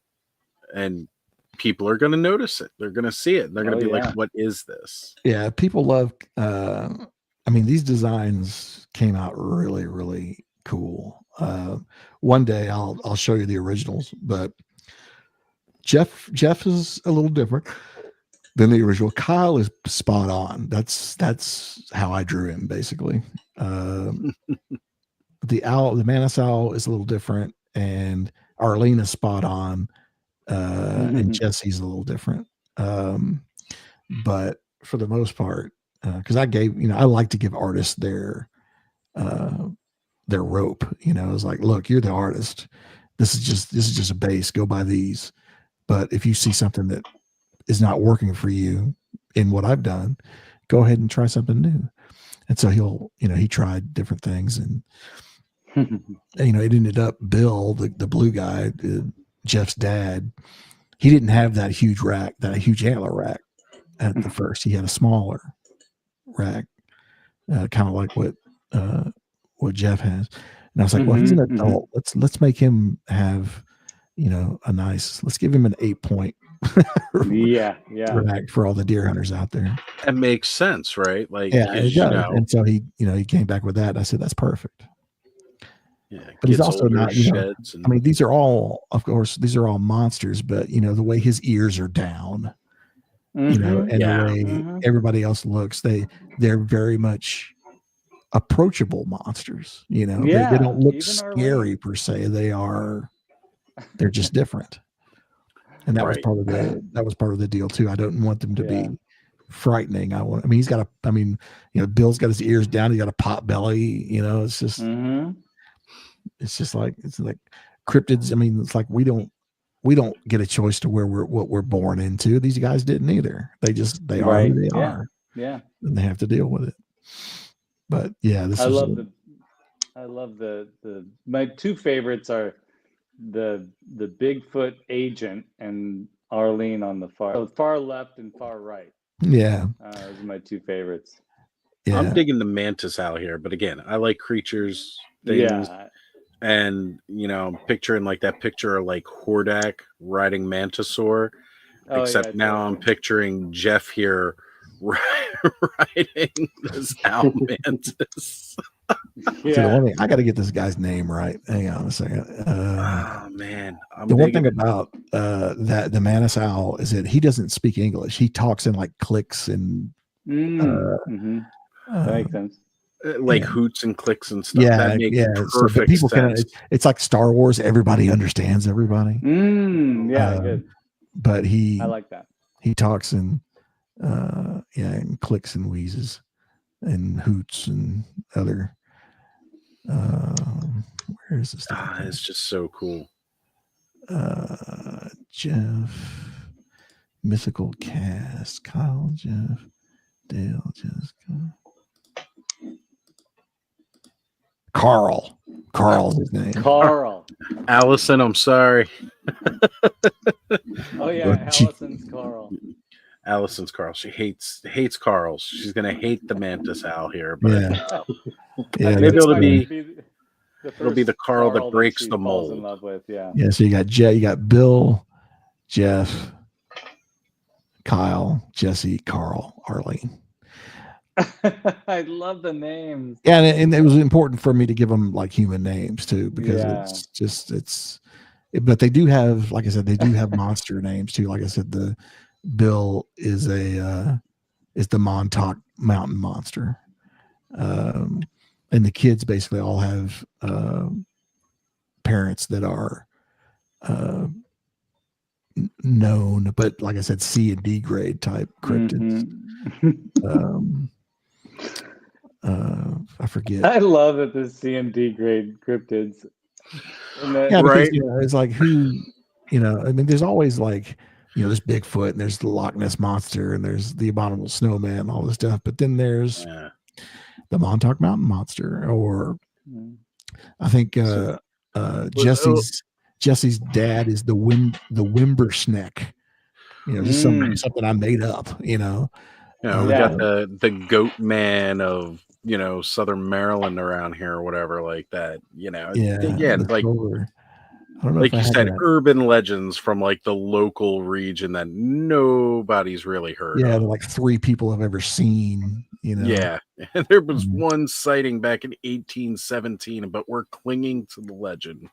and people are going to notice it. They're going to see it. They're going to be like, "What is this?" Yeah, people love. I mean, these designs came out really, really cool. One day I'll show you the originals, but Jeff is a little different than the original. Kyle is spot on. That's how I drew him, basically. The Manus Owl is a little different, and Arlene is spot on, and Jesse's a little different. But for the most part, because I like to give artists their rope. It's like, look, you're the artist. This is just a base. Go buy these. But if you see something that is not working for you in what I've done, go ahead and try something new. And so he tried different things, and it ended up Bill, the blue guy, Jeff's dad. He didn't have that huge rack, that huge antler rack at the first. He had a smaller rack, kind of like what Jeff has. And I was like, well, he's an adult. Let's make him have, let's give him an 8-point rack for all the deer hunters out there. It makes sense, right? Like, yeah, it does. And so he came back with that. And I said, that's perfect. Yeah, but he's also not, I mean, these are all monsters, but the way his ears are down, and the way everybody else looks, they're very much approachable monsters. They don't look scary per se. They're just different. And that was part of the deal too. I don't want them to be frightening. Bill's got his ears down. He got a pot belly, it's just, it's just like cryptids. I mean, it's like we don't get a choice to what we're born into. These guys didn't either. They are who they are. Yeah. And they have to deal with it. But yeah, I love my two favorites are the Bigfoot agent and Arlene on the far left and far right. Yeah. Those are my two favorites. Yeah. I'm digging the mantis out here, but again, I like creatures, things. Yeah. And picturing like that picture of like Hordak riding Mantisaur, except now I'm picturing Jeff here riding this owl mantis. Yeah. So the one thing, I got to get this guy's name right. Hang on a second. Oh man, the one thing about the mantis owl is that he doesn't speak English. He talks in like clicks and that makes sense. Like hoots and clicks and stuff. That makes perfect people sense. It's like Star Wars. Everybody understands everybody. Good. But I like that. He talks in and clicks and wheezes and hoots and other. Where is this? It's just so cool. Jeff, mythical cast, Kyle, Jeff, Dale, Jessica. Carl's his name. Carl. Allison, I'm sorry. Oh yeah, Allison's Carl. Allison's Carl. She hates Carl's. She's gonna hate the mantis owl here, but maybe it'll be the Carl that breaks the mold. In love with, yeah. So you got Bill, Jeff, Kyle, Jesse, Carl, Arlene. I love the names. Yeah, and it was important for me to give them like human names too, because but they do have, like I said, they do have monster names too. Like I said, the Bill is the Montauk Mountain Monster. And the kids basically all have parents that are known, but like I said, C and D grade type cryptids. I forget. I love that the C and D grade cryptids. Because, it's like who, I mean, there's always like, there's Bigfoot and there's the Loch Ness Monster and there's the Abominable Snowman and all this stuff. But then there's the Montauk Mountain Monster, or I think Jesse's dad is the Wimbersneck. Just something I made up. We got the Goat Man of Southern Maryland around here or whatever like that. Again, like. I don't know, like you said, urban legends from like the local region that nobody's really heard of. Like 3 people have ever seen, Yeah. And there was one sighting back in 1817, but we're clinging to the legend.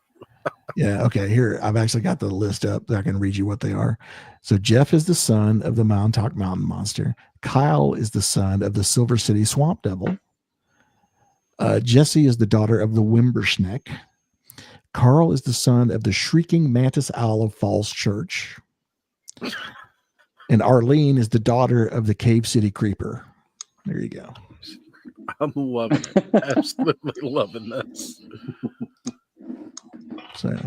Okay. Here, I've actually got the list up that I can read you what they are. So Jeff is the son of the Montauk Mountain Monster. Kyle is the son of the Silver City Swamp Devil. Jesse is the daughter of the Wimbersneck. Carl is the son of the Shrieking Mantis Owl of Falls Church. And Arlene is the daughter of the Cave City Creeper. There you go. I'm loving it. Absolutely loving this. So,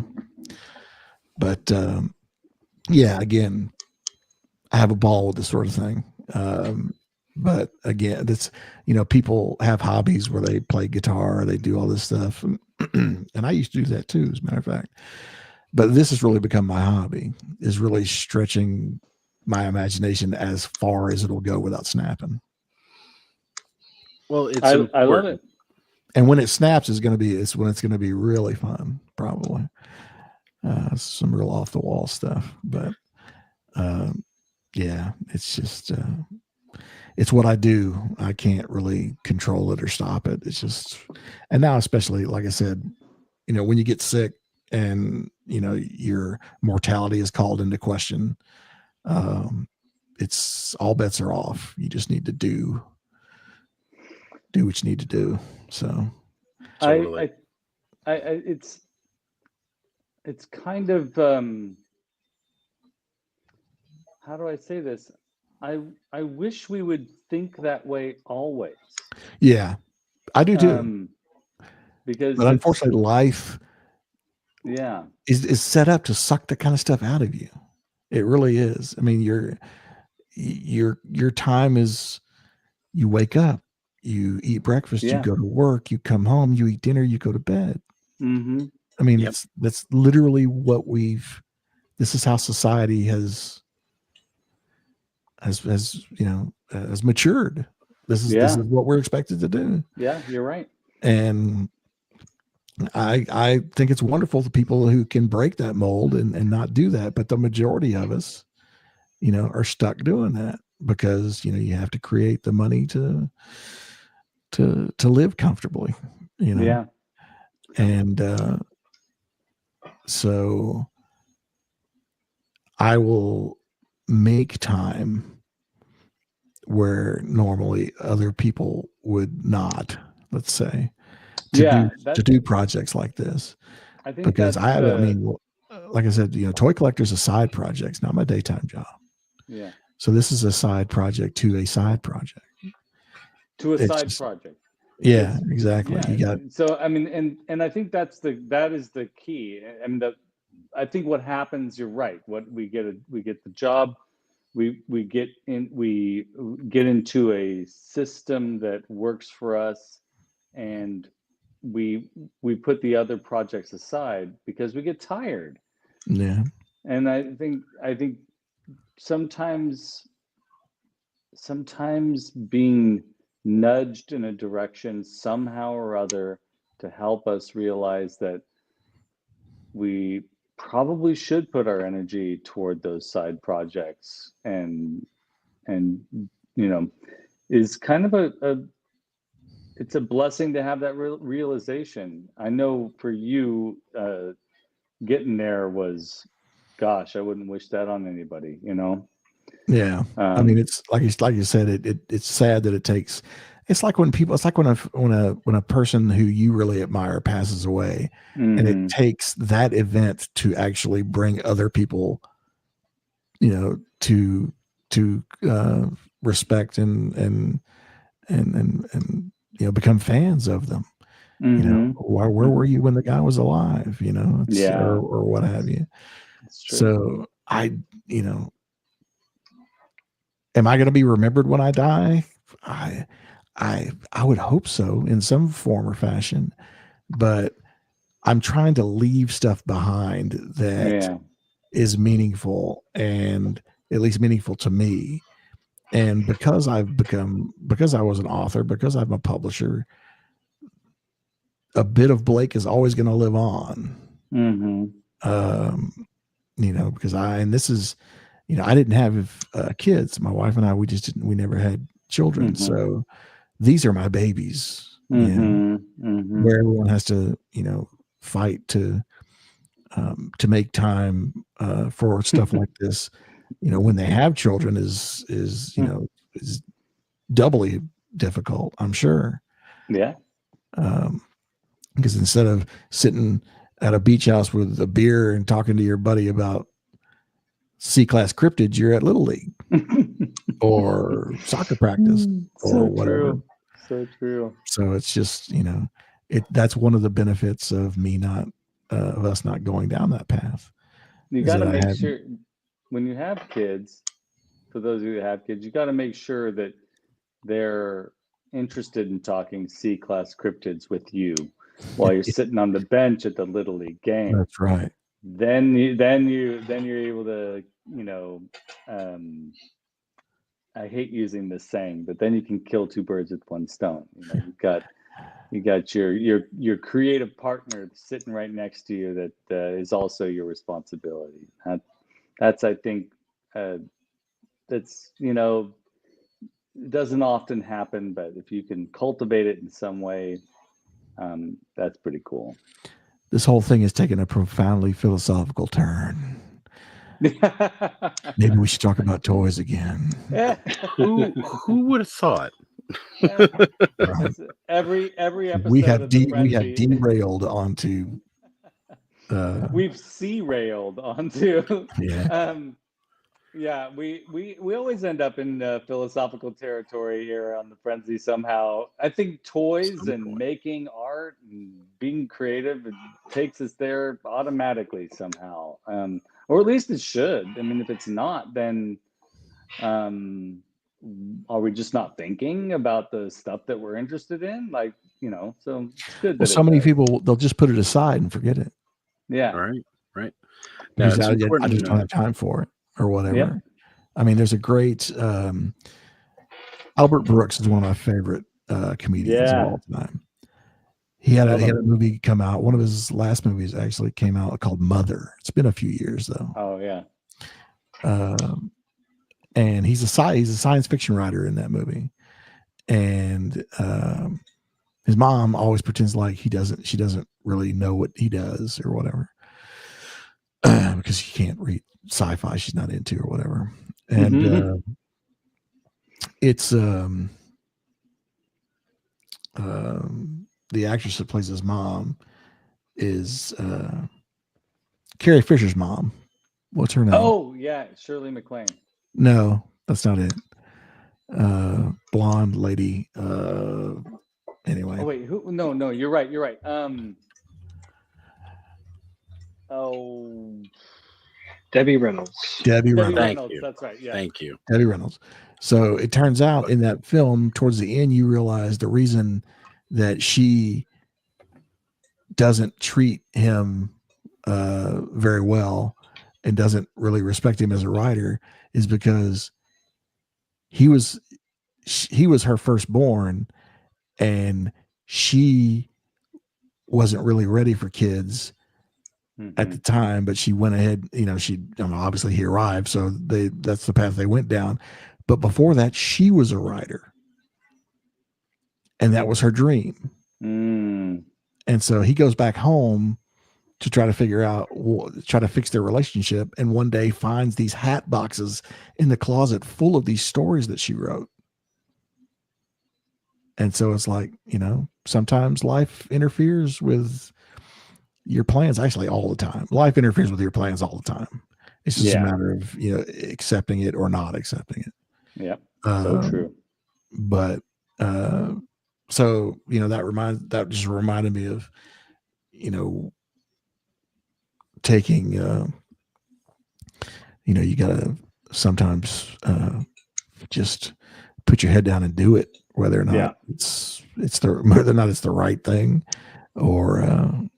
but again, I have a ball with this sort of thing. But again, that's, people have hobbies where they play guitar, or they do all this stuff. And, and I used to do that too, as a matter of fact. But this has really become my hobby, is really stretching my imagination as far as it'll go without snapping. Well, it's I important. love it. And when it snaps, it's when it's going to be really fun, probably. Some real off the wall stuff, but yeah, it's just, it's what I do. I can't really control it or stop it. It's just, and now, especially, like I said, when you get sick and, your mortality is called into question, it's all bets are off. You just need to do what you need to do. So Totally. It's kind of, how do I say this? I wish we would think that way always. Yeah, I do too. Because but unfortunately, life is set up to suck that kind of stuff out of you. It really is. I mean, your time is, you wake up, you eat breakfast, you go to work, you come home, you eat dinner, you go to bed. Mm-hmm. I mean, that's literally what this is how society has matured. This is what we're expected to do. Yeah, you're right. And I think it's wonderful for people who can break that mold and not do that. But the majority of us, are stuck doing that because, you have to create the money to live comfortably, Yeah. And so I will make time where normally other people would not, let's say, to do projects like this. I think because like I said, Toy Collector is a side project. It's not my daytime job. Yeah. So this is a side project to a side project. Project. Yeah, exactly. Yeah. You got, so I mean, and I think that is the key. And I think what happens, you're right. What we get the job, we get into a system that works for us, and we put the other projects aside because we get tired. Yeah. And I think sometimes being nudged in a direction somehow or other to help us realize that we probably should put our energy toward those side projects and is kind of it's a blessing to have that realization. I know for you, getting there was, gosh, I wouldn't wish that on anybody, Yeah. I mean, it's like you said, it's sad that it takes, it's like when a person who you really admire passes away, mm-hmm. and it takes that event to actually bring other people, to respect and become fans of them. Mm-hmm. Where were you when the guy was alive? Or what have you. That's true. So am I going to be remembered when I die? I would hope so in some form or fashion, but I'm trying to leave stuff behind that is meaningful, and at least meaningful to me. And because I was an author, because I'm a publisher, a bit of Blake is always going to live on. Mm-hmm. Because I didn't have kids. My wife and I, we never had children. Mm-hmm. So these are my babies, mm-hmm. Mm-hmm. where everyone has to, fight to make time for stuff like this. When they have children is doubly difficult, I'm sure. Yeah. Because instead of sitting at a beach house with a beer and talking to your buddy about C-class cryptids, you're at Little League or soccer practice or whatever. So true. So it's just, that's one of the benefits of me of us not going down that path. You got to make sure when you have kids, for those of you who have kids, you got to make sure that they're interested in talking C-class cryptids with you while you're sitting on the bench at the Little League game. That's right. Then you're able to, I hate using this saying, but then you can kill two birds with one stone. You got your creative partner sitting right next to you that is also your responsibility. That's I think that's it doesn't often happen, but if you can cultivate it in some way, that's pretty cool. This whole thing has taken a profoundly philosophical turn. Maybe we should talk about toys again. Who would have thought? Right. Every episode we have derailed onto. We've C-railed onto. Yeah. Yeah, we always end up in philosophical territory here on the Frenzy somehow. I think toys and making art and being creative, it takes us there automatically somehow. Or at least it should. I mean, if it's not, then are we just not thinking about the stuff that we're interested in? Like, so it's good. Well, so many people, they'll just put it aside and forget it. Yeah. Right. Now, I just don't have time for it. Or whatever. Yep. I mean, there's a great Albert Brooks is one of my favorite comedians of all time. He had a movie come out. One of his last movies actually came out called Mother. It's been a few years though. Oh yeah. And he's a science fiction writer in that movie, and his mom always pretends like she doesn't really know what he does or whatever, because she can't read sci-fi she's not into or whatever. And it's the actress that plays his mom is Carrie Fisher's mom. What's her name? Oh yeah, Shirley MacLaine. No, that's not it. Blonde lady. Anyway. Oh wait, who? No, you're right. Debbie Reynolds. Debbie Reynolds. Thank you. That's right. Yeah. Thank you. Debbie Reynolds. So it turns out in that film, towards the end, you realize the reason that she doesn't treat him very well and doesn't really respect him as a writer is because he was her firstborn, and she wasn't really ready for kids at the time, but she went ahead, obviously he arrived, so that's the path they went down. But before that, she was a writer, and that was her dream. And so he goes back home to try to fix their relationship, and one day finds these hat boxes in the closet full of these stories that she wrote. And so it's like, sometimes life interferes with your plans. Actually, all the time. Life interferes with your plans all the time. It's just a matter of, accepting it or not accepting it. Yeah. So true. But, so, that just reminded me of, taking, you gotta sometimes, just put your head down and do it, whether or not it's the right thing, or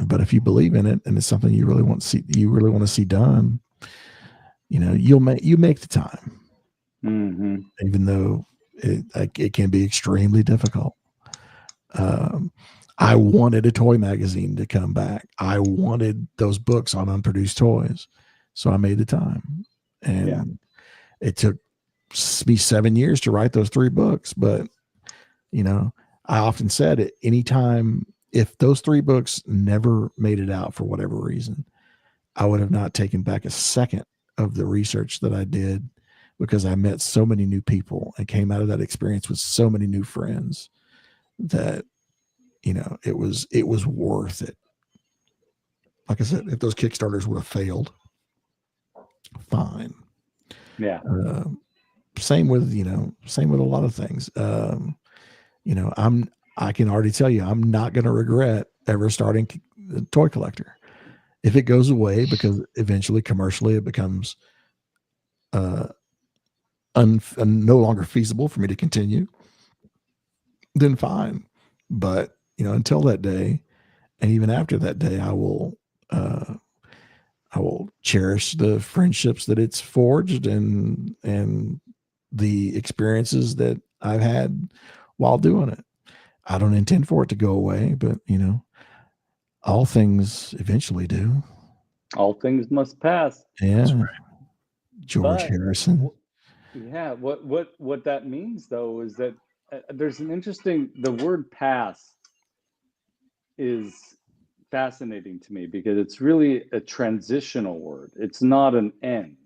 but if you believe in it and it's something you really want to see done, you make the time, even though it can be extremely difficult. I wanted a toy magazine to come back. I wanted those books on unproduced toys, so I made the time, and it took me 7 years to write those 3 books. But I often said it, anytime, if those 3 books never made it out for whatever reason, I would have not taken back a second of the research that I did, because I met so many new people and came out of that experience with so many new friends that it was worth it. Like I said, if those Kickstarters would have failed, fine. Yeah. Same with a lot of things. I can already tell you, I'm not going to regret ever starting the Toy Collector. If it goes away, because eventually commercially it becomes no longer feasible for me to continue, then fine. But until that day, and even after that day, I will cherish the friendships that it's forged and the experiences that I've had while doing it. I don't intend for it to go away, but all things eventually do. All things must pass. Yeah. right. George Harrison. Yeah. What that means though is that there's an interesting. The word pass is fascinating to me because it's really a transitional word. It's not an end.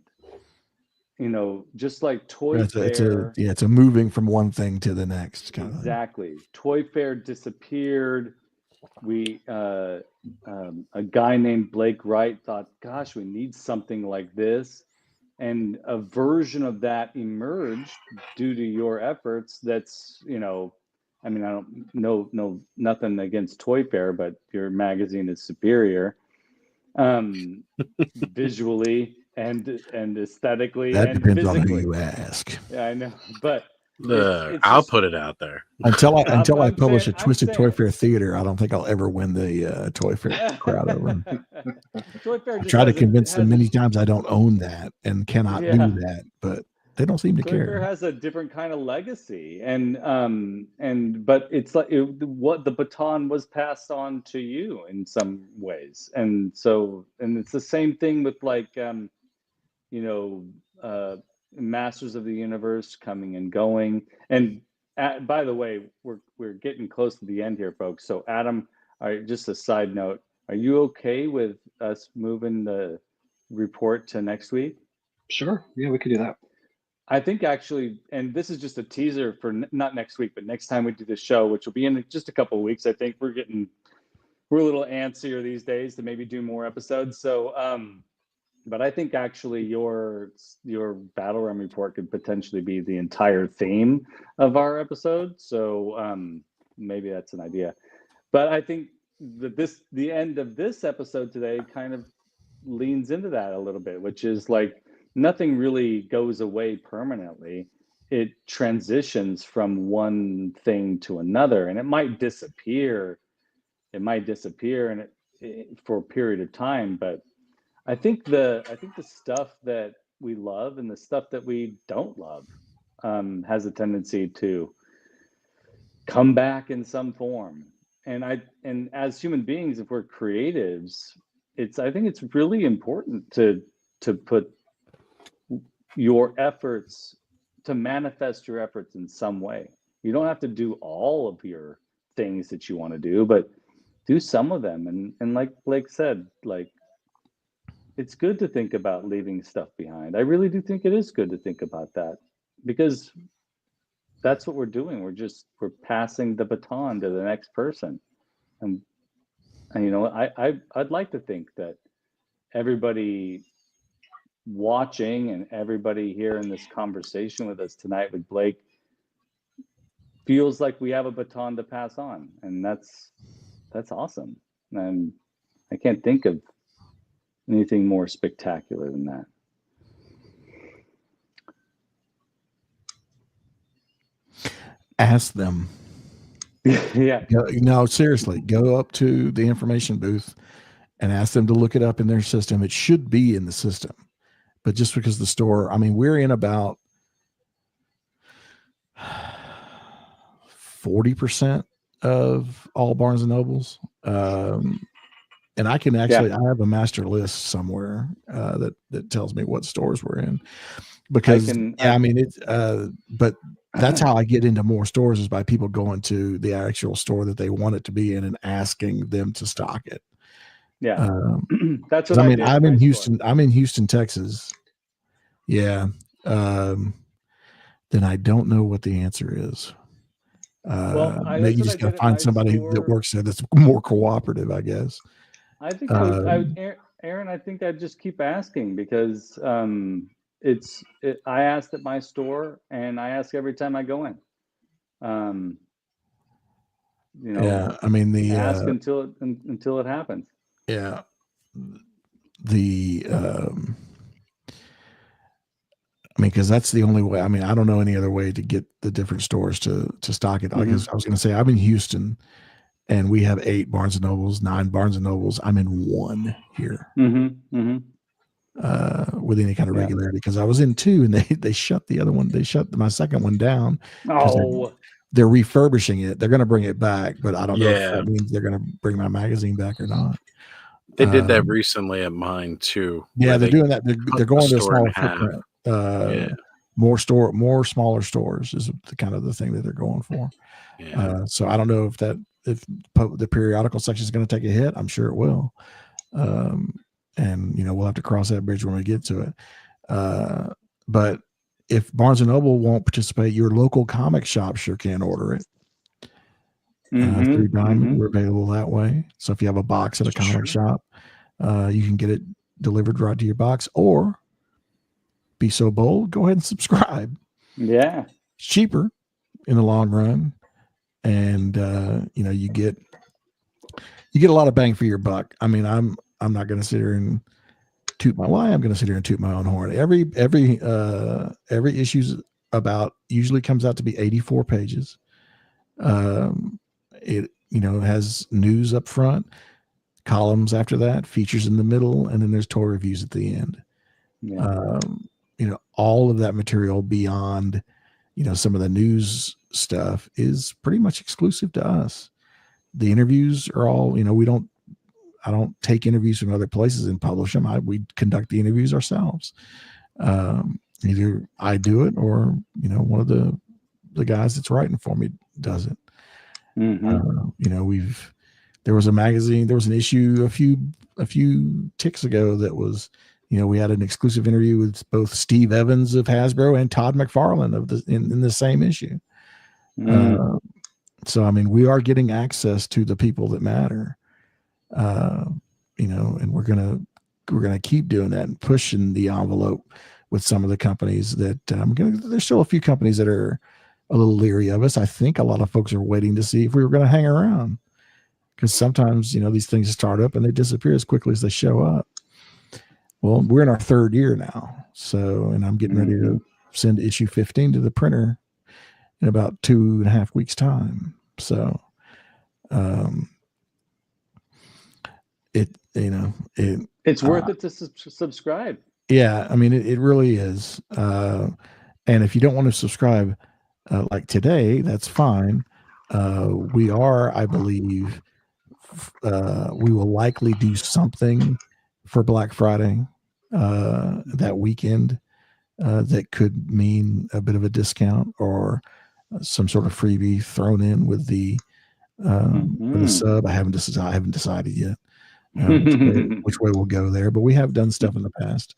Just like Toy Fair. It's a moving from one thing to the next kind of thing. Exactly. Toy Fair disappeared. A guy named Blake Wright thought, gosh, we need something like this. And a version of that emerged due to your efforts. That's, I don't know nothing against Toy Fair, but your magazine is superior visually and aesthetically that and depends physically. on who you ask. Yeah, I know, but I'll put it out there. Until I publish a Twisted Toy Fair Theater, I don't think I'll ever win the Toy Fair crowd over. Toy Fair I try to convince them many times I don't own that and cannot do that, but they don't seem to care. Toy Fair has a different kind of legacy, but it's like what the baton was passed on to you in some ways, and it's the same thing with Masters of the Universe coming and going. And by the way, we're getting close to the end here, folks. So Adam, just a side note, are you okay with us moving the report to next week? Sure. Yeah, we could do that. I think actually, and this is just a teaser for not next week, but next time we do the show, which will be in just a couple of weeks. I think we're a little antsier these days to maybe do more episodes. So, but I think actually your battle run report could potentially be the entire theme of our episode. So maybe that's an idea. But I think that the end of this episode today kind of leans into that a little bit, which is like nothing really goes away permanently. It transitions from one thing to another, and it might disappear. And for a period of time, but I think the stuff that we love and the stuff that we don't love has a tendency to come back in some form. And as human beings, if we're creatives, I think it's really important to put your efforts, to manifest your efforts in some way. You don't have to do all of your things that you want to do, but do some of them. And like Blake said, like, it's good to think about leaving stuff behind. I really do think it is good to think about that, because that's what we're doing. We're passing the baton to the next person. And I'd like to think that everybody watching and everybody here in this conversation with us tonight with Blake feels like we have a baton to pass on, and that's awesome. And I can't think of anything more spectacular than that. Ask them. Yeah. No, seriously, go up to the information booth and ask them to look it up in their system. It should be in the system. But just because the store, we're in about 40% of all Barnes and Nobles. And I can actually, I have a master list somewhere that tells me what stores we're in, because but that's how I get into more stores, is by people going to the actual store that they want it to be in and asking them to stock it. Yeah. That's what I'm in Houston. I'm in Houston, Texas. Yeah. Then I don't know what the answer is. Maybe you just got to find somebody that works there that's more cooperative, I guess. I think Aaron, I think I'd just keep asking, because I asked at my store, and I ask every time I go in. Ask until it happens. Yeah. I mean, because that's the only way. I mean, I don't know any other way to get the different stores to stock it. Like I was going to say, I'm in Houston, and we have 8 Barnes and Nobles, 9 Barnes and Nobles. I'm in 1 here with any kind of regularity, because I was in 2, and they shut the other one. They shut my second one down because they're refurbishing it. They're going to bring it back, but I don't know if that means they're going to bring my magazine back or not. They did that recently at mine too. Yeah, they're doing that. They're going to a smaller footprint. More smaller stores is the kind of the thing that they're going for. So I don't know if the periodical section is going to take a hit. I'm sure it will. And we'll have to cross that bridge when we get to it. But if Barnes and Noble won't participate, your local comic shop sure can order it. Through Diamond, we're available that way. So if you have a box at a comic shop, you can get it delivered right to your box, or be so bold, go ahead and subscribe. Yeah, it's cheaper in the long run, and you get a lot of bang for your buck. I mean, I'm not going to sit here and toot my I'm going to sit here and toot my own horn. Every issue's usually comes out to be 84 pages. It has news up front, columns after that, features in the middle, and then there's toy reviews at the end. All of that material beyond some of the news stuff is pretty much exclusive to us. The interviews are all I don't take interviews from other places and publish them. We conduct the interviews ourselves. Either I do it, or one of the guys that's writing for me does it. There was an issue a few ticks ago that was, we had an exclusive interview with both Steve Evans of Hasbro and Todd McFarlane in the same issue. So I mean, we are getting access to the people that matter, and we're gonna keep doing that and pushing the envelope with some of the companies that there's still a few companies that are a little leery of us. I think a lot of folks are waiting to see if we were going to hang around, because sometimes these things start up and they disappear as quickly as they show up. Well, we're in our 3rd year now, and I'm getting ready to send issue 15 to the printer in about 2.5 weeks time. So it's worth it to subscribe. Yeah, I mean, it really is. And if you don't want to subscribe like today, that's fine. We are, I believe, we will likely do something for Black Friday that weekend that could mean a bit of a discount or some sort of freebie thrown in with the sub. I haven't decided yet which way we'll go there, but we have done stuff in the past.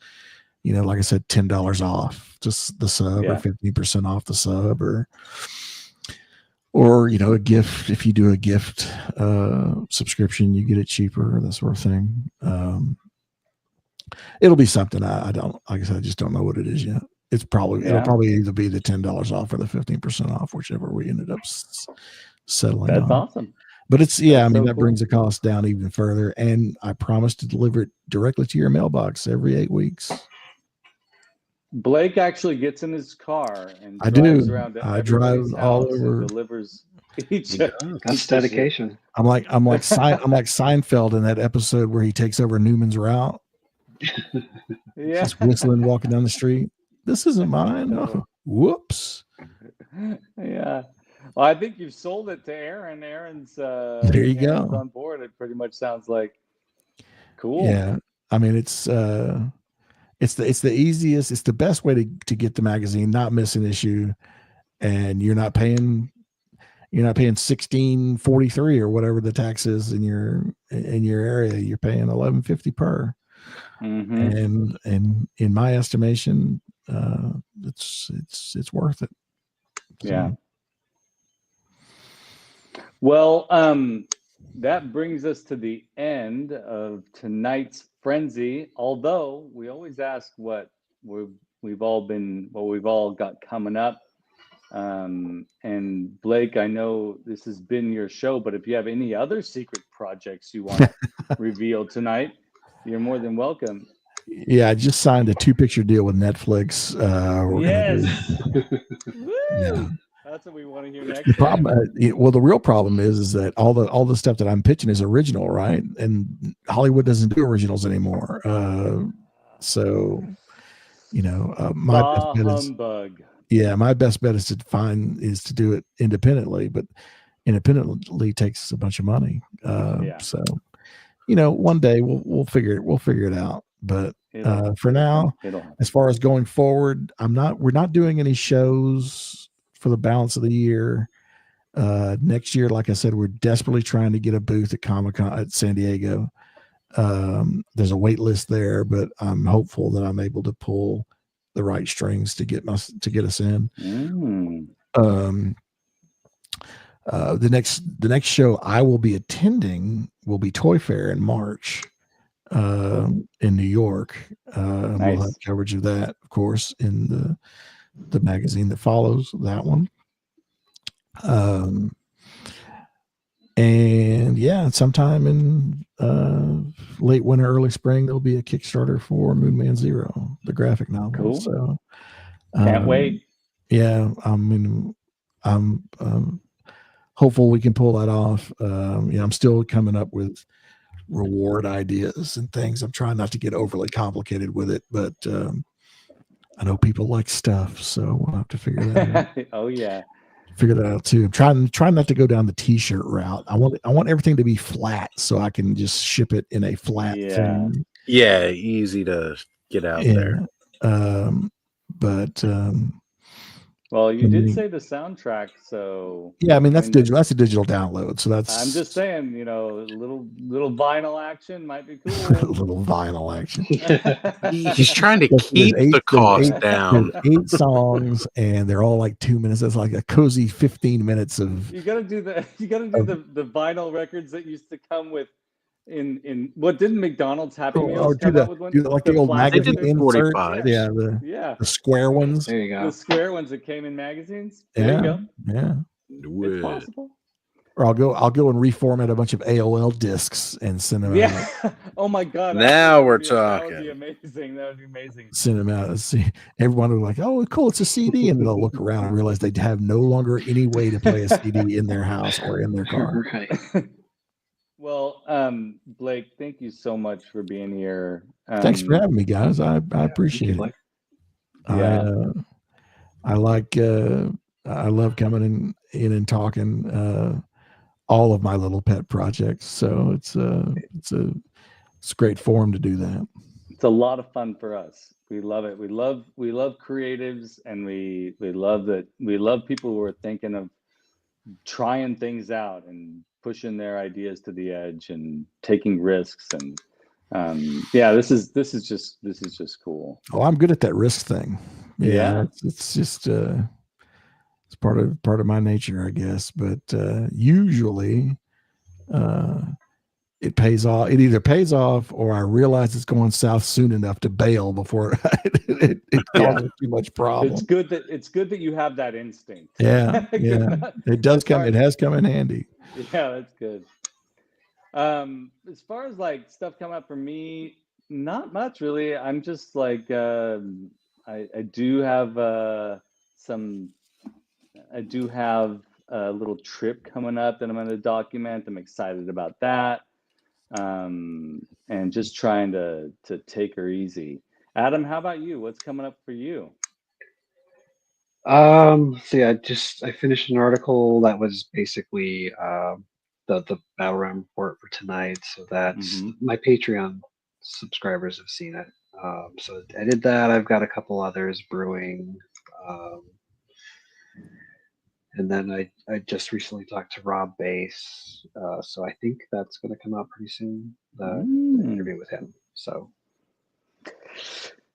Like I said, $10 off just the sub, or 15% off the sub, or a gift. If you do a gift subscription, you get it cheaper, that sort of thing. It'll be something. I don't, like I said, I just don't know what it is yet. It'll probably either be the $10 off or the 15% off, whichever we ended up settling on. That's awesome. But it's, that brings the cost down even further. And I promise to deliver it directly to your mailbox every 8 weeks. Blake actually gets in his car and drives around to I drive all over. Delivers each. That's dedication. I'm like Seinfeld in that episode where he takes over Newman's route. Just whistling, walking down the street. This isn't mine. Oh, whoops. Yeah. Well, I think you've sold it to Aaron. Aaron's there you go on board. It pretty much sounds like cool. Yeah. I mean, it's the easiest, it's the best way to get the magazine, not miss an issue, and you're not paying $16.43 or whatever the tax is in your area. You're paying $11.50 per. And in my estimation, it's worth it. So. Yeah. Well, that brings us to the end of tonight's frenzy. Although we always ask what we've all got coming up. And Blake, I know this has been your show, but if you have any other secret projects you want to reveal tonight, you're more than welcome. Yeah, I just signed a 2-picture deal with Netflix. We're Yes. gonna yeah. That's what we want to hear next The time. problem, well, the real problem is that all the stuff that I'm pitching is original, right? And Hollywood doesn't do originals anymore. So my best Bah bet is humbug. my best bet is to do it independently, but independently takes a bunch of money. Yeah. So one day we'll figure it out. But for now, as far as going forward, we're not doing any shows for the balance of the year. Next year, like I said, we're desperately trying to get a booth at Comic-Con at San Diego. There's a wait list there, but I'm hopeful that I'm able to pull the right strings to get us in. The next show I will be attending will be Toy Fair in March in New York. Nice. We'll have coverage of that, of course, in the magazine that follows that one. And yeah, sometime in late winter, early spring, there'll be a Kickstarter for Moon Man Zero, the graphic novel. Cool. So can't wait. Yeah, I'm hopeful we can pull that off. I'm still coming up with reward ideas and things. I'm trying not to get overly complicated with it, but I know people like stuff, so we'll have to figure that out. Oh yeah. Figure that out too. I'm trying not to go down the t-shirt route. I want everything to be flat so I can just ship it in a flat thing. Yeah, easy to get out there. Well, you did say the soundtrack, so yeah, I mean that's digital. That's a digital download. So that's. I'm just saying, little vinyl action might be cool. Little vinyl action. He's trying to keep the cost down. There's 8 songs, and they're all like 2 minutes. That's like a cozy 15 minutes of. You gotta do the vinyl records that used to come with. In what didn't McDonald's Happy Meals come out with one? Like the old magazine insert. 45. Yeah, the square ones. There you go. The square ones that came in magazines. There you go. Yeah. It's possible. Or I'll go and reformat a bunch of AOL discs and send them out. Oh my God. Now we're talking. That would be amazing. That would be amazing. Send them out. See, everyone will be like, oh, cool, it's a CD. And they'll look around and realize they have no longer any way to play a CD in their house or in their car. Right. Well, Blake, thank you so much for being here. Thanks for having me, guys. I appreciate it. Yeah. I love coming in and talking all of my little pet projects. So it's a great forum to do that. It's a lot of fun for us. We love it. We love creatives, and we love people who are thinking of trying things out and pushing their ideas to the edge and taking risks. And this is just cool. Oh, I'm good at that risk thing. Yeah. It's just it's part of my nature, I guess. But usually it pays off. It either pays off or I realize it's going south soon enough to bail before it causes too much problem. It's good that you have that instinct. Yeah. It does come. It has come in handy. Yeah, that's good. As far as like stuff coming up for me, not much really. I'm just like I do have a little trip coming up that I'm going to document. I'm excited about that. And just trying to take her easy. Adam, how about you? What's coming up for you? I finished an article that was basically the battle round report for tonight. So that's my Patreon subscribers have seen it. So I did that. I've got a couple others brewing. And then I just recently talked to Rob Bass. So I think that's going to come out pretty soon. The interview with him. So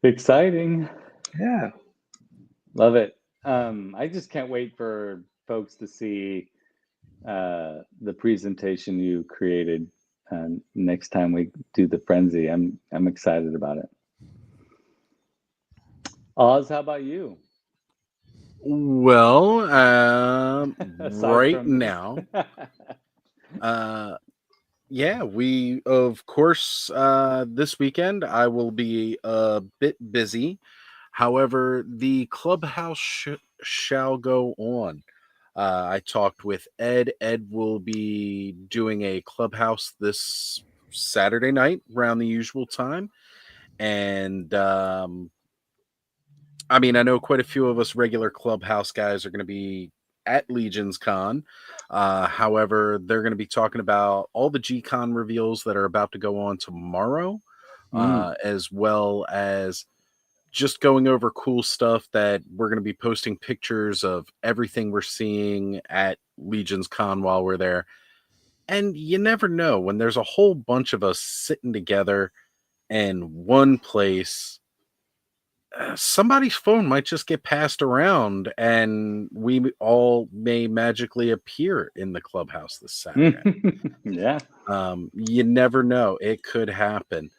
exciting. Yeah. Love it. I just can't wait for folks to see the presentation you created next time we do the frenzy. I'm excited about it. Oz, how about you? Well, right now, Yeah, we of course this weekend I will be a bit busy. However, the clubhouse shall go on. I talked with Ed. Ed will be doing a clubhouse this Saturday night around the usual time. And I mean, I know quite a few of us regular clubhouse guys are going to be at Legion's Con. However, they're going to be talking about all the G-Con reveals that are about to go on tomorrow, as well as just going over cool stuff that we're going to be posting pictures of everything we're seeing at Legion's Con while we're there. And you never know when there's a whole bunch of us sitting together in one place. Somebody's phone might just get passed around and we all may magically appear in the clubhouse this Saturday. Yeah. You never know. It could happen.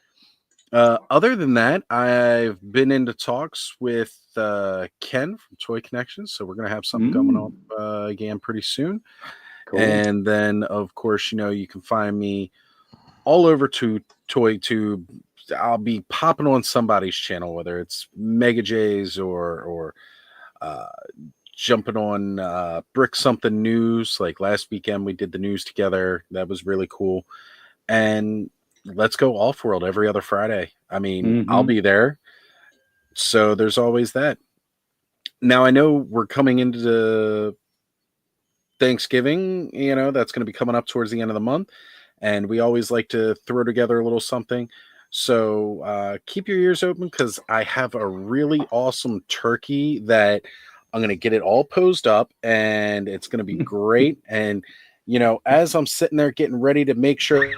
Other than that, I've been into talks with Ken from Toy Connections, so we're going to have something coming up again pretty soon. Cool. And then, of course, you can find me all over to ToyTube. I'll be popping on somebody's channel, whether it's Mega J's or jumping on Brick Something News. Like last weekend, we did the news together. That was really cool. And Let's Go Off-World every other Friday. I mean, I'll be there. So there's always that. Now, I know we're coming into Thanksgiving, that's going to be coming up towards the end of the month. And we always like to throw together a little something. So keep your ears open because I have a really awesome turkey that I'm going to get it all posed up and it's going to be great. And, as I'm sitting there getting ready to make sure